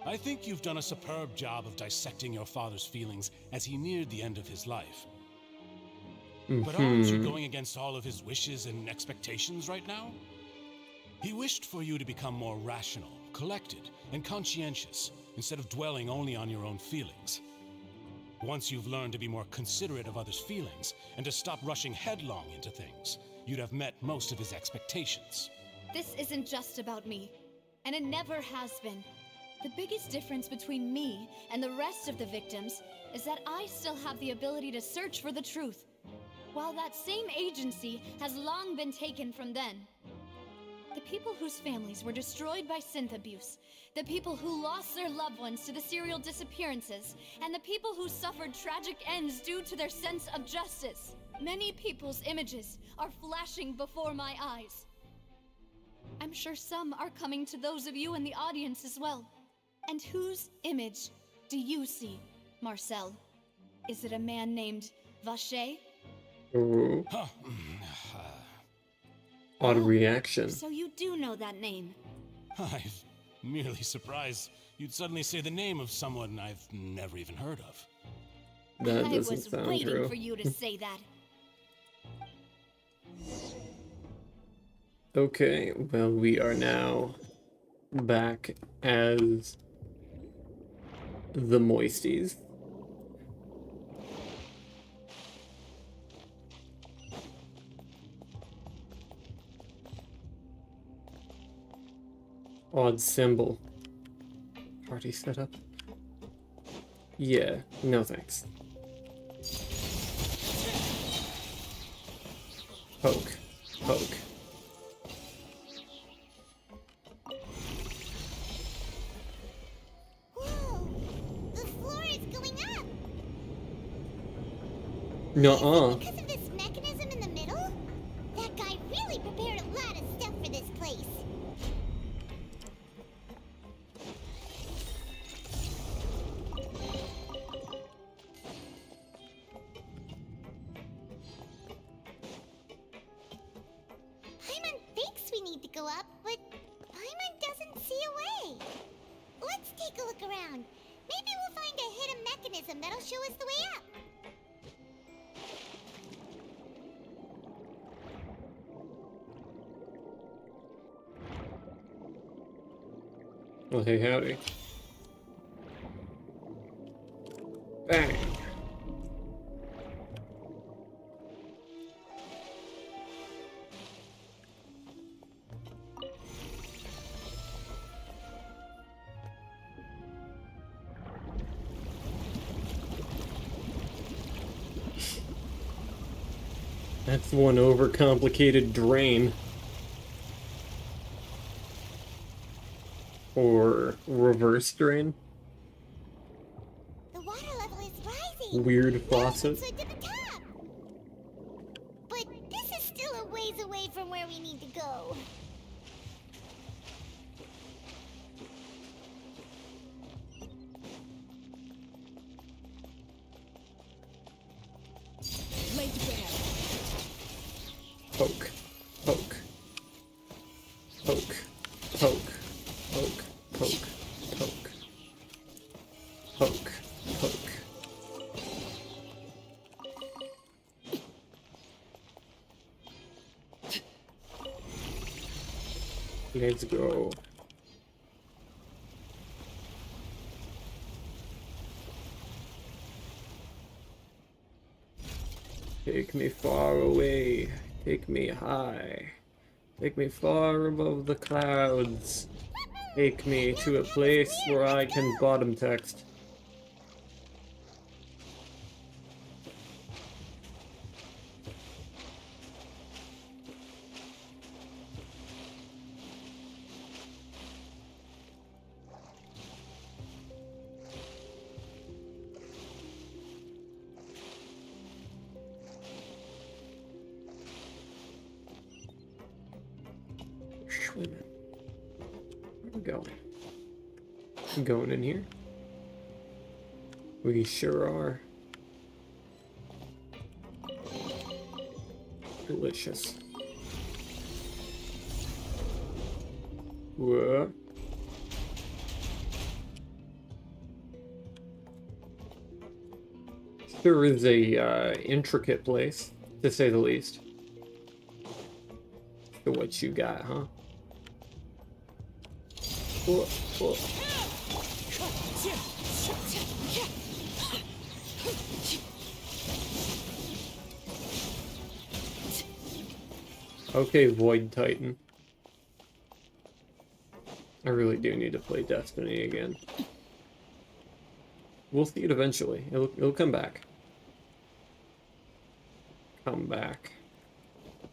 I think you've done a superb job of dissecting your father's feelings as he neared the end of his life. But aren't you going against all of his wishes and expectations right now? He wished for you to become more rational, collected, and conscientious, instead of dwelling only on your own feelings. Once you've learned to be more considerate of others' feelings, and to stop rushing headlong into things, you'd have met most of his expectations. This isn't just about me, and it never has been. The biggest difference between me and the rest of the victims is that I still have the ability to search for the truth, while that same agency has long been taken from them. The people whose families were destroyed by synth abuse, the people who lost their loved ones to the serial disappearances, and the people who suffered tragic ends due to their sense of justice. Many people's images are flashing before my eyes. I'm sure some are coming to those of you in the audience as well. And whose image do you see, Marcel? Is it a man named Vacher? Odd reaction. So you do know that name? I'm merely surprised you'd suddenly say the name of someone I've never even heard of. That I doesn't was sound waiting true. for you to say that. Okay, well, we are now back as the Moisties. Odd symbol. Party setup? Yeah, no thanks. Poke. Poke. Whoa! The floor is going up! Nuh-uh. Because of this mechanism in the middle? That guy really prepared a lot of stuff for this place. Paimon thinks we need to go up, but Paimon doesn't see a way. Let's take a look around. Maybe we'll find a hidden mechanism that'll show us the way up. Well, hey, howdy. Bang. That's one overcomplicated drain. Or reverse drain. The water level is rising. Weird faucet. So to the top. But this is still a ways away from where we need to go. Laid bare. Poke. Poke. Poke. Poke. Poke. Poke. Poke. Poke. Poke. Let's go. Take me far away. Take me high. Take me far above the clouds. Take me to a place where I can bottom text. Wait a minute. Where are we going? Going in here? We sure are. Delicious. Whoa. Sure is a intricate place. To say the least. So what you got, huh? Whoa, whoa. Okay, Void Titan. I really do need to play Destiny again. We'll see it eventually. It'll come back. Come back.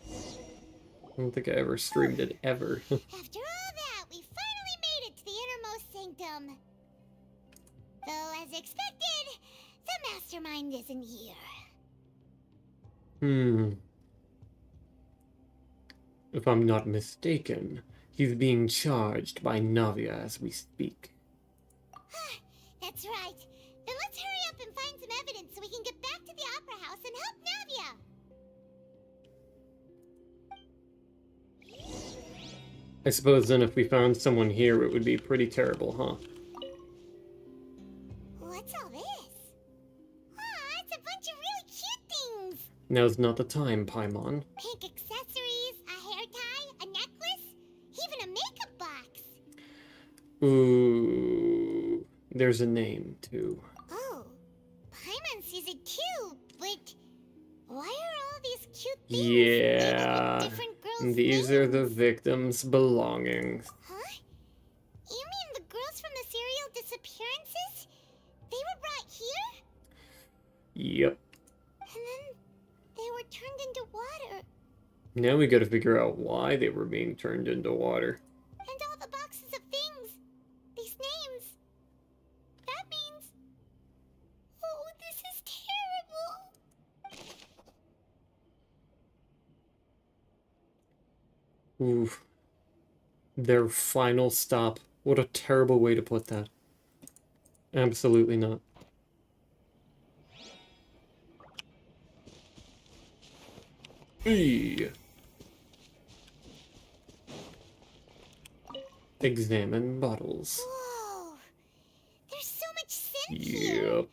I don't think I ever streamed it ever. After all that, we finally made it to the innermost sanctum. Though, as expected, the mastermind isn't here. If I'm not mistaken, he's being charged by Navia as we speak. That's right. Then let's hurry up and find some evidence so we can get back to the Opera House and help Navia. I suppose then if we found someone here, it would be pretty terrible, huh? What's all this? Ah, it's a bunch of really cute things. Now's not the time, Paimon. Pink accessories, a hair tie, a necklace, even a makeup box. Ooh, there's a name, too. Oh, Paimon sees it too, but why are all these cute things Yeah, different girls' these are the victims' belongings. Huh? You mean the girls from the serial disappearances? They were brought here? Yep. And then they were turned into water. Now we gotta figure out why they were being turned into water. And all the boxes of things. These names. That means... Oh, this is terrible. Oof. Their final stop. What a terrible way to put that. Absolutely not. Eee. Examine bottles. Whoa. There's so much synth here. Yep.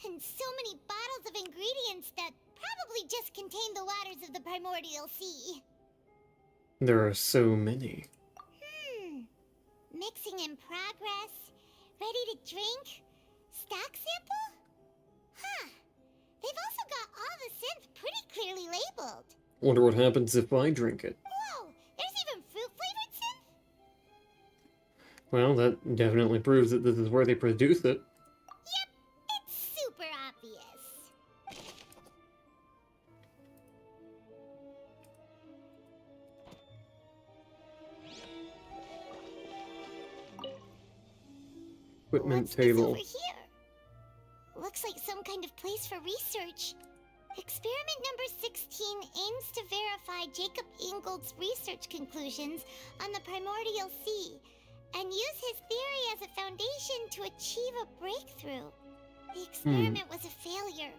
And so many bottles of ingredients that probably just contain the waters of the primordial sea. There are so many. Mixing in progress. Ready to drink. Stock sample? Huh. They've also got all the synth pretty clearly labeled. Wonder what happens if I drink it. Whoa, there's even fruit-flavored synth? Well, that definitely proves that this is where they produce it. Yep, it's super obvious. Equipment What's this table. over here? Looks like some kind of place for research. Experiment number 16 aims to verify Jacob Ingold's research conclusions on the primordial sea and use his theory as a foundation to achieve a breakthrough. The experiment was a failure.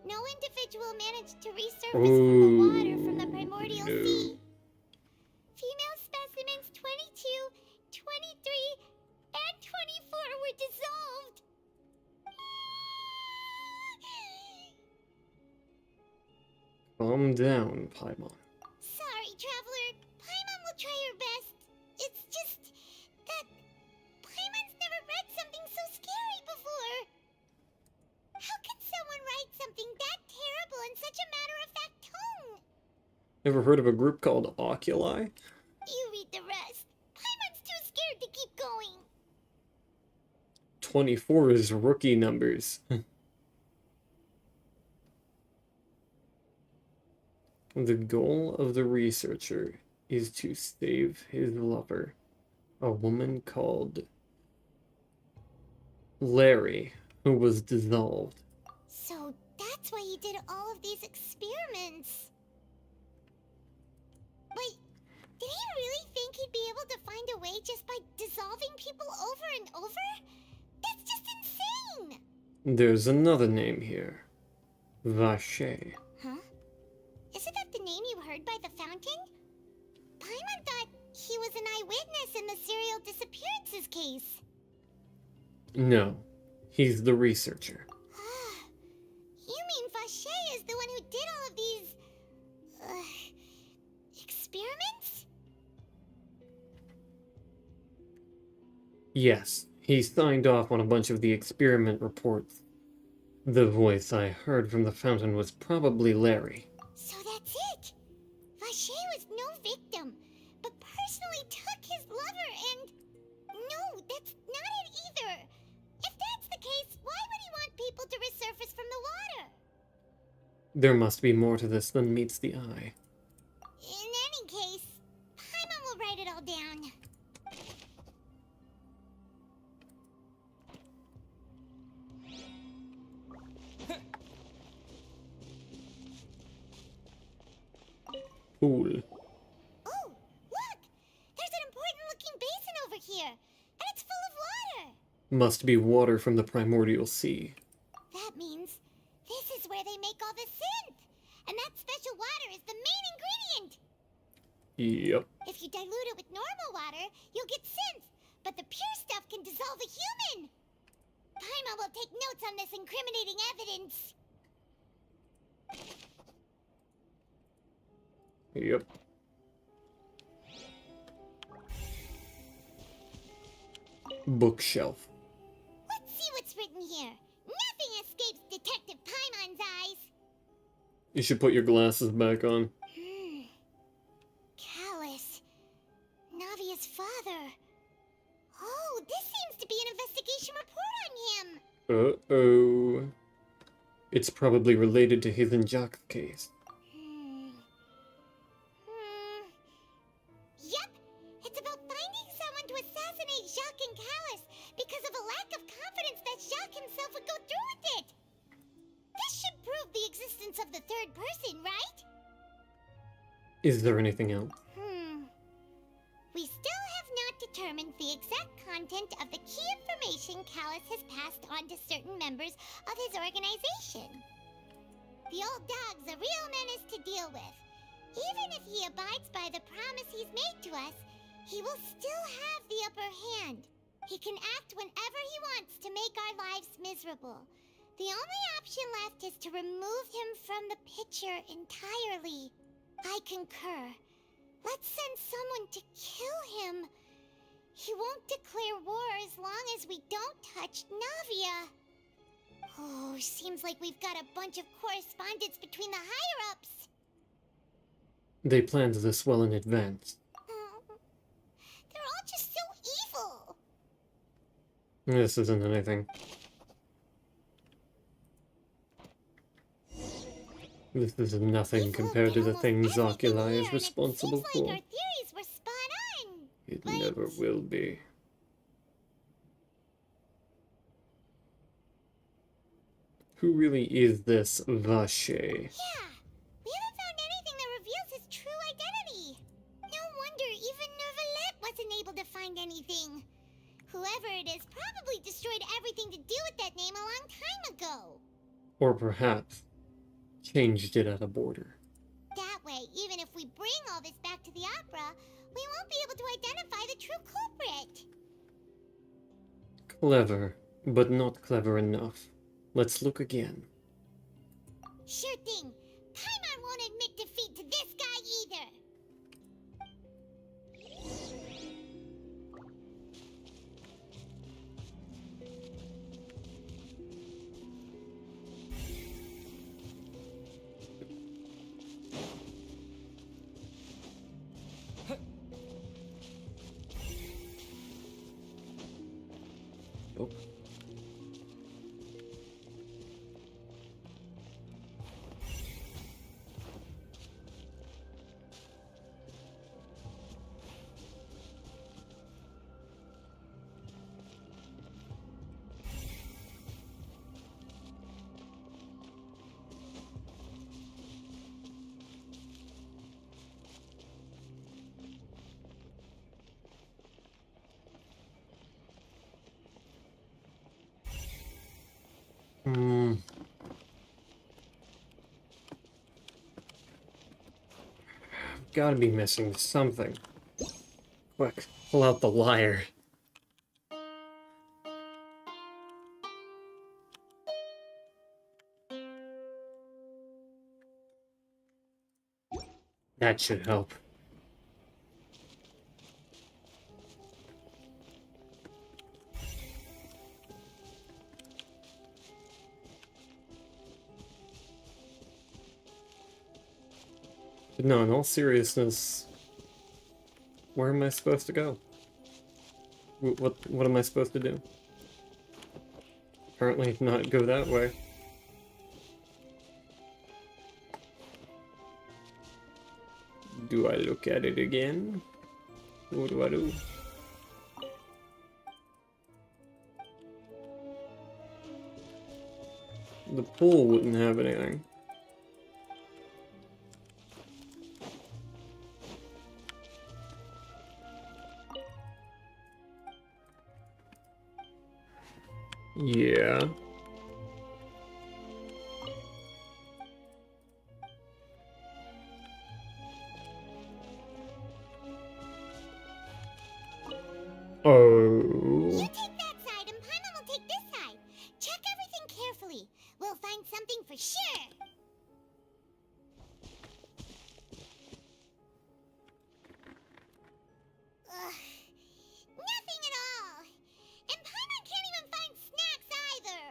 No individual managed to resurface from the water from the primordial sea. Female specimens 22, 23, and 24 were dissolved. Calm down, Paimon. Sorry, Traveler. Paimon will try her best. It's just that Paimon's never read something so scary before. How can someone write something that terrible in such a matter-of-fact tone? Ever heard of a group called Oculi? You read the rest. Paimon's too scared to keep going. 24 is rookie numbers. The goal of the researcher is to save his lover, a woman called Larry, who was dissolved. So that's why he did all of these experiments. But did he really think he'd be able to find a way just by dissolving people over and over? That's just insane! There's another name here. Vache. Huh? Isn't that the name you heard by the fountain? Paimon thought he was an eyewitness in the serial disappearances case. No, he's the researcher. You mean Vache is the one who did all of these Yes, he signed off on a bunch of the experiment reports. The voice I heard from the fountain was probably Larry. So that's it! Vache was no victim, but personally took his lover and... No, that's not it either! If that's the case, why would he want people to resurface from the water? There must be more to this than meets the eye. In any case, Paimon will write it all down. Cool. Oh, look! There's an important-looking basin over here, and it's full of water! Must be water from the primordial sea. That means this is where they make all the synth! And that special water is the main ingredient! Yep. If you dilute it with normal water, you'll get synth, but the pure stuff can dissolve a human! Paimon will take notes on this incriminating evidence. Yep. Bookshelf. Let's see what's written here. Nothing escapes Detective Paimon's eyes. You should put your glasses back on. Callus. Navia's father. Oh, this seems to be an investigation report on him. Uh-oh. It's probably related to his and Jacques' case. Yep, it's about finding someone to assassinate Jacques and Callus because of a lack of confidence that Jacques himself would go through with it. This should prove the existence of the third person, right? Is there anything else? We still have not determined the exact content of the key information Callus has passed on to certain members of his organization. The old dog's a real menace to deal with. Even if he abides by the promise he's made to us, he will still have the upper hand. He can act whenever he wants to make our lives miserable. The only option left is to remove him from the picture entirely. I concur. Let's send someone to kill him. He won't declare war as long as we don't touch Navia. Oh, seems like we've got a bunch of correspondence between the higher-ups. They planned this well in advance. They're all just so evil. This isn't anything. This is nothing compared to the things Oculi is responsible for. Our theories were spot on. It never will be. Who really is this Vache? Yeah, we haven't found anything that reveals his true identity. No wonder even Neuvillette wasn't able to find anything. Whoever it is probably destroyed everything to do with that name a long time ago. Or perhaps changed it at a border. That way, even if we bring all this back to the opera, we won't be able to identify the true culprit. Clever, but not clever enough. Let's look again. Sure thing. Paimon won't admit defeat to this guy either. Nope. Gotta be missing something. Quick, pull out the lyre. That should help. But no, in all seriousness, where am I supposed to go? What am I supposed to do? Apparently not go that way. Do I look at it again? What do I do? The pool wouldn't have anything. Yeah. Oh. You take that side and Paimon will take this side. Check everything carefully. We'll find something for sure. Ugh. Nothing at all. And Paimon can't even find snacks either.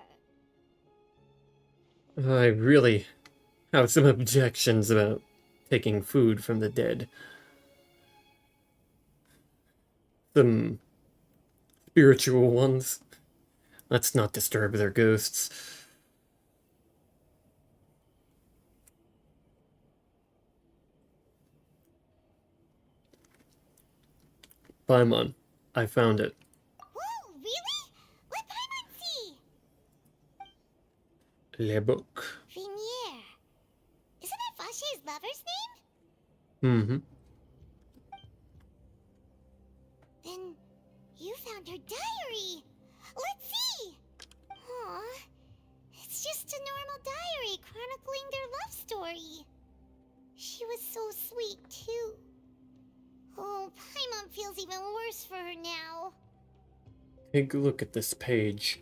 I really have some objections about taking food from the dead. Some spiritual ones. Let's not disturb their ghosts. Paimon, I found it. Whoa, really? What Paimon see? Le book. Vinier. Isn't that Vache's lover's name? Mm-hmm. Then you found her diary. Let's see. Aw, it's just a normal diary chronicling their love story. She was so sweet too. Oh, Paimon feels even worse for her now. Take a look at this page.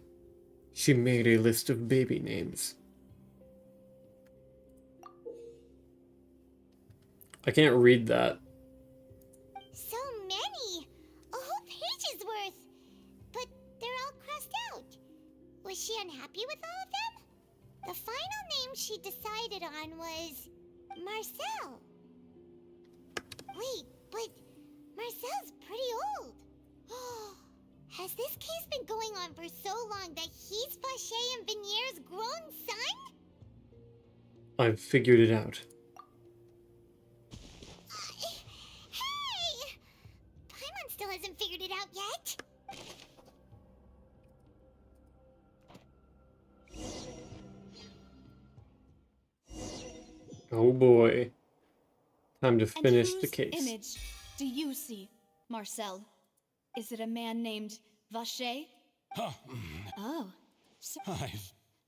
She made a list of baby names. I can't read that. So many. A whole page's worth. But they're all crossed out. Was she unhappy with all of them? The final name she decided on was Marcel. Wait, but Marcel's pretty old. Has this case been going on for so long that he's Vache and Vinier's grown son? I've figured it out. Hey! Paimon still hasn't figured it out yet. Oh boy. Time to And finish the whose case. image do you see, Marcel? Is it a man named Vache? Huh. Oh, so I'm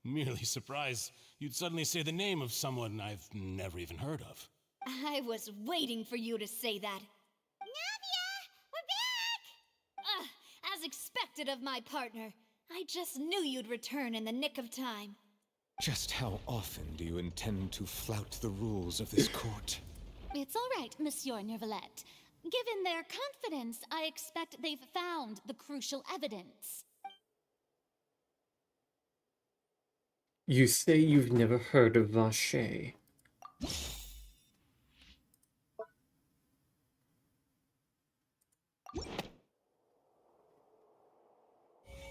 merely surprised you'd suddenly say the name of someone I've never even heard of. I was waiting for you to say that. Navia! We're back! As expected of my partner. I just knew you'd return in the nick of time. Just how often do you intend to flout the rules of this court? It's all right, Monsieur Nervalette. Given their confidence, I expect they've found the crucial evidence. You say you've never heard of Vache.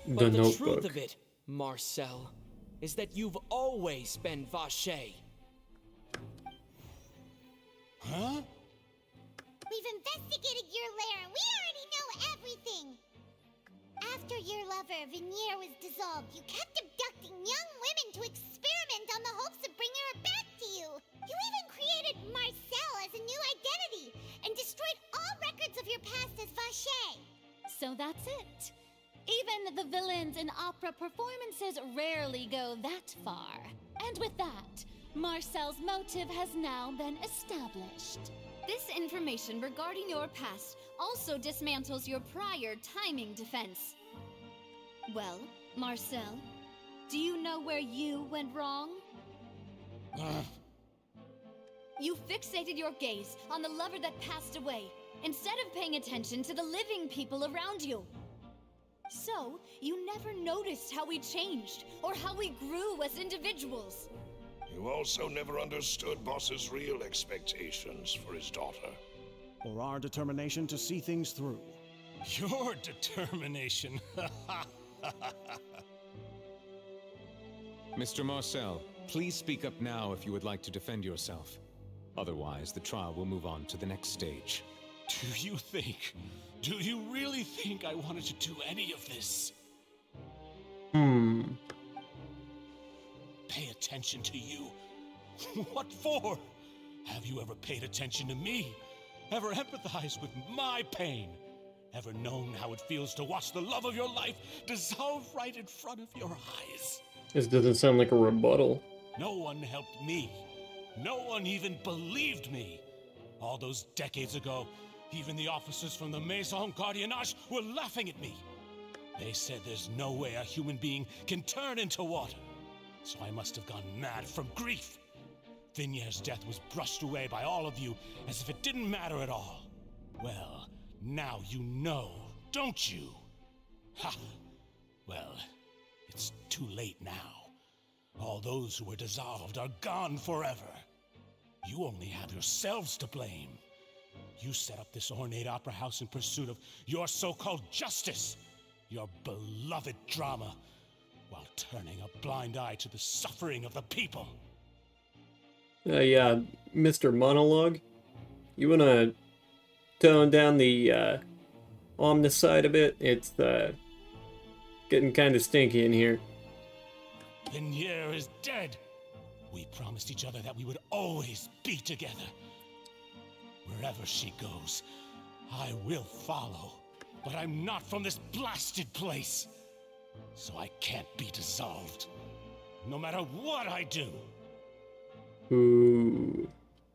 But The the notebook. truth of it, Marcel, is that you've always been Vache. Huh? We've investigated your lair and we already know everything! After your lover, Vinier, was dissolved, you kept abducting young women to experiment on the hopes of bringing her back to you! You even created Marcel as a new identity and destroyed all records of your past as Vache! So that's it. Even the villains in opera performances rarely go that far. And with that, Marcel's motive has now been established. This information regarding your past also dismantles your prior timing defense. Well, Marcel, do you know where you went wrong? You fixated your gaze on the lover that passed away, instead of paying attention to the living people around you. So, you never noticed how we changed, or how we grew as individuals. You also never understood Boss's real expectations for his daughter. Or our determination to see things through. Your determination. Mr. Marcel, please speak up now if you would like to defend yourself. Otherwise, the trial will move on to the next stage. Do you really think I wanted to do any of this? Pay attention to you? What for? Have you ever paid attention to me? Ever empathized with my pain? Ever known how it feels to watch the love of your life dissolve right in front of your eyes? This doesn't sound like a rebuttal. No one helped me. No one even believed me. All those decades ago, even the officers from the Maison Gardiennage were laughing at me. They said there's no way a human being can turn into water. So I must have gone mad from grief. Vignier's death was brushed away by all of you as if it didn't matter at all. Well, now you know, don't you? Ha! Well, it's too late now. All those who were dissolved are gone forever. You only have yourselves to blame. You set up this ornate opera house in pursuit of your so-called justice, your beloved drama, while turning a blind eye to the suffering of the people. Yeah, Mr. Monologue, you wanna tone down the ominous side a bit? It's getting kind of stinky in here. Vignier is dead. We promised each other that we would always be together. Wherever she goes, I will follow. But I'm not from this blasted place. So I can't be dissolved. No matter what I do. Ooh,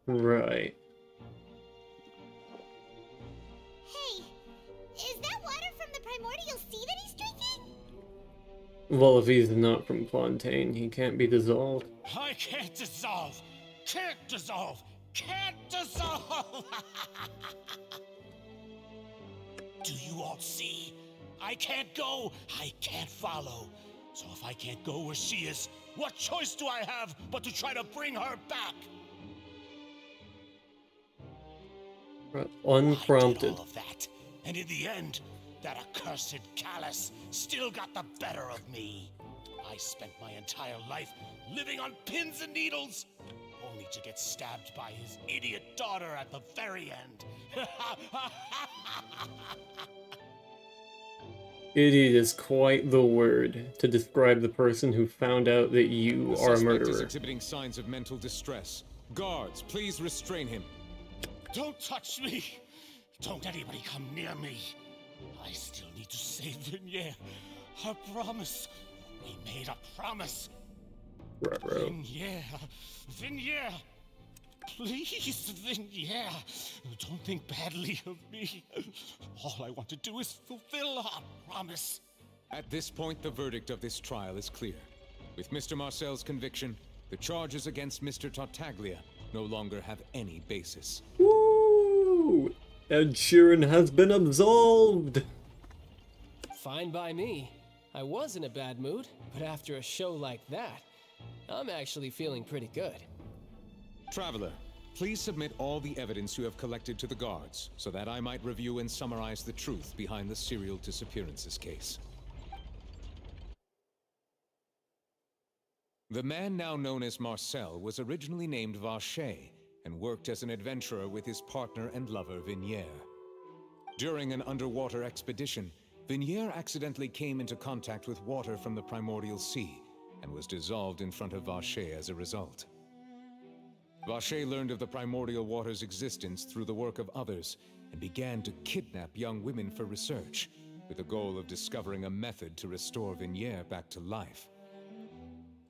right. Hey, is that water from the primordial sea that he's drinking? Well, if he's not from Fontaine, he can't be dissolved. I can't dissolve. Can't dissolve. Can't dissolve. Do you all see? I can't go. I can't follow. So if I can't go where she is, what choice do I have but to try to bring her back? Unprompted. I did all of that, and in the end, that accursed Callus still got the better of me. I spent my entire life living on pins and needles, only to get stabbed by his idiot daughter at the very end. Idiot is quite the word to describe the person who found out that you are a The suspect is murderer. exhibiting signs of mental distress. Guards, please restrain him. Don't touch me! Don't anybody come near me! I still need to save Vignier. Our promise. We made a promise. Ruh-roh. Vignier! Please, Vignier! Don't think badly of me. All I want to do is fulfill our promise. At this point, the verdict of this trial is clear. With Mr. Marcel's conviction, the charges against Mr. Tartaglia no longer have any basis. Woo! Ed Sheeran has been absolved! Fine by me. I was in a bad mood, but after a show like that, I'm actually feeling pretty good. Traveler, please submit all the evidence you have collected to the guards, so that I might review and summarize the truth behind the serial disappearances case. The man now known as Marcel was originally named Vacher and worked as an adventurer with his partner and lover Vignier. During an underwater expedition, Vignier accidentally came into contact with water from the primordial sea and was dissolved in front of Vacher as a result. Vacher learned of the primordial water's existence through the work of others and began to kidnap young women for research, with the goal of discovering a method to restore Vignier back to life.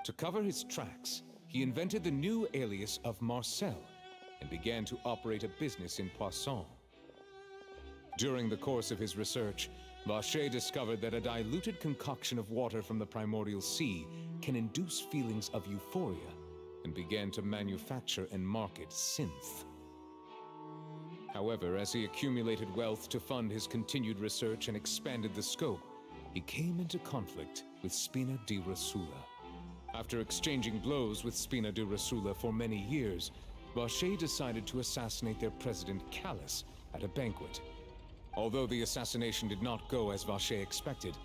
To cover his tracks, he invented the new alias of Marcel and began to operate a business in Poisson. During the course of his research, Vacher discovered that a diluted concoction of water from the primordial sea can induce feelings of euphoria, and began to manufacture and market synth. However, as he accumulated wealth to fund his continued research and expanded the scope, he came into conflict with Spina di Rosula. After exchanging blows with Spina di Rosula for many years, Vache decided to assassinate their president Callus at a banquet. Although the assassination did not go as Vache expected,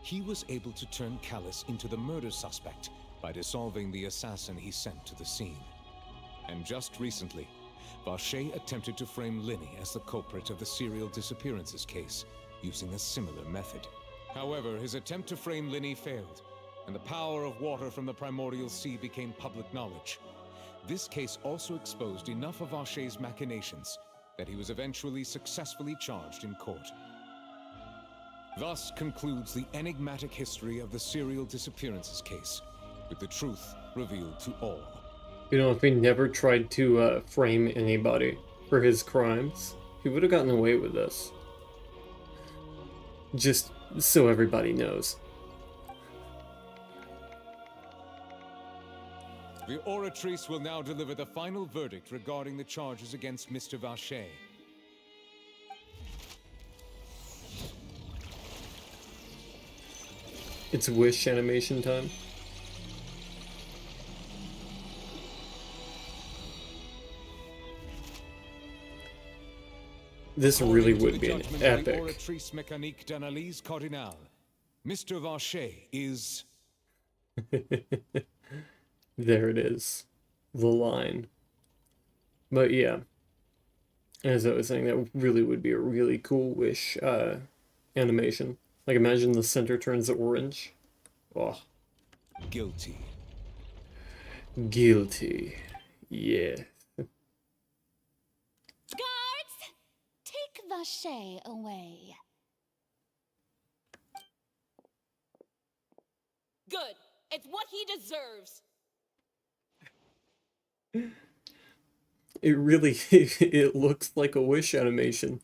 he was able to turn Callus into the murder suspect by dissolving the assassin he sent to the scene. And just recently, Vache attempted to frame Linny as the culprit of the serial disappearances case, using a similar method. However, his attempt to frame Linny failed, and the power of water from the primordial sea became public knowledge. This case also exposed enough of Vache's machinations that he was eventually successfully charged in court. Thus concludes the enigmatic history of the serial disappearances case, with the truth revealed to all. You know, if he never tried to frame anybody for his crimes, he would have gotten away with this. Just so everybody knows. The Oratrice will now deliver the final verdict regarding the charges against Mr. Vache. It's wish animation time. This really would be an epic. Oratrice mécanique d'analyse cardinale. Mr. Vache is... There it is. The line. But yeah. As I was saying, that really would be a really cool wish animation. Like, imagine the center turns orange. Oh. Guilty. Guilty. Yeah. Guards! Take Vache away. Good. It's what he deserves. It really, it looks like a wish animation.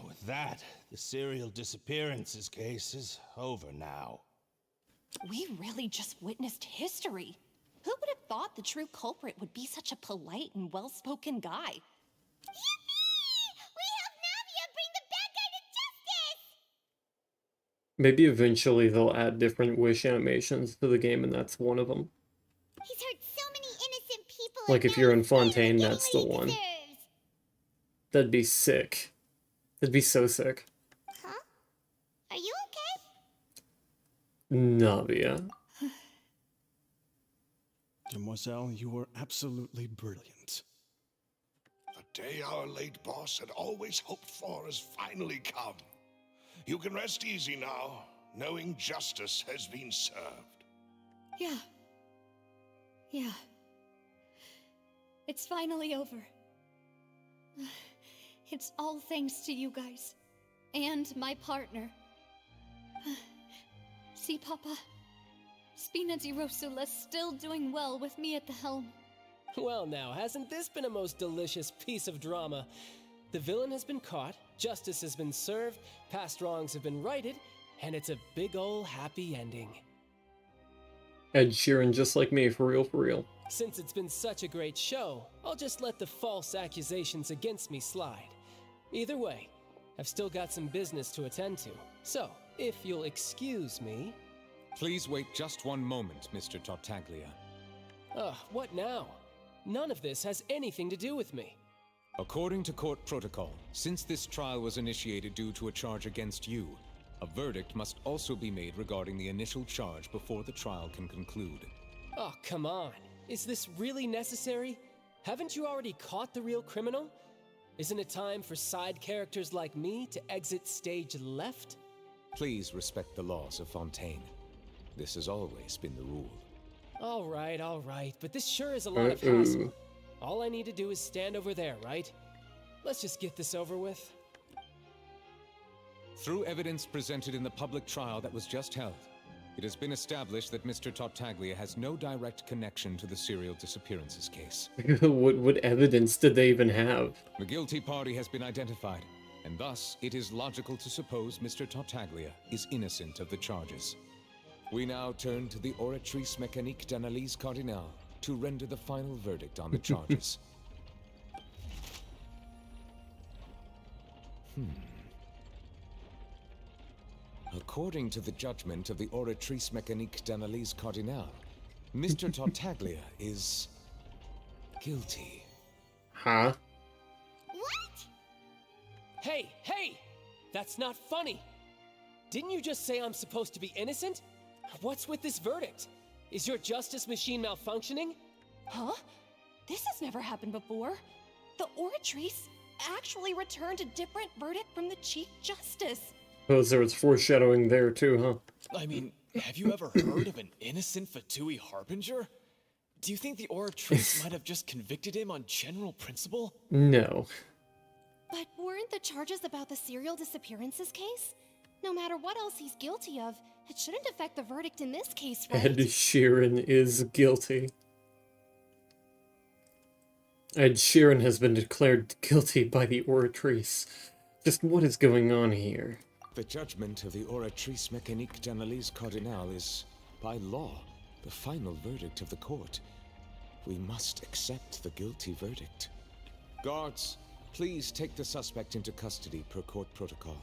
With that, the serial disappearances case is over now. We really just witnessed history. Who would have thought the true culprit would be such a polite and well-spoken guy? Yippee! We helped Navia bring the bad guy to justice! Maybe eventually they'll add different wish animations to the game, and that's one of them. He's hurt so many innocent people. Like if you're in Fontaine, that's the one. Deserves. That'd be sick. That'd be so sick. Huh? Are you okay? Navia. Demoiselle, you were absolutely brilliant. The day our late boss had always hoped for has finally come. You can rest easy now, knowing justice has been served. Yeah. Yeah. It's finally over. It's all thanks to you guys. And my partner. See, Papa? Spina di Rosula's still doing well with me at the helm. Well now, hasn't this been a most delicious piece of drama? The villain has been caught, justice has been served, past wrongs have been righted, and it's a big ol' happy ending. Ed Sheeran just like me, for real, for real. Since it's been such a great show, I'll just let the false accusations against me slide. Either way, I've still got some business to attend to, so if you'll excuse me... Please wait just one moment, Mr. Tartaglia. What now? None of this has anything to do with me. According to court protocol, since this trial was initiated due to a charge against you, a verdict must also be made regarding the initial charge before the trial can conclude. Oh, come on. Is this really necessary? Haven't you already caught the real criminal? Isn't it time for side characters like me to exit stage left? Please respect the laws of Fontaine. This has always been the rule. All right, but this sure is a lot of hassle. All I need to do is stand over there, right? Let's just get this over with. Through evidence presented in the public trial that was just held, it has been established that Mr. Tartaglia has no direct connection to the serial disappearances case. What evidence did they even have? The guilty party has been identified, and thus it is logical to suppose Mr. Tartaglia is innocent of the charges. We now turn to the Oratrice mécanique d'analyse cardinale to render the final verdict on the charges. According to the judgment of the Oratrice Mécanique d'Analyse Cardinale, Mr. Tartaglia is guilty. Huh? What? Hey, hey! That's not funny! Didn't you just say I'm supposed to be innocent? What's with this verdict? Is your justice machine malfunctioning? Huh? This has never happened before. The Oratrice actually returned a different verdict from the Chief Justice. Suppose there was foreshadowing there too, huh? I mean, have you ever heard of an innocent Fatui Harbinger? Do you think the Oratrice might have just convicted him on general principle? No. But weren't the charges about the serial disappearances case? No matter what else he's guilty of, it shouldn't affect the verdict in this case, right? Ed Sheeran is guilty. Ed Sheeran has been declared guilty by the Oratrice. Just what is going on here? The judgment of the Oratrice Mécanique d'Analyse Cardinale is, by law, the final verdict of the court. We must accept the guilty verdict. Guards, please take the suspect into custody per court protocol.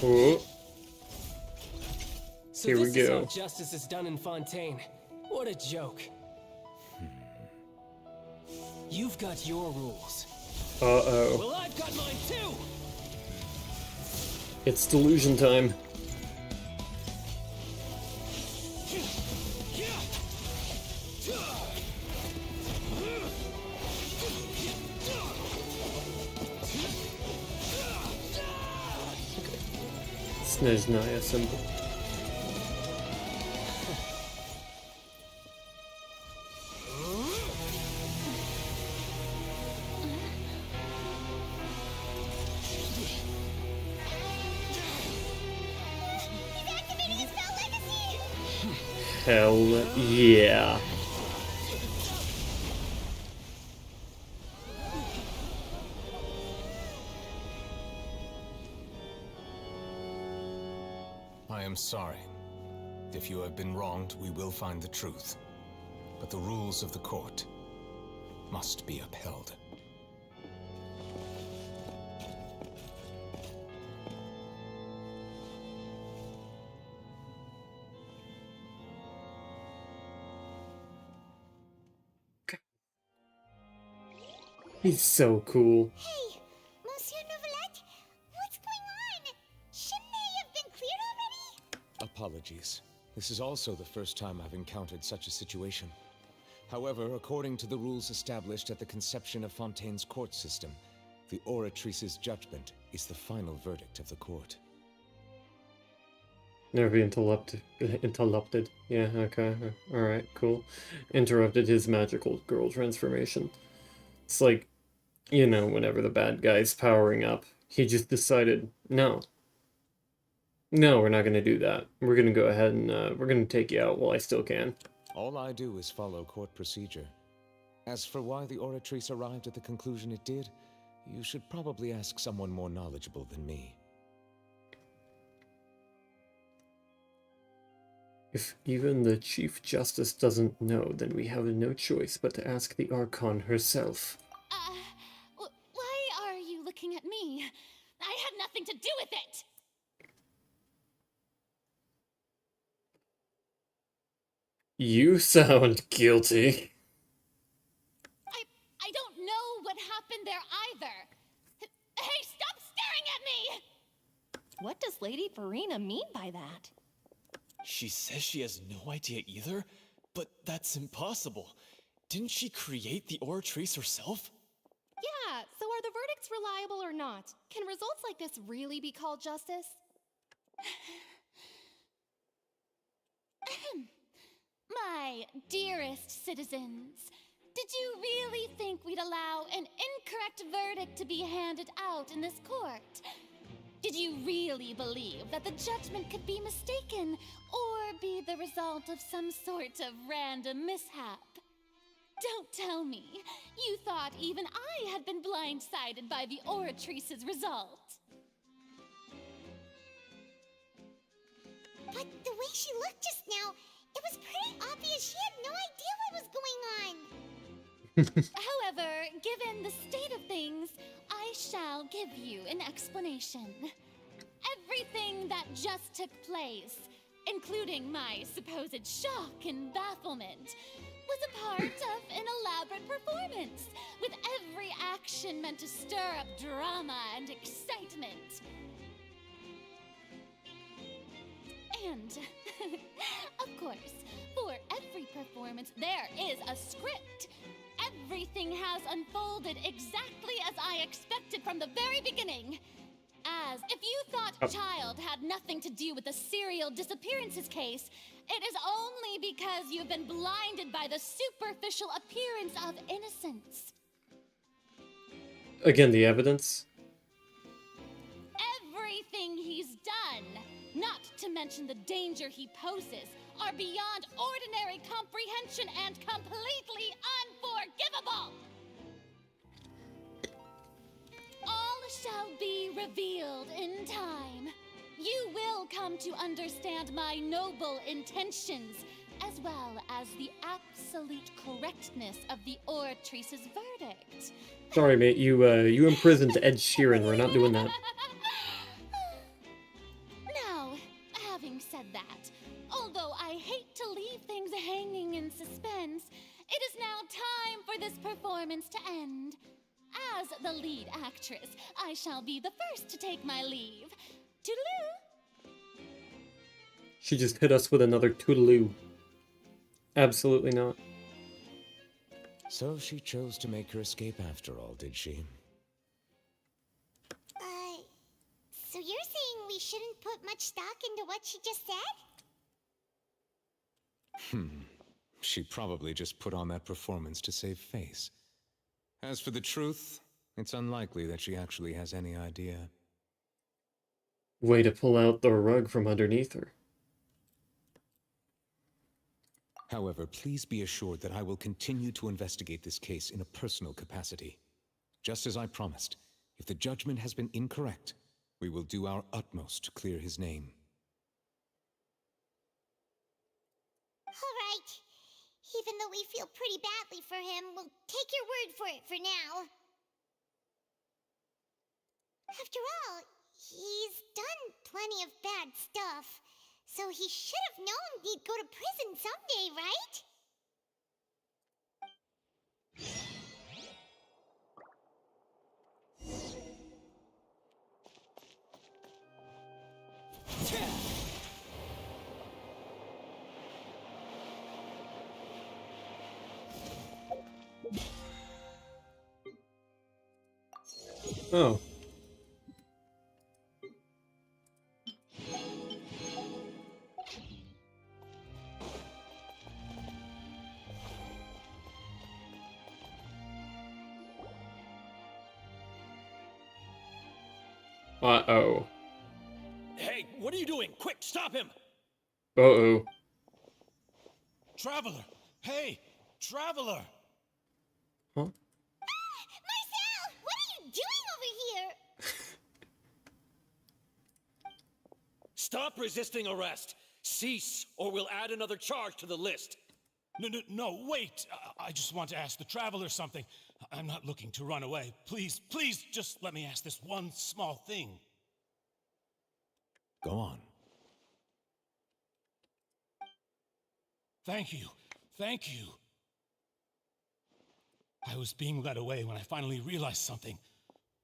Oh. So Here we this is how go. justice is done in Fontaine. What a joke. You've got your rules. Uh-oh. Well, I've got mine too! It's delusion time. Snezhnaya symbol. Hell yeah. I am sorry. If you have been wronged, we will find the truth. But the rules of the court must be upheld. He's so cool. Hey, Monsieur Novelette, what's going on? Shouldn't they have been cleared already? Apologies. This is also the first time I've encountered such a situation. However, according to the rules established at the conception of Fontaine's court system, the Oratrice's judgment is the final verdict of the court. Never be interrupted. Yeah, okay. Alright, cool. Interrupted his magical girl transformation. It's like, you know, whenever the bad guy's powering up, he just decided, no. No, we're not going to do that. We're going to go ahead and, we're going to take you out while I still can. All I do is follow court procedure. As for why the Oratrice arrived at the conclusion it did, you should probably ask someone more knowledgeable than me. If even the Chief Justice doesn't know, then we have no choice but to ask the Archon herself. Why are you looking at me? I had nothing to do with it! You sound guilty. I don't know what happened there either. Hey, stop staring at me! What does Lady Farina mean by that? She says she has no idea either, but that's impossible. Didn't she create the Oratrice herself? Yeah, so are the verdicts reliable or not? Can results like this really be called justice? My dearest citizens, did you really think we'd allow an incorrect verdict to be handed out in this court? Did you really believe that the judgment could be mistaken or be the result of some sort of random mishap? Don't tell me you thought even I had been blindsided by the Oratrice's result. But the way she looked just now, it was pretty obvious she had no idea what was going on. However, given the state of things, I shall give you an explanation. Everything that just took place, including my supposed shock and bafflement, was a part of an elaborate performance, with every action meant to stir up drama and excitement. And, of course, for every performance, there is a script. Everything has unfolded exactly as I expected from the very beginning. As if you thought Child had nothing to do with the serial disappearances case, it is only because you've been blinded by the superficial appearance of innocence. Again, the evidence. Everything he's done, not to mention the danger he poses, are beyond ordinary comprehension and completely unforgivable. All shall be revealed in time. You will come to understand my noble intentions, as well as the absolute correctness of the Oratrice's verdict. Sorry, mate. You imprisoned Ed Sheeran. We're not doing that. Now, having said that, although I hate to leave things hanging in suspense, it is now time for this performance to end. As the lead actress, I shall be the first to take my leave. Toodaloo! She just hit us with another toodaloo. Absolutely not. So she chose to make her escape after all, did she? So you're saying we shouldn't put much stock into what she just said? She probably just put on that performance to save face. As for the truth, it's unlikely that she actually has any idea. Way to pull out the rug from underneath her. However, please be assured that I will continue to investigate this case in a personal capacity. Just as I promised, if the judgment has been incorrect, we will do our utmost to clear his name. All right. Even though we feel pretty badly for him, we'll take your word for it for now. After all, he's done plenty of bad stuff, so he should have known he'd go to prison someday, right? Oh. Uh-oh. Hey, what are you doing? Quick, stop him! Uh-oh. Traveler! Hey! Traveler! Huh? Marcel! What are you doing over here? Stop resisting arrest! Cease, or we'll add another charge to the list. No, wait! I just want to ask the Traveler something. I'm not looking to run away. Please, just let me ask this one small thing. Go on. Thank you. I was being led away when I finally realized something.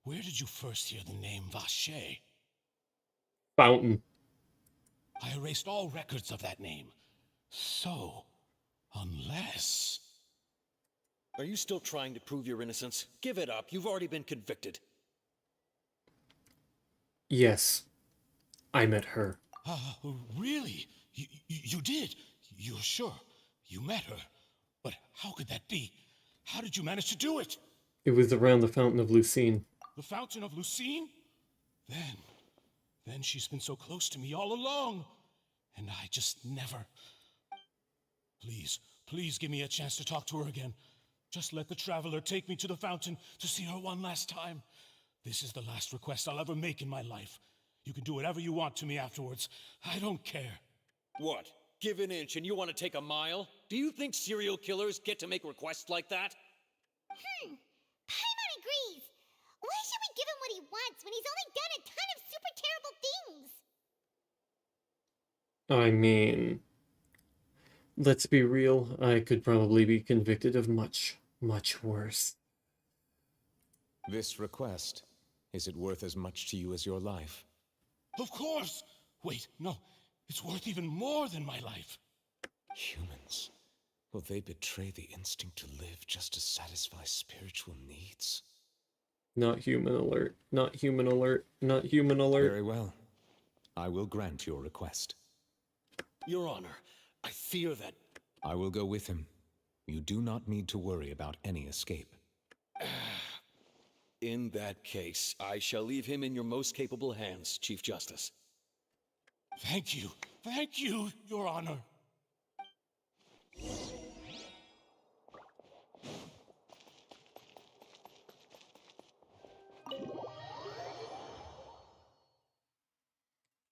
Where did you first hear the name Vacher? Fountain. I erased all records of that name. So, unless... Are you still trying to prove your innocence? Give it up. You've already been convicted. Yes. I met her. Really? You did? You're sure? You met her? But how could that be? How did you manage to do it? It was around the Fountain of Lucine. The Fountain of Lucine? Then she's been so close to me all along. And I just never... Please give me a chance to talk to her again. Just let the Traveler take me to the fountain to see her one last time. This is the last request I'll ever make in my life. You can do whatever you want to me afterwards. I don't care. What? Give an inch and you want to take a mile? Do you think serial killers get to make requests like that? Paimon agrees. Why should we give him what he wants when he's only done a ton of super terrible things? I mean, let's be real, I could probably be convicted of much, much worse. This request, is it worth as much to you as your life? Of course! Wait, no. It's worth even more than my life. Humans. Will they betray the instinct to live just to satisfy spiritual needs? Not human alert. Not human alert. Not human alert. Very well. I will grant your request. Your Honor, I fear that... I will go with him. You do not need to worry about any escape. In that case, I shall leave him in your most capable hands, Chief Justice. Thank you, Your Honor.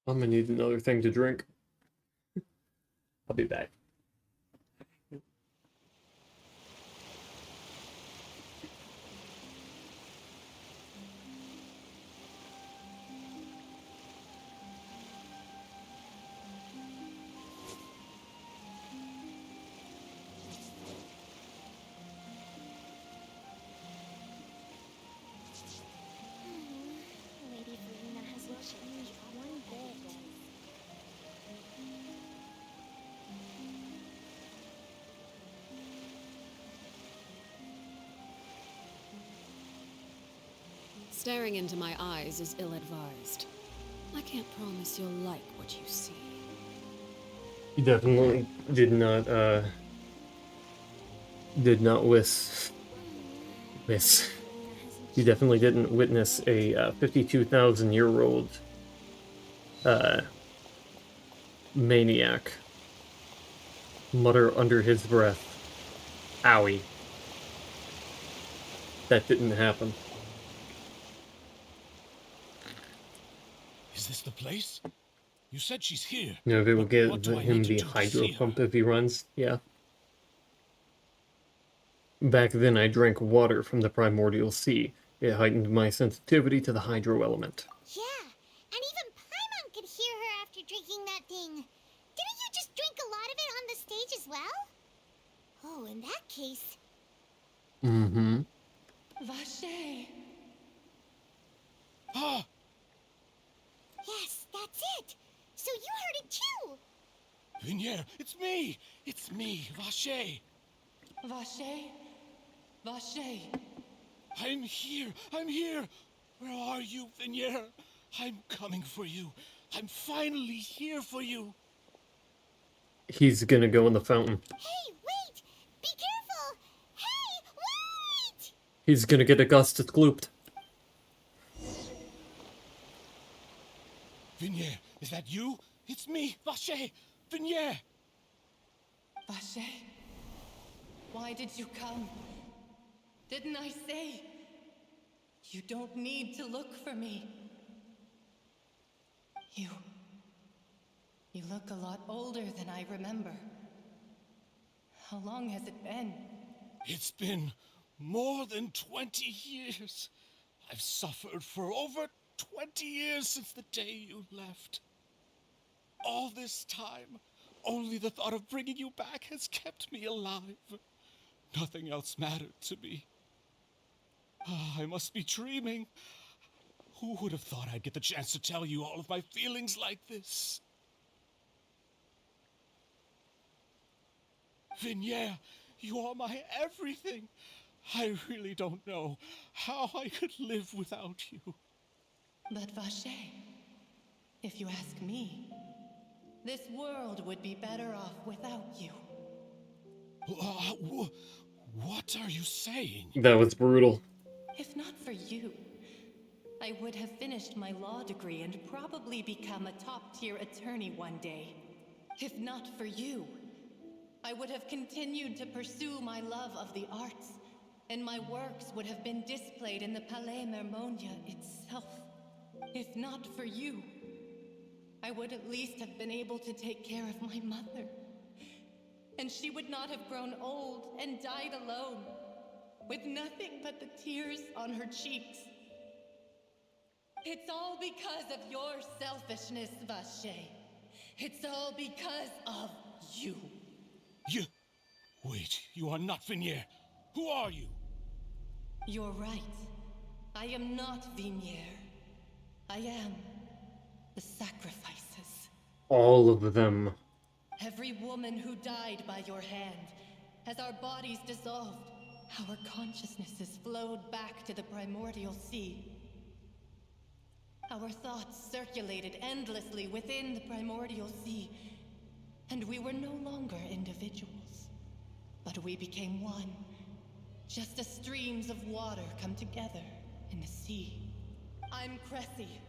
I'm gonna need another thing to drink. I'll be back. Lady Verena has lost one bit. Staring into my eyes is ill-advised. I can't promise you'll like what you see. You definitely did not you definitely didn't witness a 52,000-year-old maniac mutter under his breath, "Owie." That didn't happen. Is this the place? You said she's here. You know, they will give What do I him need to the do to hydro see her? pump if he runs. Yeah. Back then, I drank water from the primordial sea. It heightened my sensitivity to the hydro element. Yeah, and even Paimon could hear her after drinking that thing. Didn't you just drink a lot of it on the stage as well? Oh, in that case... Mm-hmm. Vache! Ah! Yes, that's it! So you heard it too! Vinier, it's me! It's me, Vache! Vache? Vache? I'm here! I'm here! Where are you, Vinier? I'm coming for you. I'm finally here for you. He's gonna go in the fountain. Hey, wait! Be careful! Hey, wait! He's gonna get Augustus glooped. Vinier, is that you? It's me, Vache! Vinier! Vache? Why did you come? Didn't I say? You don't need to look for me. You look a lot older than I remember. How long has it been? It's been more than 20 years. I've suffered for over 20 years since the day you left. All this time, only the thought of bringing you back has kept me alive. Nothing else mattered to me. I must be dreaming. Who would have thought I'd get the chance to tell you all of my feelings like this? Vinier, you are my everything. I really don't know how I could live without you. But Vache, if you ask me, this world would be better off without you. What are you saying? That was brutal. If not for you, I would have finished my law degree and probably become a top-tier attorney one day. If not for you, I would have continued to pursue my love of the arts, and my works would have been displayed in the Palais Mermonia itself. If not for you, I would at least have been able to take care of my mother. And she would not have grown old and died alone. with nothing but the tears on her cheeks. It's all because of your selfishness, Vache. It's all because of you. You... Wait, you are not Vignier. Who are you? You're right. I am not Vignier. I am the sacrifices. All of them. Every woman who died by your hand, as our bodies dissolved, our consciousnesses flowed back to the primordial sea. Our thoughts circulated endlessly within the primordial sea, and we were no longer individuals, but we became one, just as streams of water come together in the sea. I'm Cressy.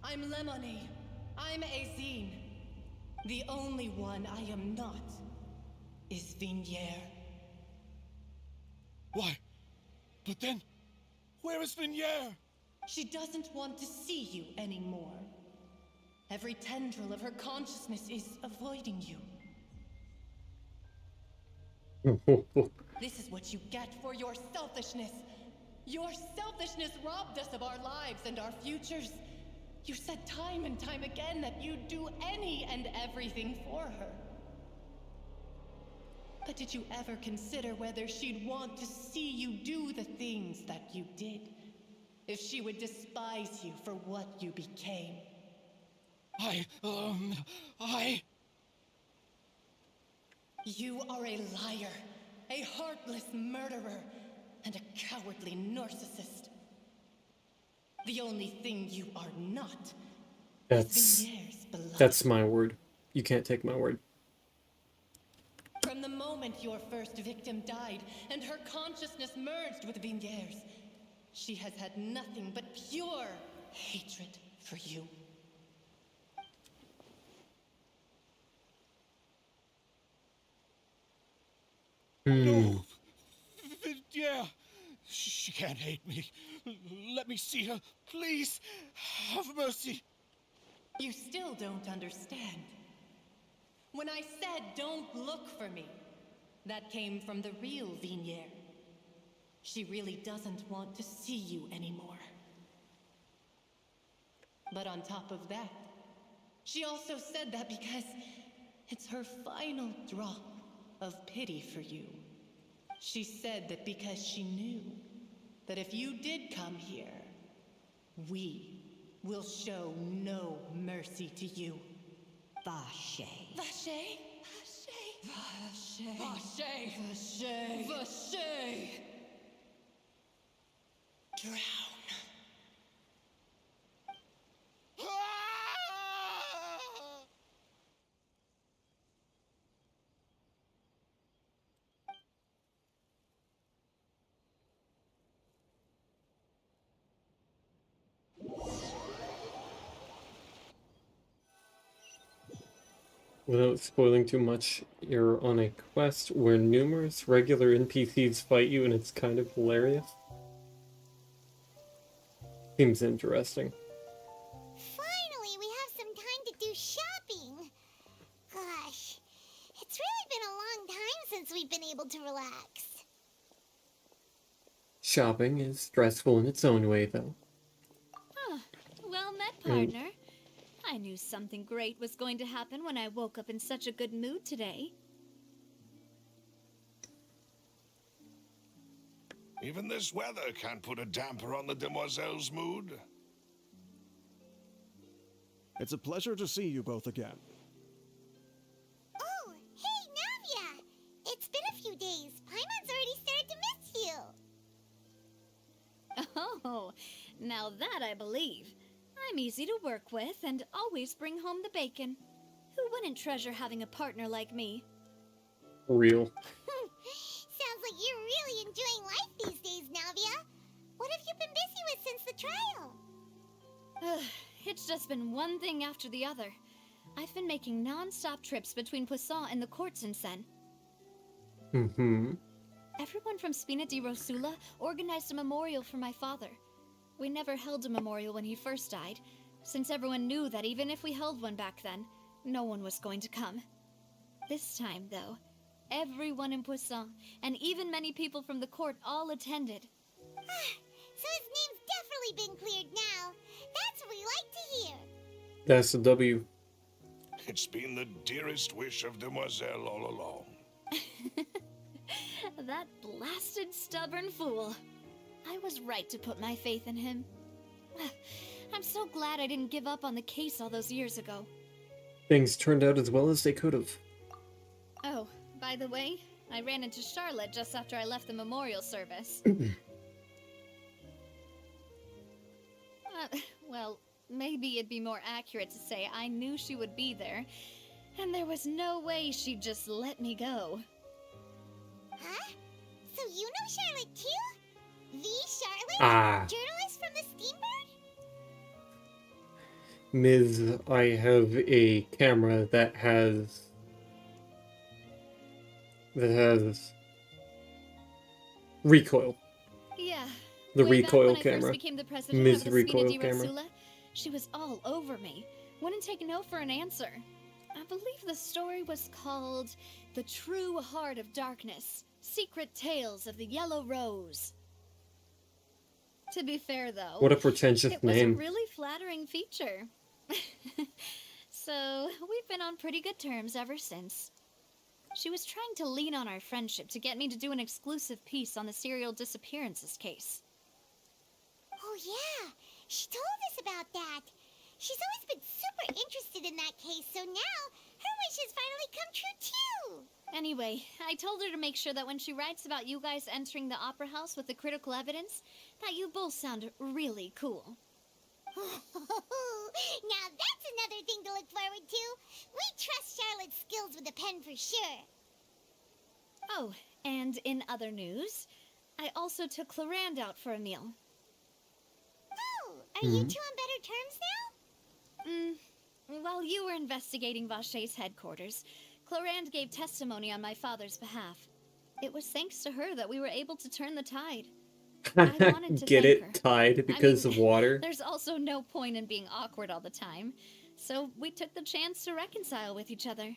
I'm Lemony. I'm Azine. The only one I am not is Vignier. Why? But then, where is Vignier? She doesn't want to see you anymore. Every tendril of her consciousness is avoiding you. This is what you get for your selfishness. Your selfishness robbed us of our lives and our futures. You said time and time again that you'd do any and everything for her. But did you ever consider whether she'd want to see you do the things that you did? If she would despise you for what you became? You are a liar, a heartless murderer, and a cowardly narcissist. The only thing you are not is Vignier's beloved. That's my word. You can't take my word. From the moment your first victim died and her consciousness merged with Vignier's, she has had nothing but pure hatred for you. No! Yeah! She can't hate me. Let me see her, please. Have mercy. You still don't understand. When I said don't look for me, that came from the real Vignier. She really doesn't want to see you anymore. But on top of that, she also said that because it's her final drop of pity for you. She said that because she knew that if you did come here, we will show no mercy to you. Vache. Vache? Vache? Vache? Vache? Vache? Drown. Without spoiling too much, you're on a quest where numerous regular NPCs fight you, and it's kind of hilarious. Seems interesting. Finally, we have some time to do shopping. Gosh, it's really been a long time since we've been able to relax. Shopping is stressful in its own way, though. Huh. Well met, partner. I knew something great was going to happen when I woke up in such a good mood today. Even this weather can't put a damper on the demoiselle's mood. It's a pleasure to see you both again. Oh, hey, Navia! It's been a few days. Paimon's already started to miss you. Oh, now that I believe. I'm easy to work with and always bring home the bacon. Who wouldn't treasure having a partner like me? Real. Sounds like you're really enjoying life these days, Navia. What have you been busy with since the trial? It's just been one thing after the other. I've been making non-stop trips between Poisson and the courts in Sen. Everyone from Spina di Rosula organized a memorial for my father. We never held a memorial when he first died, since everyone knew that even if we held one back then, no one was going to come. This time, though, Everyone in Poisson, and even many people from the court, all attended. So his name's definitely been cleared now. That's what we like to hear. That's the W. It's been the dearest wish of Demoiselle all along. That blasted stubborn fool. I was right to put my faith in him. I'm so glad I didn't give up on the case all those years ago. Things turned out as well as they could have. Oh, by the way, I ran into Charlotte just after I left the memorial service. Well, maybe it'd be more accurate to say I knew she would be there, and there was no way she'd just let me go. Huh? So you know Charlotte too? The Charlotte? Ah. Journalist from the Steambird? Ms., I have a camera that has recoil. Yeah. The way recoil back when I camera. first became the president Ms. of the Recoil Spina di camera. Rosula, she was all over me. Wouldn't take no for an answer. I believe the story was called The True Heart of Darkness, Secret Tales of the Yellow Rose. To be fair, though, What a pretentious it was a name. really flattering feature. So, we've been on pretty good terms ever since. She was trying to lean on our friendship to get me to do an exclusive piece on the serial disappearances case. Oh yeah, she told us about that. She's always been super interested in that case, so now her wish has finally come true too. Anyway, I told her to make sure that when she writes about you guys entering the opera house with the critical evidence, that you both sound really cool. Now that's another thing to look forward to. We trust Charlotte's skills with a pen for sure. Oh, and in other news, I also took Clarand out for a meal. Oh, are you two on better terms now? While you were investigating Vaché's headquarters, Clarand gave testimony on my father's behalf. It was thanks to her that we were able to turn the tide. I wanted to Get thank it? her. Tide because of water? There's also no point in being awkward all the time, so we took the chance to reconcile with each other.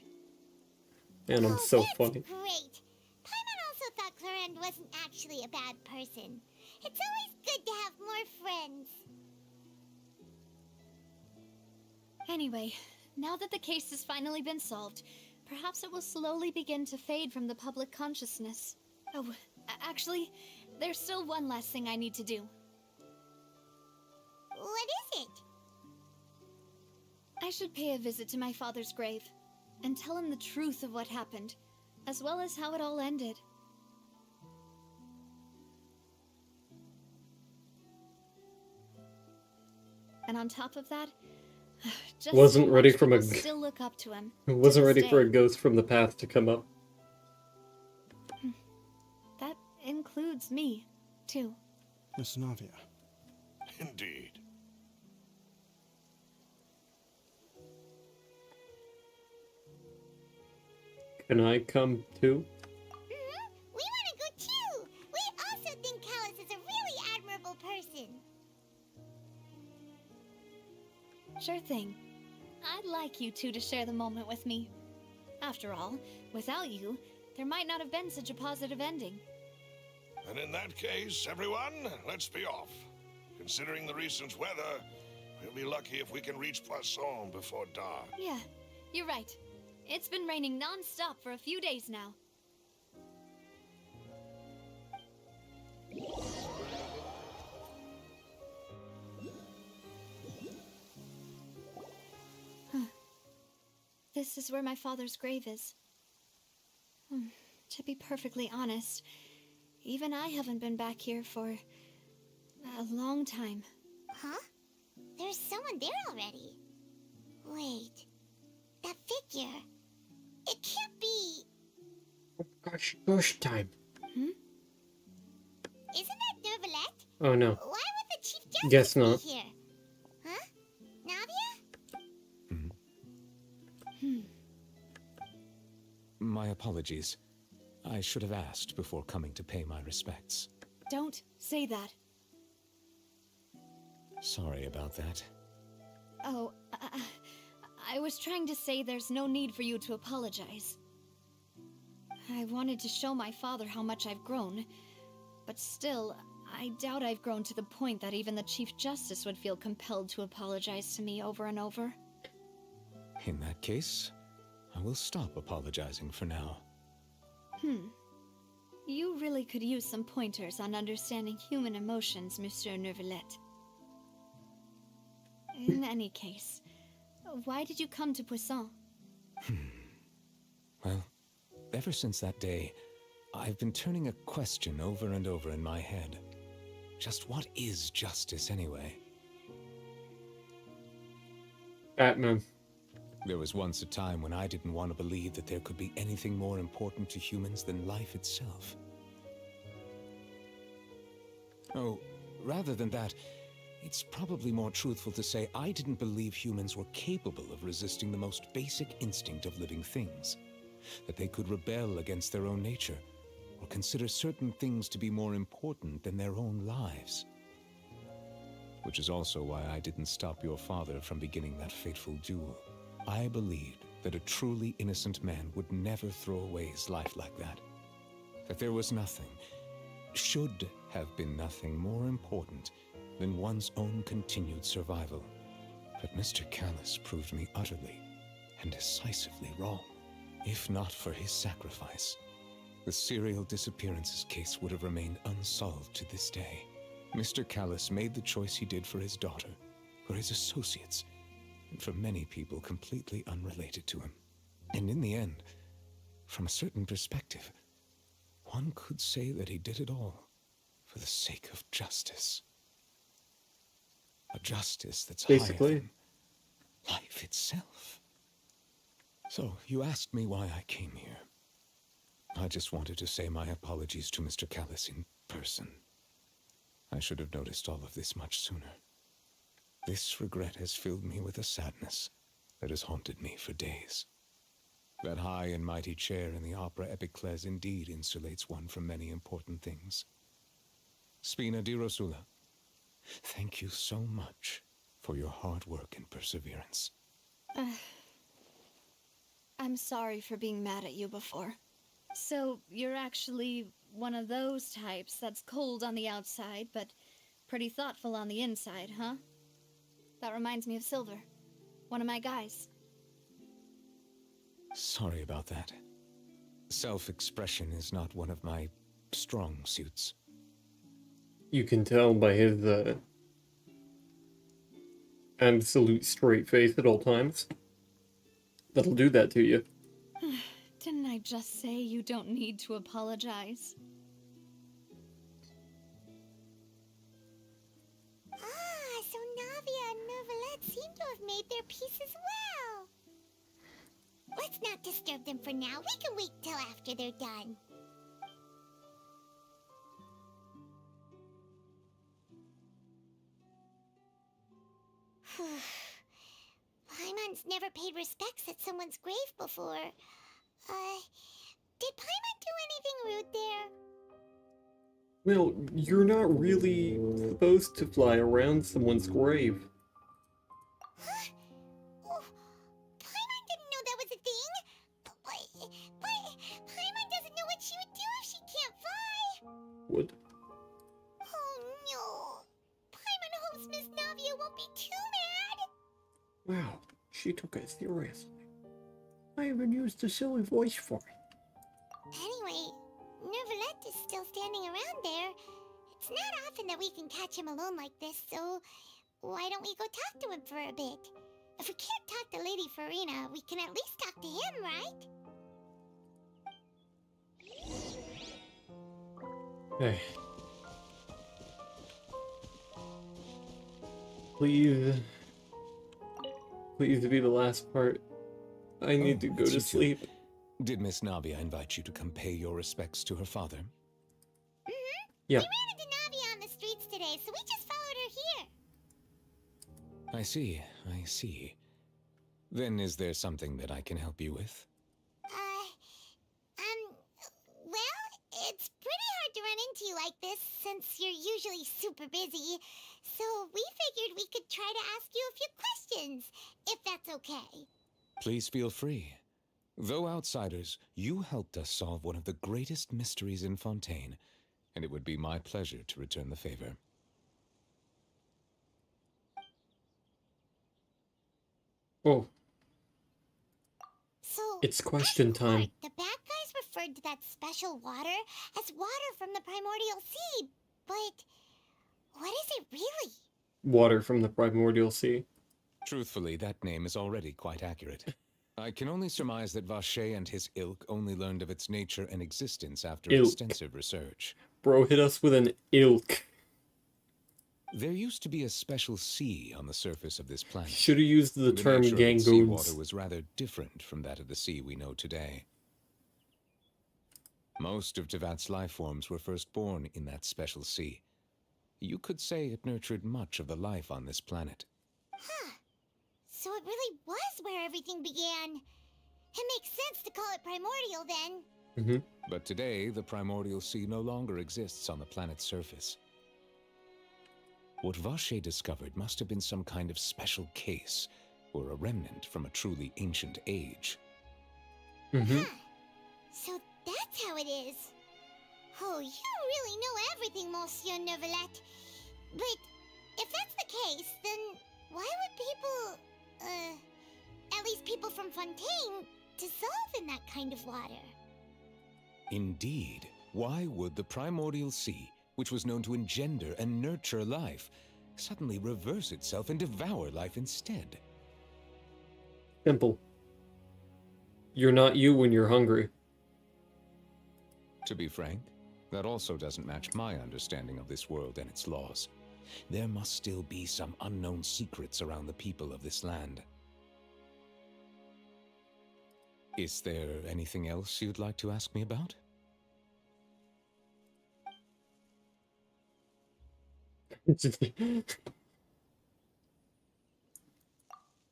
And I'm so funny. Great. Paimon also thought Clarand wasn't actually a bad person. It's always good to have more friends. Anyway, now that the case has finally been solved, perhaps it will slowly begin to fade from the public consciousness. Oh, actually, there's still one last thing I need to do. What is it? I should pay a visit to my father's grave and tell him the truth of what happened, as well as how it all ended. And on top of that, just Wasn't so ready much from a people still look up to him. Wasn't to this ready for a day. ghost from the past to come up. That includes me, too. Miss Navia. Indeed. Can I come too? We want to go too. We also think Callus is a really admirable person. Sure thing. I'd like you two to share the moment with me. After all, without you, there might not have been such a positive ending. And in that case, everyone, let's be off. Considering the recent weather, we'll be lucky if we can reach Poisson before dark. Yeah, you're right. It's been raining non-stop for a few days now. This is where my father's grave is. To be perfectly honest, even I haven't been back here for a long time. Huh? There's someone there already. Wait. That figure. It can't be. Gosh time. Isn't that Nervalette? Oh no. Why would the Chief Justice Guess not. be here? Huh? Navia? My apologies. I should have asked before coming to pay my respects. Don't say that. Sorry about that. Oh, I was trying to say there's no need for you to apologize. I wanted to show my father how much I've grown. But still, I doubt I've grown to the point that even the Chief Justice would feel compelled to apologize to me over and over. In that case, I will stop apologizing for now. You really could use some pointers on understanding human emotions, Monsieur Neuvillette. In any case, why did you come to Poisson? Well, ever since that day, I've been turning a question over and over in my head. Just what is justice anyway? Batman. There was once a time when I didn't want to believe that there could be anything more important to humans than life itself. Oh, rather than that, it's probably more truthful to say I didn't believe humans were capable of resisting the most basic instinct of living things. That they could rebel against their own nature, or consider certain things to be more important than their own lives. Which is also why I didn't stop your father from beginning that fateful duel. I believed that a truly innocent man would never throw away his life like that. That there was nothing, should have been nothing more important than one's own continued survival. But Mr. Callus proved me utterly and decisively wrong. If not for his sacrifice, the serial disappearances case would have remained unsolved to this day. Mr. Callus made the choice he did for his daughter, for his associates, and for many people completely unrelated to him. And in the end, from a certain perspective, one could say that he did it all for the sake of justice. A justice that's higher than life itself. So, you asked me why I came here. I just wanted to say my apologies to Mr. Callus in person. I should have noticed all of this much sooner. This regret has filled me with a sadness that has haunted me for days. That high and mighty chair in the Opera Epiclese indeed insulates one from many important things. Spina di Rosula, thank you so much for your hard work and perseverance. I'm sorry for being mad at you before. So, you're actually one of those types that's cold on the outside, but pretty thoughtful on the inside, huh? That reminds me of Silver, one of my guys. Sorry about that. Self-expression is not one of my strong suits. You can tell by his absolute straight face at all times. That'll do that to you. Didn't I just say you don't need to apologize? So Navia and Neuvillette seem to have made their peace as well. Let's not disturb them for now. We can wait till after they're done. Paimon's never paid respects at someone's grave before. Did Paimon do anything rude there? Well, you're not really supposed to fly around someone's grave. Oh, Paimon didn't know that was a thing. But Paimon doesn't know what she would do if she can't fly. What? Oh no. Paimon hopes Miss Navia won't be too mad. Wow, she took it seriously. I even used a silly voice for it. Anyway, Neuvillette is still standing around there. It's not often that we can catch him alone like this, so why don't we go talk to him for a bit? If we can't talk to Lady Farina, we can at least talk to him, right? Hey. Please be the last part. I need to go to sleep. Did Miss Navia invite you to come pay your respects to her father? Yeah. We ran into Navia on the streets today, so we just followed her here. I see. Then is there something that I can help you with? Well, it's pretty hard to run into you like this since you're usually super busy. So we figured we could try to ask you a few questions, if that's okay. Please feel free. Though outsiders, you helped us solve one of the greatest mysteries in Fontaine, and it would be my pleasure to return the favor. Oh. So, It's question time. the bad guys referred to that special water as water from the primordial sea, but what is it really? Water from the primordial sea. Truthfully, that name is already quite accurate. I can only surmise that Vacher and his ilk only learned of its nature and existence after Ilk. extensive research. Bro hit us with an ilk. There used to be a special sea on the surface of this planet. Should have used the term nature of its seawater gangoons. was rather different from that of the sea we know today. Most of Tevat's life forms were first born in that special sea. You could say it nurtured much of the life on this planet. Huh. So it really was where everything began. It makes sense to call it primordial then. But today, the primordial sea no longer exists on the planet's surface. What Vacher discovered must have been some kind of special case, or a remnant from a truly ancient age. Huh. So that's how it is. Oh, you really know everything, Monsieur Neuvillette. But if that's the case, then why would people, at least people from Fontaine, dissolve in that kind of water? Indeed. Why would the primordial sea, which was known to engender and nurture life, suddenly reverse itself and devour life instead? Simple. You're not you when you're hungry. To be frank, that also doesn't match my understanding of this world and its laws. There must still be some unknown secrets around the people of this land. Is there anything else you'd like to ask me about?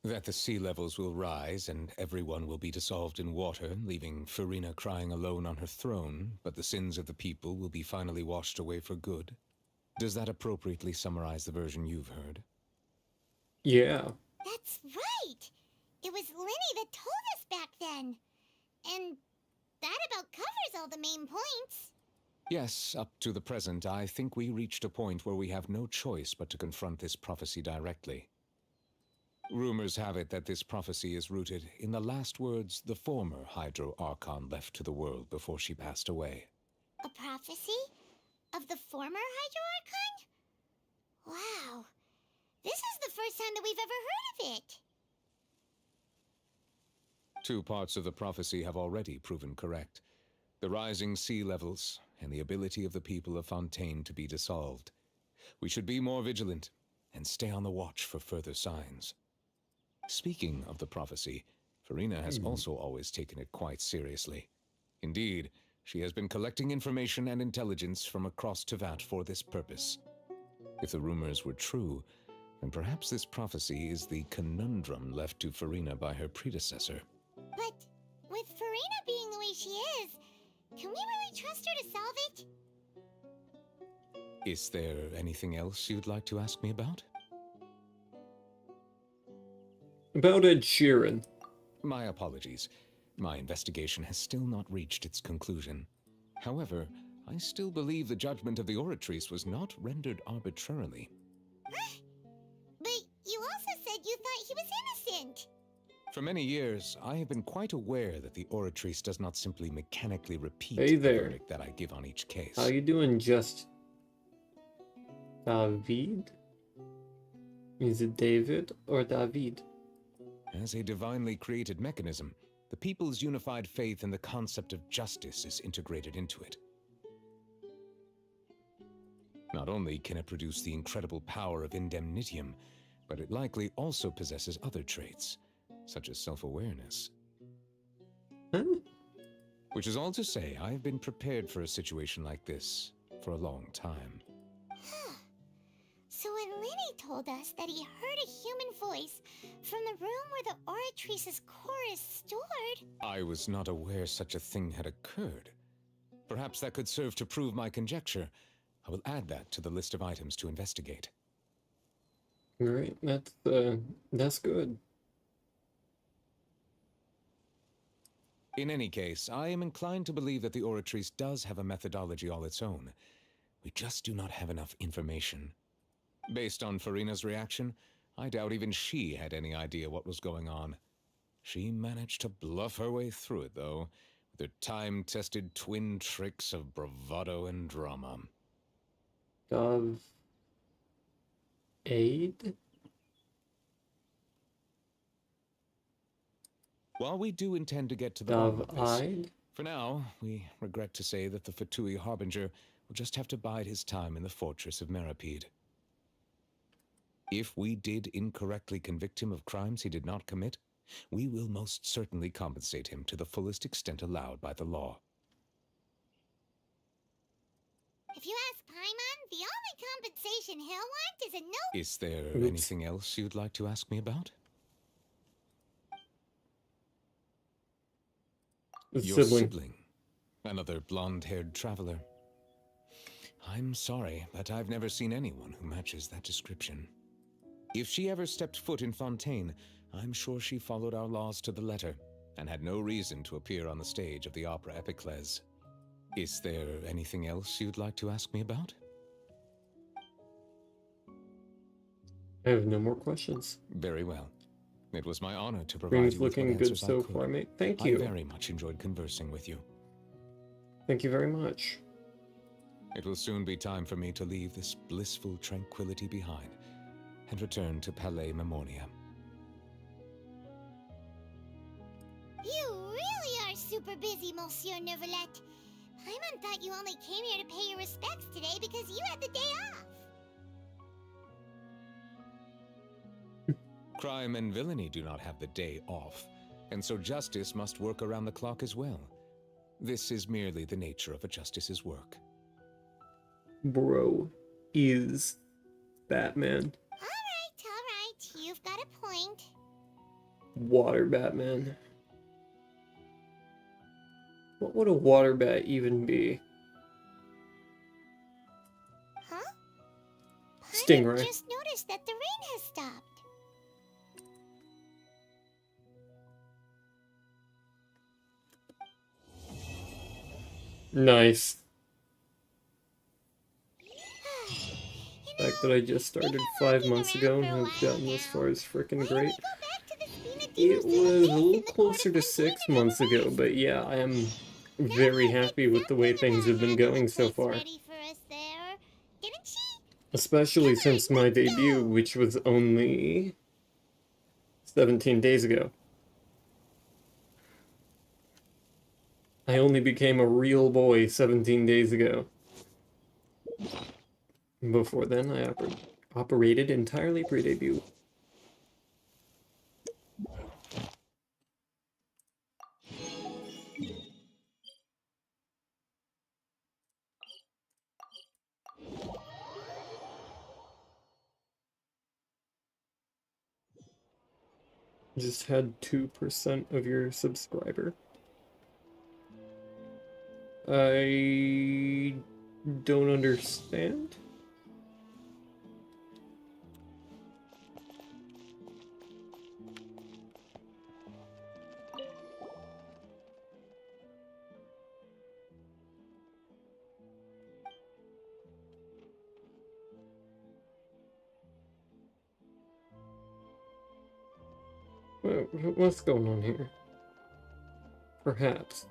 That the sea levels will rise and everyone will be dissolved in water, leaving Farina crying alone on her throne, but the sins of the people will be finally washed away for good. Does that appropriately summarize the version you've heard? Yeah. That's right! It was Linny that told us back then. And that about covers all the main points. Yes, up to the present, I think we reached a point where we have no choice but to confront this prophecy directly. Rumors have it that this prophecy is rooted in the last words the former Hydro Archon left to the world before she passed away. A prophecy? Of the former Hydro Archon? Wow. This is the first time that we've ever heard of it. Two parts of the prophecy have already proven correct. The rising sea levels and the ability of the people of Fontaine to be dissolved. We should be more vigilant and stay on the watch for further signs. Speaking of the prophecy, Farina has also always taken it quite seriously. Indeed, she has been collecting information and intelligence from across Tevat for this purpose. If the rumors were true, then perhaps this prophecy is the conundrum left to Farina by her predecessor. But with Farina being the way she is, can we really trust her to solve it? Is there anything else you'd like to ask me about? About Ed Sheeran. My apologies. My investigation has still not reached its conclusion. However, I still believe the judgment of the Oratrice was not rendered arbitrarily. But you also said you thought he was innocent. For many years, I have been quite aware that the Oratrice does not simply mechanically repeat Hey the there. verdict that I give on each case. How you doing, just David? Is it David or David? As a divinely created mechanism, the people's unified faith in the concept of justice is integrated into it. Not only can it produce the incredible power of indemnitium, but it likely also possesses other traits, such as self-awareness. Huh? Which is all to say, I have been prepared for a situation like this for a long time. So when Linny told us that he heard a human voice from the room where the Oratrice's core is stored... I was not aware such a thing had occurred. Perhaps that could serve to prove my conjecture. I will add that to the list of items to investigate. Alright, that's good. In any case, I am inclined to believe that the Oratrice does have a methodology all its own. We just do not have enough information. Based on Farina's reaction, I doubt even she had any idea what was going on. She managed to bluff her way through it, though, with her time-tested twin tricks of bravado and drama. Of aid? While we do intend to get to the bottom of this, Dove-eyed? for now, we regret to say that the Fatui Harbinger will just have to bide his time in the fortress of Meripede. If we did incorrectly convict him of crimes he did not commit, we will most certainly compensate him to the fullest extent allowed by the law. If you ask Paimon, the only compensation he'll want is a no. Is there anything else you'd like to ask me about? Your sibling. Another blonde-haired traveler. I'm sorry, but I've never seen anyone who matches that description. If she ever stepped foot in Fontaine, I'm sure she followed our laws to the letter, and had no reason to appear on the stage of the opera Epiclese. Is there anything else you'd like to ask me about? I have no more questions. Very well. It was my honor to provide Things you with looking what good answers so I could. far, mate. Thank you. I very much enjoyed conversing with you. Thank you very much. It will soon be time for me to leave this blissful tranquility behind and return to Palais Memoria. You really are super busy, Monsieur Neuvillette. Paimon thought you only came here to pay your respects today because you had the day off. Crime and villainy do not have the day off, and so justice must work around the clock as well. This is merely the nature of a justice's work. Bro is Batman. All right, you've got a point. Water Batman. What would a water bat even be? Huh? Stingray. I just noticed that the rain has stopped. Nice. The fact that I just started 5 months ago and have gotten this far is freaking great. It was a little closer to 6 months ago, but yeah, I am very happy with the way things have been going so far. Especially since my debut, which was only 17 days ago. I only became a real boy 17 days ago. Before then, I operated entirely pre-debut. Just had 2% of your subscriber. I don't understand. What's going on here? Perhaps.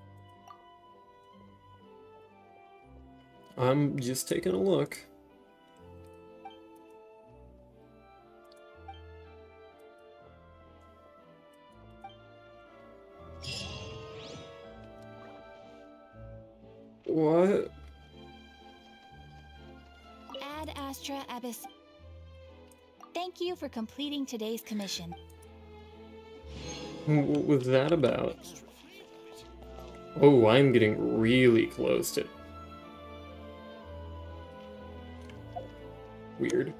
I'm just taking a look. What? Ad Astra Abyss. Thank you for completing today's commission. What was that about? Oh, I'm getting really close to... Weird.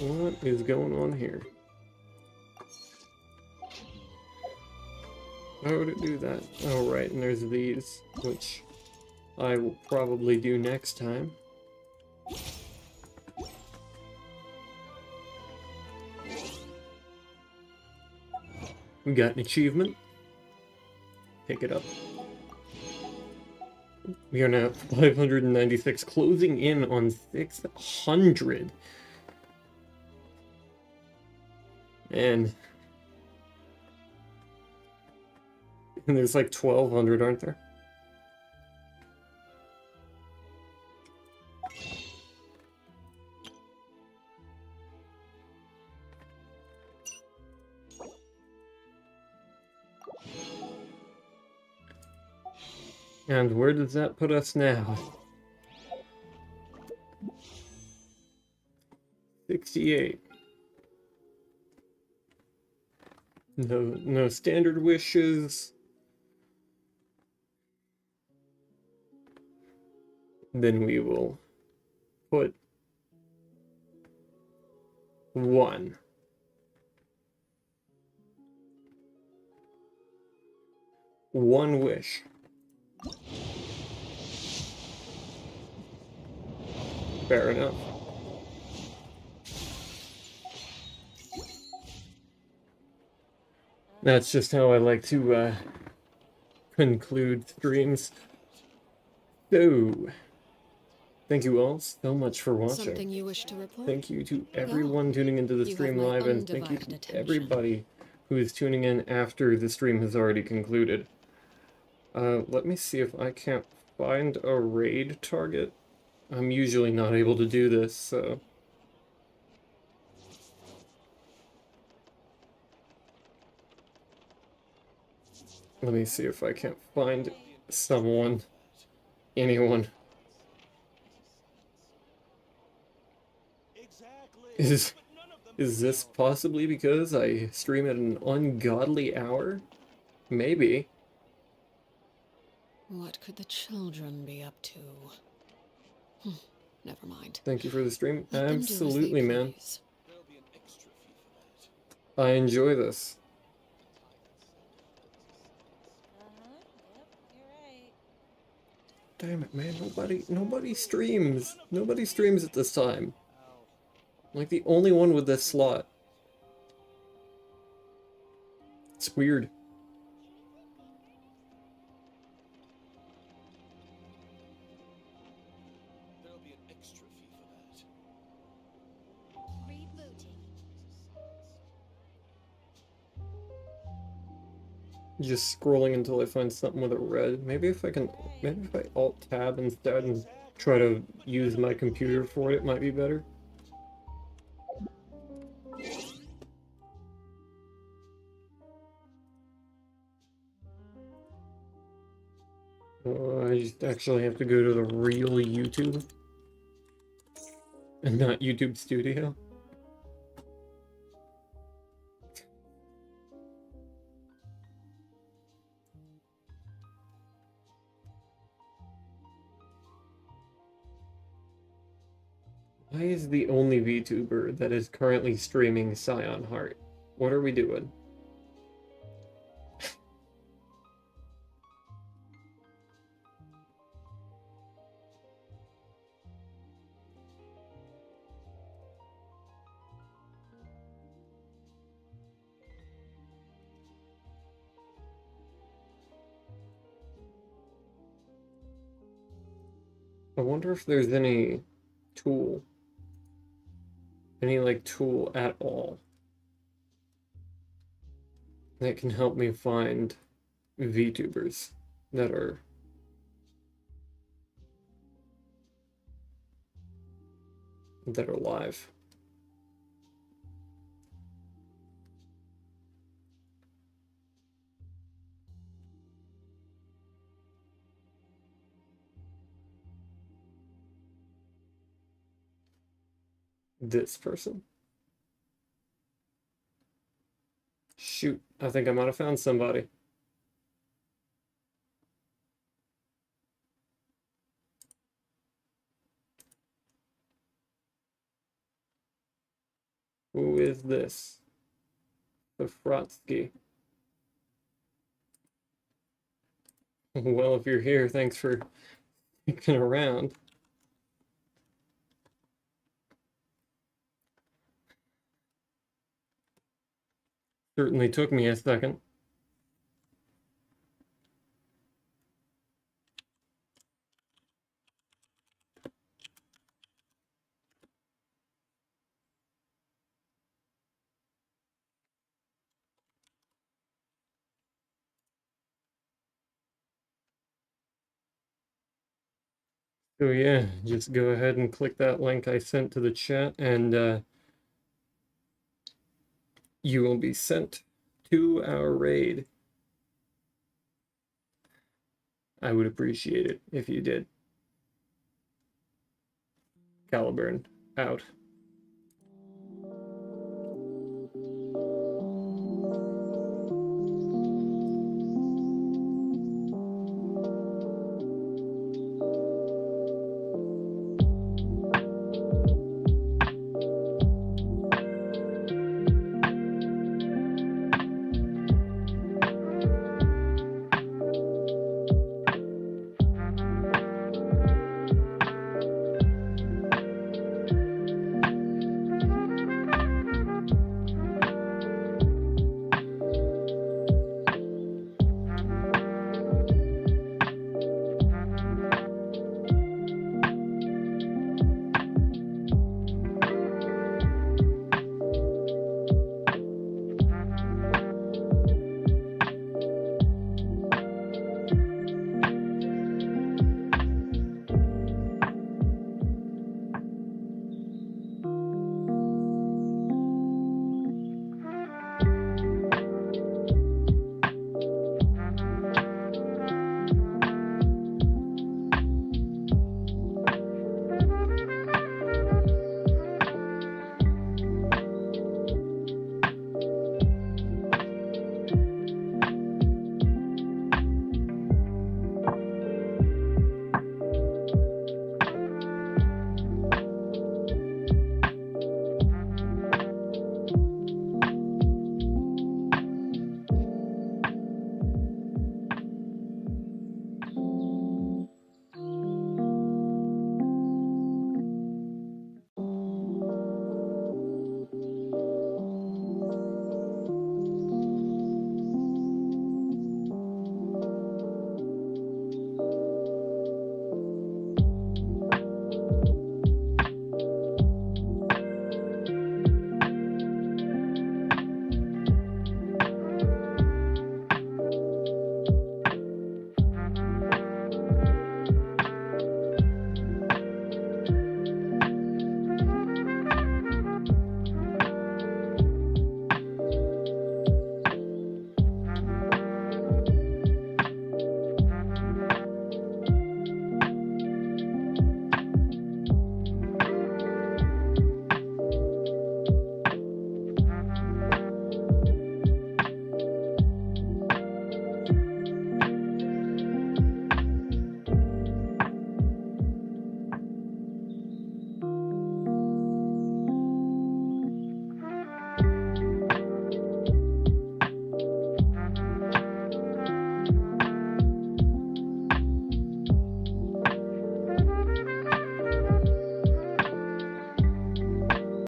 What is going on here? Why would it do that? Oh, right, and there's these, which I will probably do next time. We got an achievement. Pick it up. We are now at 596, closing in on 600. And there's like 1,200, aren't there? And where does that put us now? 68. No standard wishes. Then we will put 1. One wish. Fair enough. That's just how I like to conclude streams. So, thank you all so much for watching. Something you wish to report? Thank you to everyone tuning into the You stream have my live, and thank you to undivided attention. everybody who is tuning in after the stream has already concluded. Let me see if I can't find a raid target. I'm usually not able to do this, so... Let me see if I can't find someone. Anyone. Is this possibly because I stream at an ungodly hour? Maybe. What could the children be up to? Never mind. Thank you for the stream. Let them do as they Absolutely, man. please. I enjoy this. Damn it, man. Nobody streams. Nobody streams at this time. I'm like the only one with this slot. It's weird. There'll be an extra fee for that. Just scrolling until I find something with a red. Maybe if I alt-tab instead and try to use my computer for it might be better. I just actually have to go to the real YouTube and not YouTube Studio. Why is the only VTuber that is currently streaming Scion Heart? What are we doing? I wonder if there's any tool. Any, like, tool at all that can help me find VTubers that are live. This person? Shoot, I think I might have found somebody. Who is this? Frotsky. Well, if you're here, thanks for sticking around. Certainly took me a second. So yeah, just go ahead and click that link I sent to the chat, and you will be sent to our raid. I would appreciate it if you did. Caliburn, out.